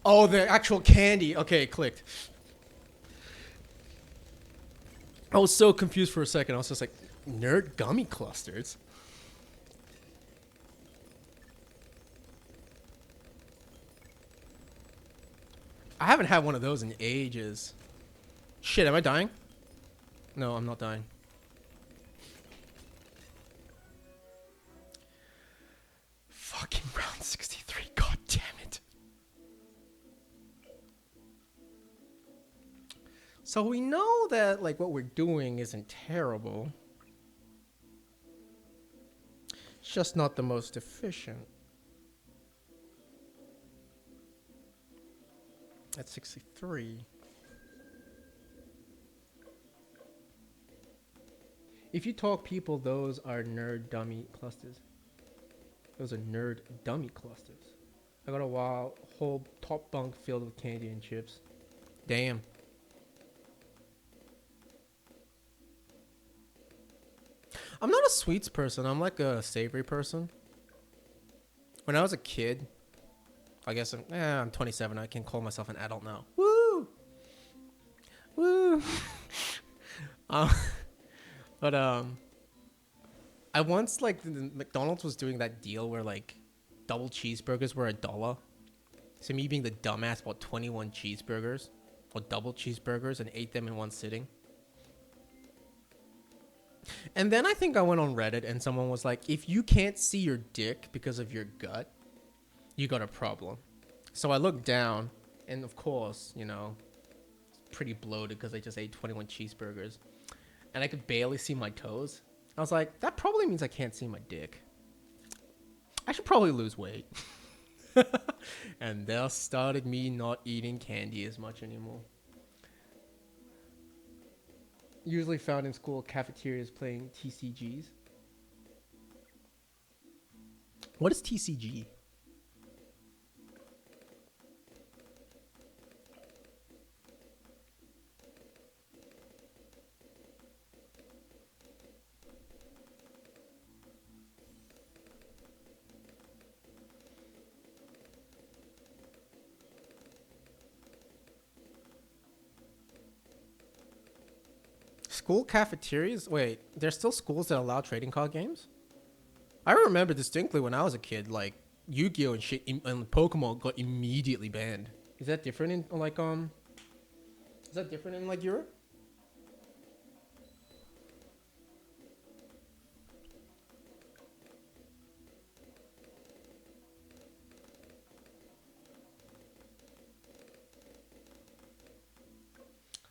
Oh, the actual candy. Okay, it clicked. I was so confused for a second. I was just like, nerd gummy clusters? I haven't had one of those in ages. Shit, am I dying? No, I'm not dying. Fucking round 63. God damn it. So we know that, like, what we're doing isn't terrible. It's just not the most efficient. At 63. If you talk people, those are nerd dummy clusters. Those are nerd dummy clusters. I got a whole top bunk filled with candy and chips. Damn. I'm not a sweets person. I'm like a savory person. When I was a kid, I guess I'm 27. I can call myself an adult now. Woo! Woo! But I once, like, the McDonald's was doing that deal where, like, double cheeseburgers were $1. So me being the dumbass bought 21 cheeseburgers or double cheeseburgers and ate them in one sitting. And then I think I went on Reddit and someone was like, if you can't see your dick because of your gut, you got a problem. So I looked down, and of course, you know, pretty bloated because I just ate 21 cheeseburgers. And I could barely see my toes. I was like, that probably means I can't see my dick. I should probably lose weight. And thus started me not eating candy as much anymore. Usually found in school cafeterias playing TCGs. What is TCG? School cafeterias? Wait, there's still schools that allow trading card games? I remember distinctly when I was a kid, like, Yu-Gi-Oh! And shit and Pokemon got immediately banned. Is that different in, like, is that different in, like, Europe?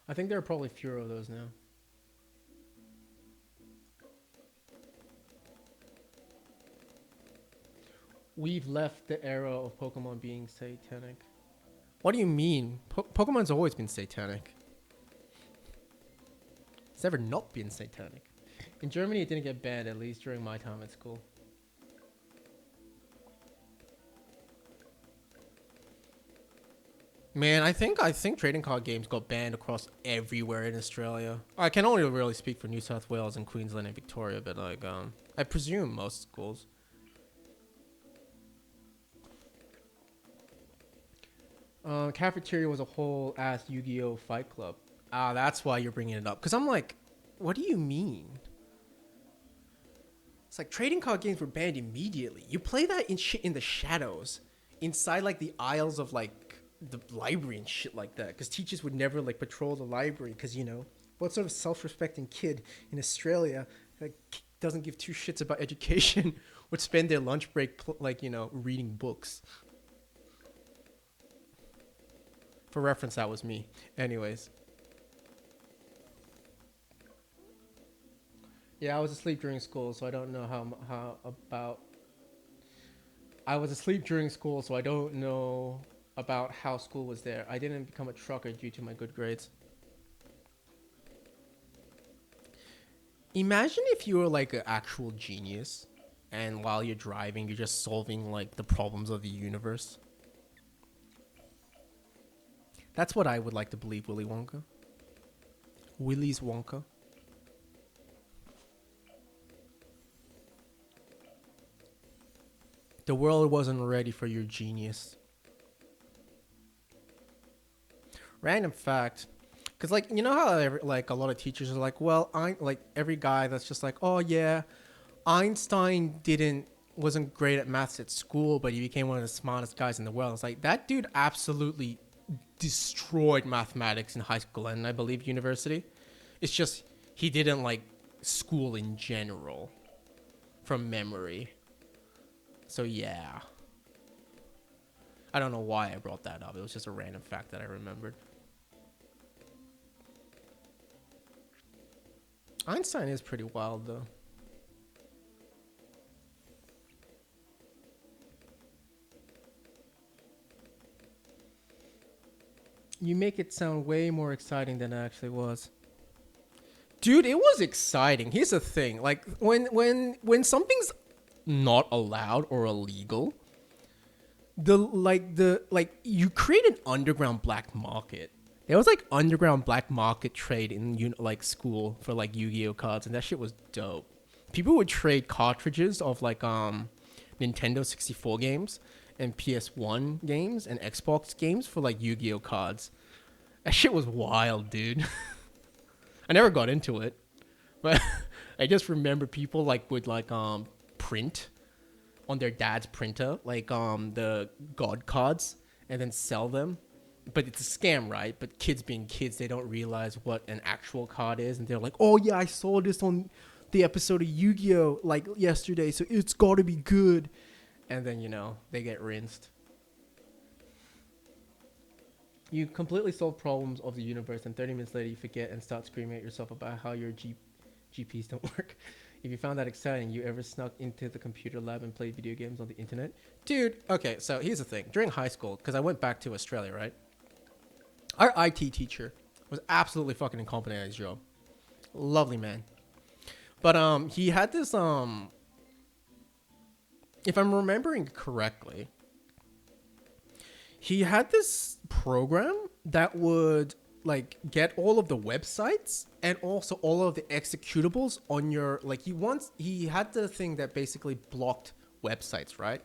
I think there are probably fewer of those now. We've left the era of Pokemon being satanic. What do you mean? Pokemon's always been satanic. It's never not been satanic. In Germany, it didn't get banned, at least during my time at school. Man, I think trading card games got banned across everywhere in Australia. I can only really speak for New South Wales and Queensland and Victoria, but like I presume most schools. Cafeteria was a whole ass Yu-Gi-Oh fight club. Ah, that's why you're bringing it up. Cause I'm like, what do you mean? It's like trading card games were banned immediately. You play that in the shadows, inside like the aisles of like the library and shit like that. Cause teachers would never like patrol the library. Cause you know, what sort of self-respecting kid in Australia that doesn't give two shits about education would spend their lunch break like you know reading books? For reference, that was me. Anyways. Yeah, I was asleep during school, so I don't know how about. I was asleep during school, so I don't know about how school was there. I didn't become a trucker due to my good grades. Imagine if you were like an actual genius, and while you're driving, you're just solving like the problems of the universe. That's what I would like to believe, Willy Wonka. Willy's Wonka. The world wasn't ready for your genius. Random fact. Because, like, you know how, like, a lot of teachers are like, well, like, every guy that's just like, oh, yeah, Einstein wasn't great at maths at school, but he became one of the smartest guys in the world. It's like, that dude absolutely destroyed mathematics in high school and I believe university. It's just he didn't like school in general from memory. So yeah, I don't know why I brought that up. It was just a random fact that I remembered. Einstein is pretty wild though. You make it sound way more exciting than it actually was. Dude, it was exciting. Here's the thing. Like when something's not allowed or illegal, you create an underground black market. There was like underground black market trade in like school for like Yu-Gi-Oh cards, and that shit was dope. People would trade cartridges of like Nintendo 64 games and PS1 games and Xbox games for like Yu-Gi-Oh cards. That shit was wild, dude. I never got into it, but I just remember people like would like print on their dad's printer like the god cards and then sell them. But it's a scam, right? But kids being kids, they don't realize what an actual card is, and they're like, "Oh yeah, I saw this on the episode of Yu-Gi-Oh like yesterday, so it's got to be good." And then, you know, they get rinsed. You completely solve problems of the universe, and 30 minutes later you forget and start screaming at yourself about how your GPs don't work. If you found that exciting, you ever snuck into the computer lab and played video games on the internet? Dude, okay, so here's the thing. During high school, because I went back to Australia, right? Our IT teacher was absolutely fucking incompetent at his job. Lovely man. But he had this if I'm remembering correctly, he had this program that would like get all of the websites and also all of the executables on your like he had the thing that basically blocked websites, right?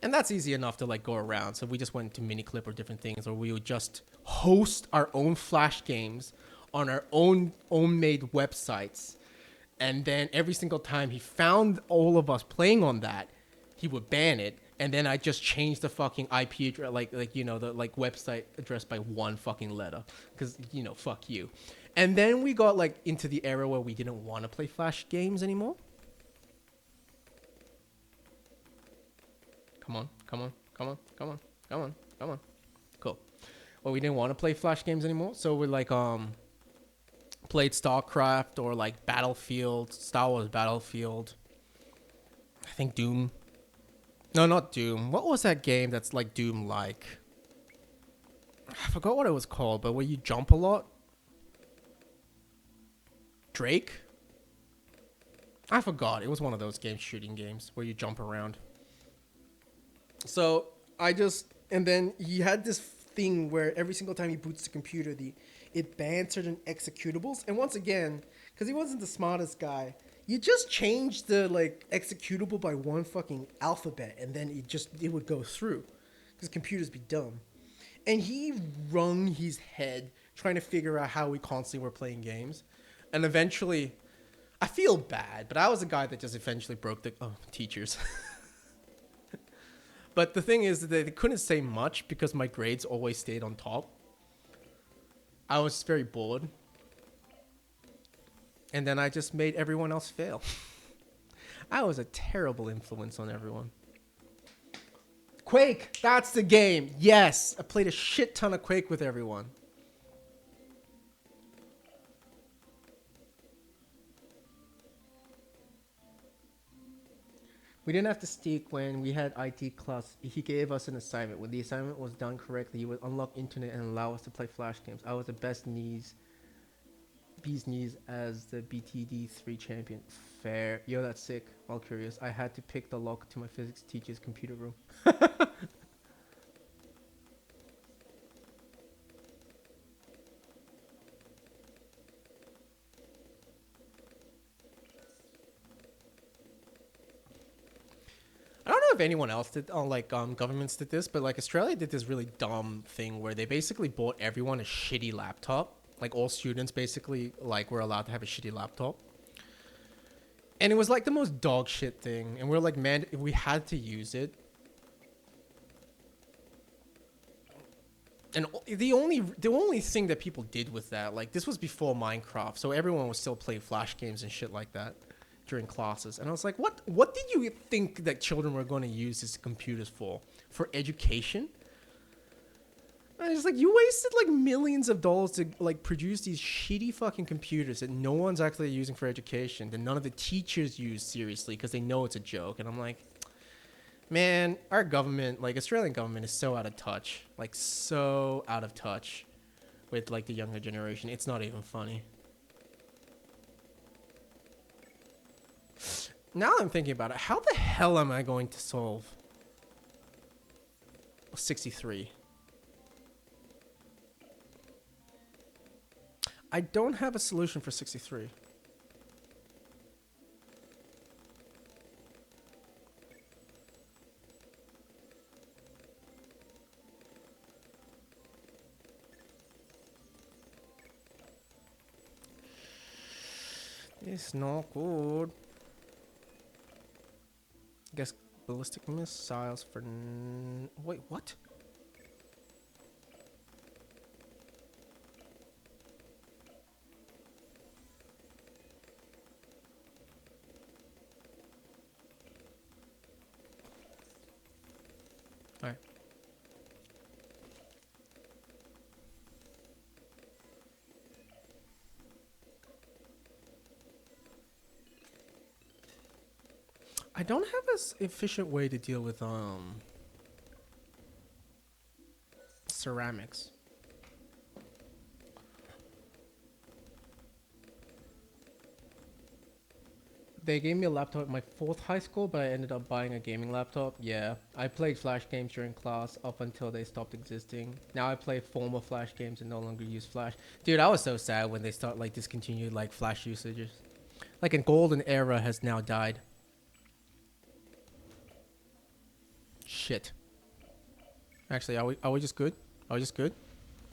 And that's easy enough to like go around. So we just went to Miniclip or different things, or we would just host our own Flash games on our own made websites. And then every single time he found all of us playing on that, he would ban it. And then I just changed the fucking IP address, like you know, the like website address by one fucking letter, because you know, fuck you. And then we got like into the era where we didn't want to play Flash games anymore. Come on. Cool. Well, we didn't want to play Flash games anymore, so we like played StarCraft or like Battlefield, Star Wars Battlefield. I think Doom. No, not Doom. What was that game that's like Doom-like? I forgot what it was called, but where you jump a lot. Drake? I forgot. It was one of those shooting games where you jump around. So I just, and then he had this thing where every single time he boots the computer, it bans certain executables. And once again, because he wasn't the smartest guy, you just change the like executable by one fucking alphabet, and then it would go through, because computers be dumb. And he wrung his head trying to figure out how we constantly were playing games, and eventually, I feel bad, but I was the guy that just eventually broke the teachers. But the thing is that they couldn't say much because my grades always stayed on top. I was just very bored. And then I just made everyone else fail. I was a terrible influence on everyone. Quake, that's the game. Yes, I played a shit ton of Quake with everyone. We didn't have to stick when we had IT class. He gave us an assignment. When the assignment was done correctly, he would unlock internet and allow us to play flash games. I was the bee's knees as the BTD3 champion. Fair. Yo, that's sick. All curious. I had to pick the lock to my physics teacher's computer room. I don't know if anyone else did, governments did this, but like Australia did this really dumb thing where they basically bought everyone a shitty laptop. Like all students basically like were allowed to have a shitty laptop. And it was like the most dog shit thing. And we're like, man, if we had to use it. And the only thing that people did with that, like this was before Minecraft, so everyone was still playing Flash games and shit like that during classes. And I was like, what did you think that children were going to use these computers for? For education? And it's like, you wasted like millions of dollars to like produce these shitty fucking computers that no one's actually using for education, that none of the teachers use seriously because they know it's a joke. And I'm like, man, our government, like Australian government, is so out of touch. Like so out of touch with like the younger generation. It's not even funny. Now I'm thinking about it, how the hell am I going to solve 63? I don't have a solution for 63. It's not good. Guess ballistic missiles for... Wait, what? Alright. I don't have an efficient way to deal with ceramics. They gave me a laptop at my 4th high school, but I ended up buying a gaming laptop. Yeah, I played Flash games during class up until they stopped existing. Now I play former Flash games and no longer use Flash. Dude, I was so sad when they start like discontinued like Flash usages. Like a golden era has now died. Shit. Actually, are we just good? Are we just good?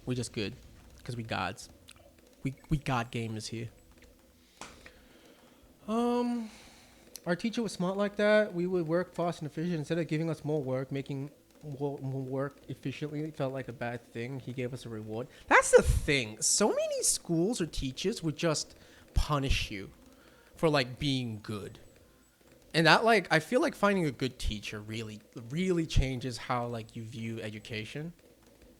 We just good. Because we gods. We god gamers here. Our teacher was smart like that. We would work fast and efficient. Instead of giving us more work, making more work efficiently felt like a bad thing. He gave us a reward. That's the thing. So many schools or teachers would just punish you for like being good. And that like, I feel like finding a good teacher really changes how like you view education.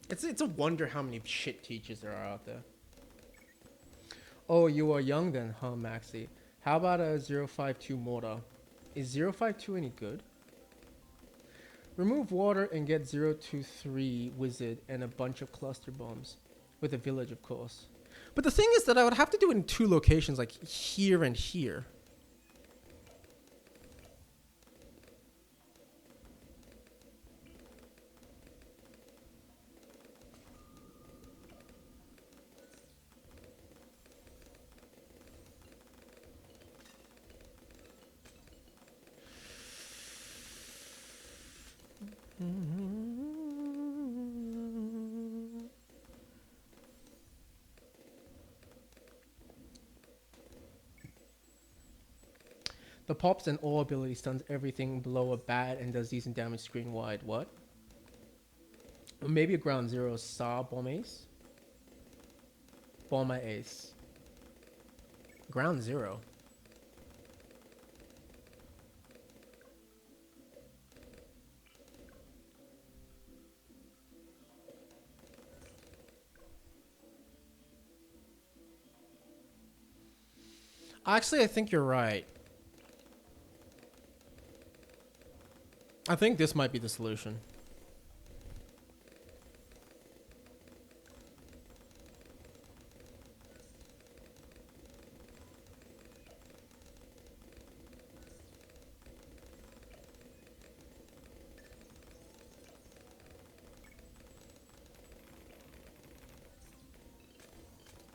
It's a wonder how many shit teachers there are out there. Oh, you are young then, huh, Maxi? How about a 052 mortar? Is 052 any good? Remove water and get 023 wizard and a bunch of cluster bombs. With a village, of course. But the thing is that I would have to do it in 2 locations, like here and here. The pops and all ability stuns everything below a bat and does decent damage screen wide. What? Or maybe a ground zero saw bomb ace? Bomb ace. Ground zero. Actually, I think you're right. I think this might be the solution.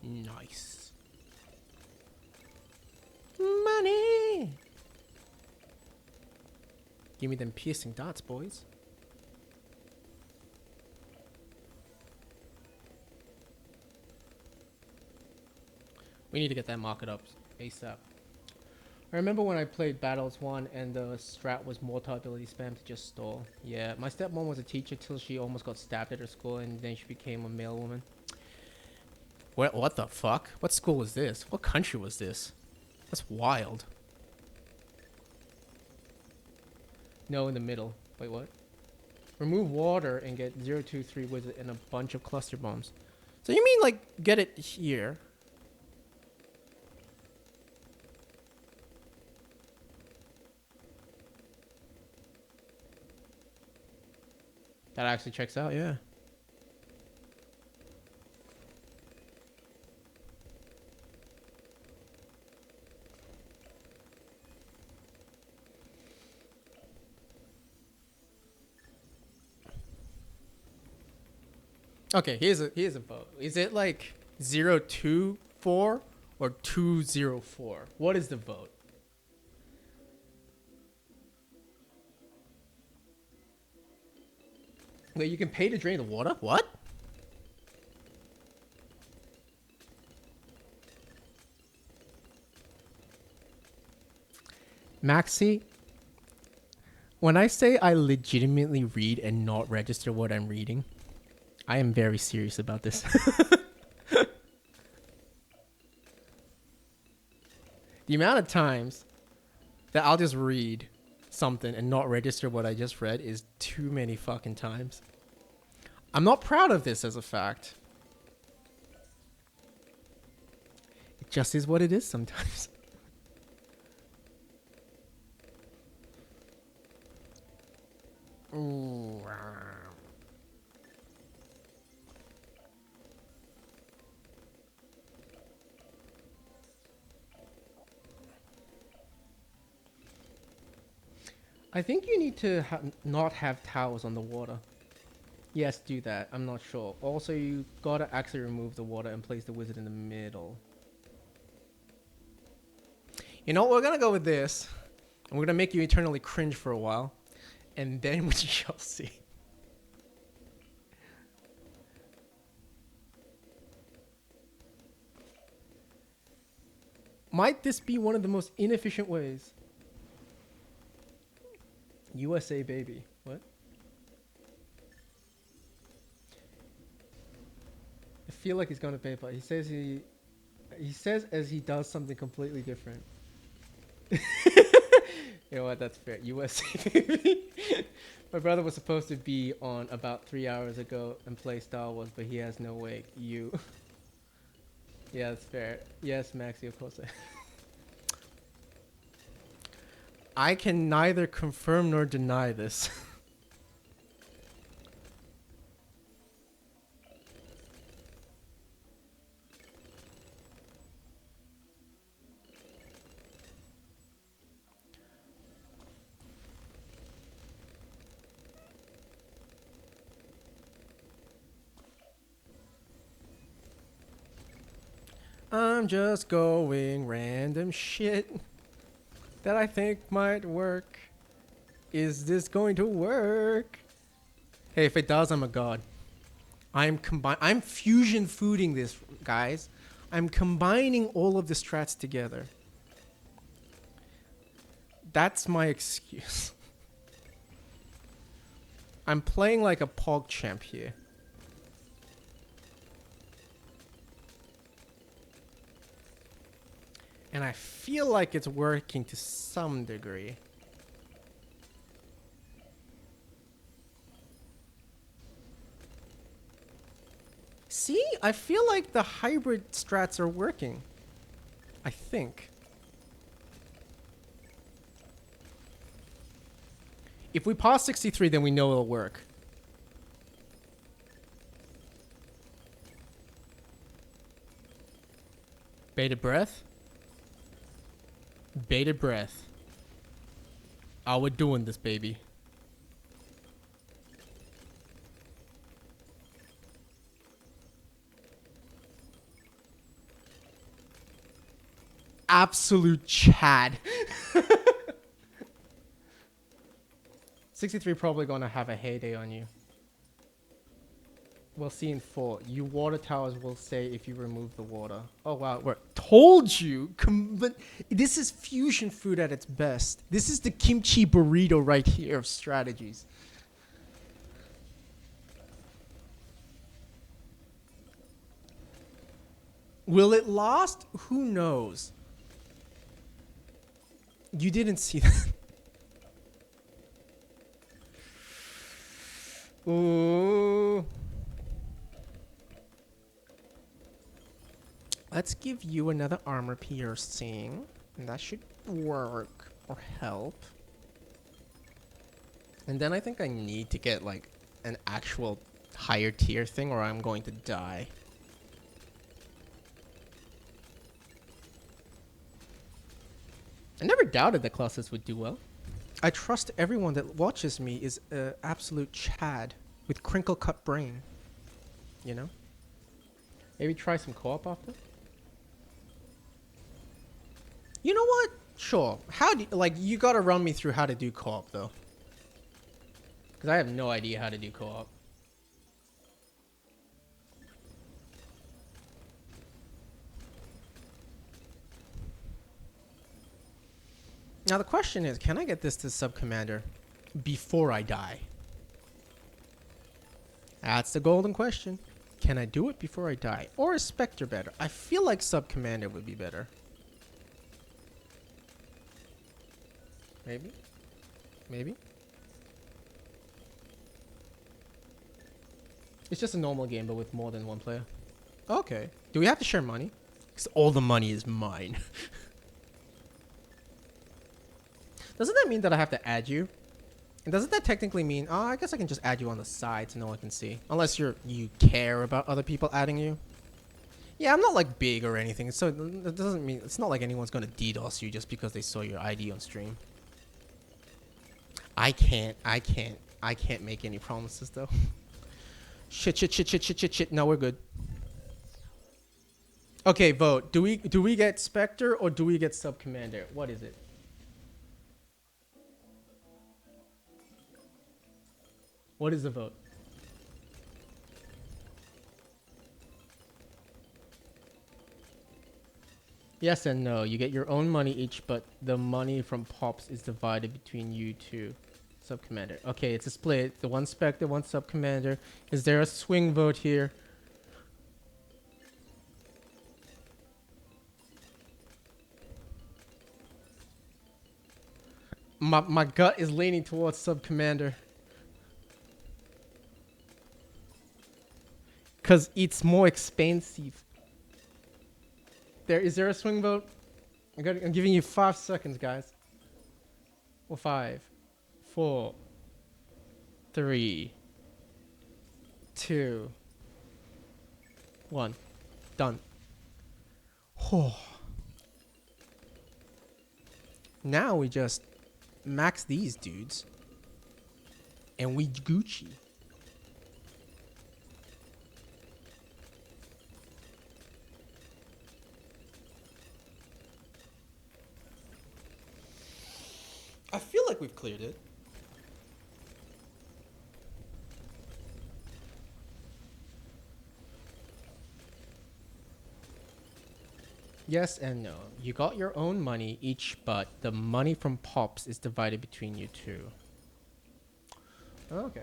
Nice. Money! Give me them piercing dots, boys. We need to get that market up ASAP. I remember when I played Battles 1 and the strat was multi-ability spam to just stall. Yeah, my stepmom was a teacher till she almost got stabbed at her school and then she became a male woman. What the fuck? What school was this? What country was this? That's wild. No, in the middle. Wait, what? Remove water and get 023 wizard and a bunch of cluster bombs. So you mean like get it here? That actually checks out, yeah. Okay, here's a vote. Is it like 024 or 204? What is the vote? Wait, you can pay to drain the water? What? Maxi, when I say I legitimately read and not register what I'm reading, I am very serious about this. The amount of times that I'll just read something and not register what I just read is too many fucking times. I'm not proud of this as a fact. It just is what it is sometimes. Ooh. I think you need to not have towers on the water. Yes, do that. I'm not sure. Also, you gotta actually remove the water and place the wizard in the middle. You know what? We're gonna go with this. And we're gonna make you eternally cringe for a while. And then we shall see. Might this be one of the most inefficient ways? USA baby. What? I feel like he's gonna pay, but he says as he does something completely different. You know what? That's fair. USA baby. My brother was supposed to be on about 3 hours ago and play Star Wars, but he has no way. You. Yeah, that's fair. Yes, Maxi, of course. I can neither confirm nor deny this. I'm just going random shit that I think might work. Is this going to work? Hey, if it does, I'm a god. I'm fusion fooding this, guys. I'm combining all of the strats together. That's my excuse. I'm playing like a pog champ here. And I feel like it's working to some degree. See? I feel like the hybrid strats are working. I think. If we pass 63, then we know it'll work. Bated breath. Bated breath. Oh, we're doing this, baby. Absolute Chad. 63 probably gonna have a heyday on you. We'll see in 4. You water towers will say if you remove the water. Oh wow, we're told you. But this is fusion food at its best. This is the kimchi burrito right here of strategies. Will it last? Who knows? You didn't see that. Ooh. Let's give you another armor piercing. And that should work or help. And then I think I need to get like an actual higher tier thing or I'm going to die. I never doubted that classes would do well. I trust everyone that watches me is absolute Chad with crinkle cut brain. You know? Maybe try some co-op after? You know what? Sure. How do like you gotta run me through how to do co-op though. Because I have no idea how to do co-op. Now the question is, can I get this to sub-commander before I die? That's the golden question. Can I do it before I die? Or is Spectre better? I feel like sub-commander would be better. Maybe? Maybe? It's just a normal game, but with more than one player. Okay. Do we have to share money? Because all the money is mine. Doesn't that mean that I have to add you? And doesn't that technically mean... Oh, I guess I can just add you on the side so no one can see. Unless you care about other people adding you. Yeah, I'm not like big or anything. So it doesn't mean... It's not like anyone's going to DDoS you just because they saw your ID on stream. I can't make any promises though. Shit. No, we're good. Okay, vote. Do we get Spectre or do we get Sub Commander? What is it? What is the vote? Yes and no. You get your own money each, but the money from Pops is divided between you two. Sub Commander. Okay, it's a split. The one Spectre, one Sub Commander. Is there a swing vote here? My gut is leaning towards Sub Commander. Cause it's more expensive. Is there a swing vote? I'm giving you 5 seconds, guys. Or 5, 4, 3, 2, 1. Done. Oh. Now we just max these dudes. And we Gucci. I feel like we've cleared it. Yes and no. You got your own money each, but the money from Pops is divided between you two. Okay.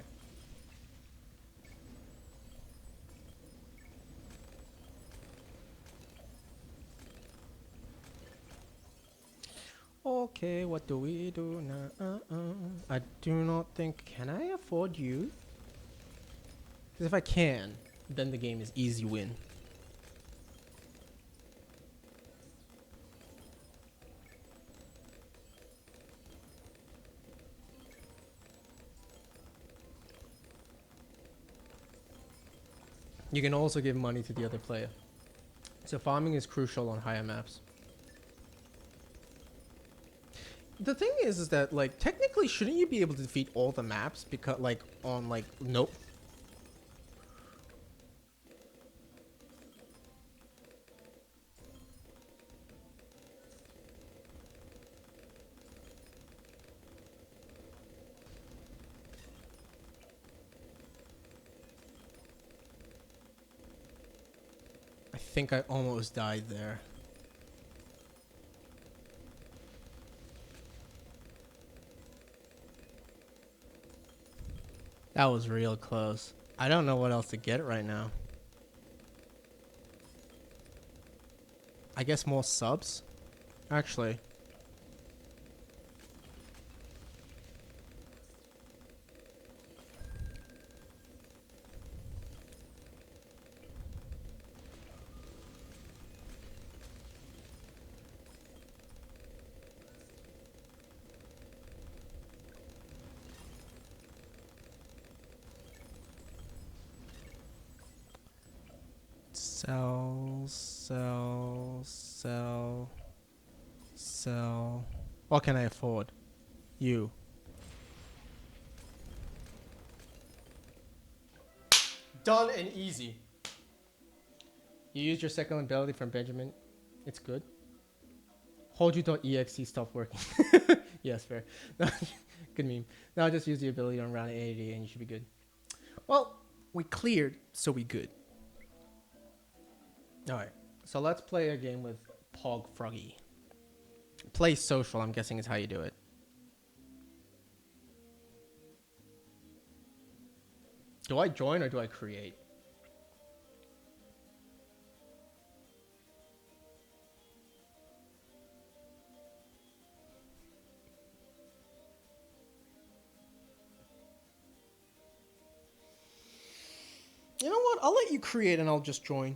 Okay, what do we do now? I do not think... Can I afford you? Because if I can, then the game is easy win. You can also give money to the other player. So farming is crucial on higher maps. The thing is that like technically shouldn't you be able to defeat all the maps because like on like nope. I think I almost died there. That was real close. I don't know what else to get right now. I guess more subs? Actually. Sell, sell, sell, sell. What can I afford? You. Done and easy. You used your second ability from Benjamin. It's good. Hold you.exe stopped working. Yes, fair. Good meme. Now just use the ability on round 80 and you should be good. Well, we cleared, so we good. Alright, so let's play a game with Pog Froggy. Play social, I'm guessing is how you do it. Do I join or do I create? You know what? I'll let you create and I'll just join.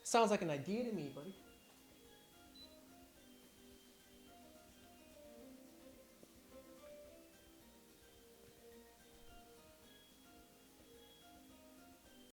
Sounds like an idea to me, buddy.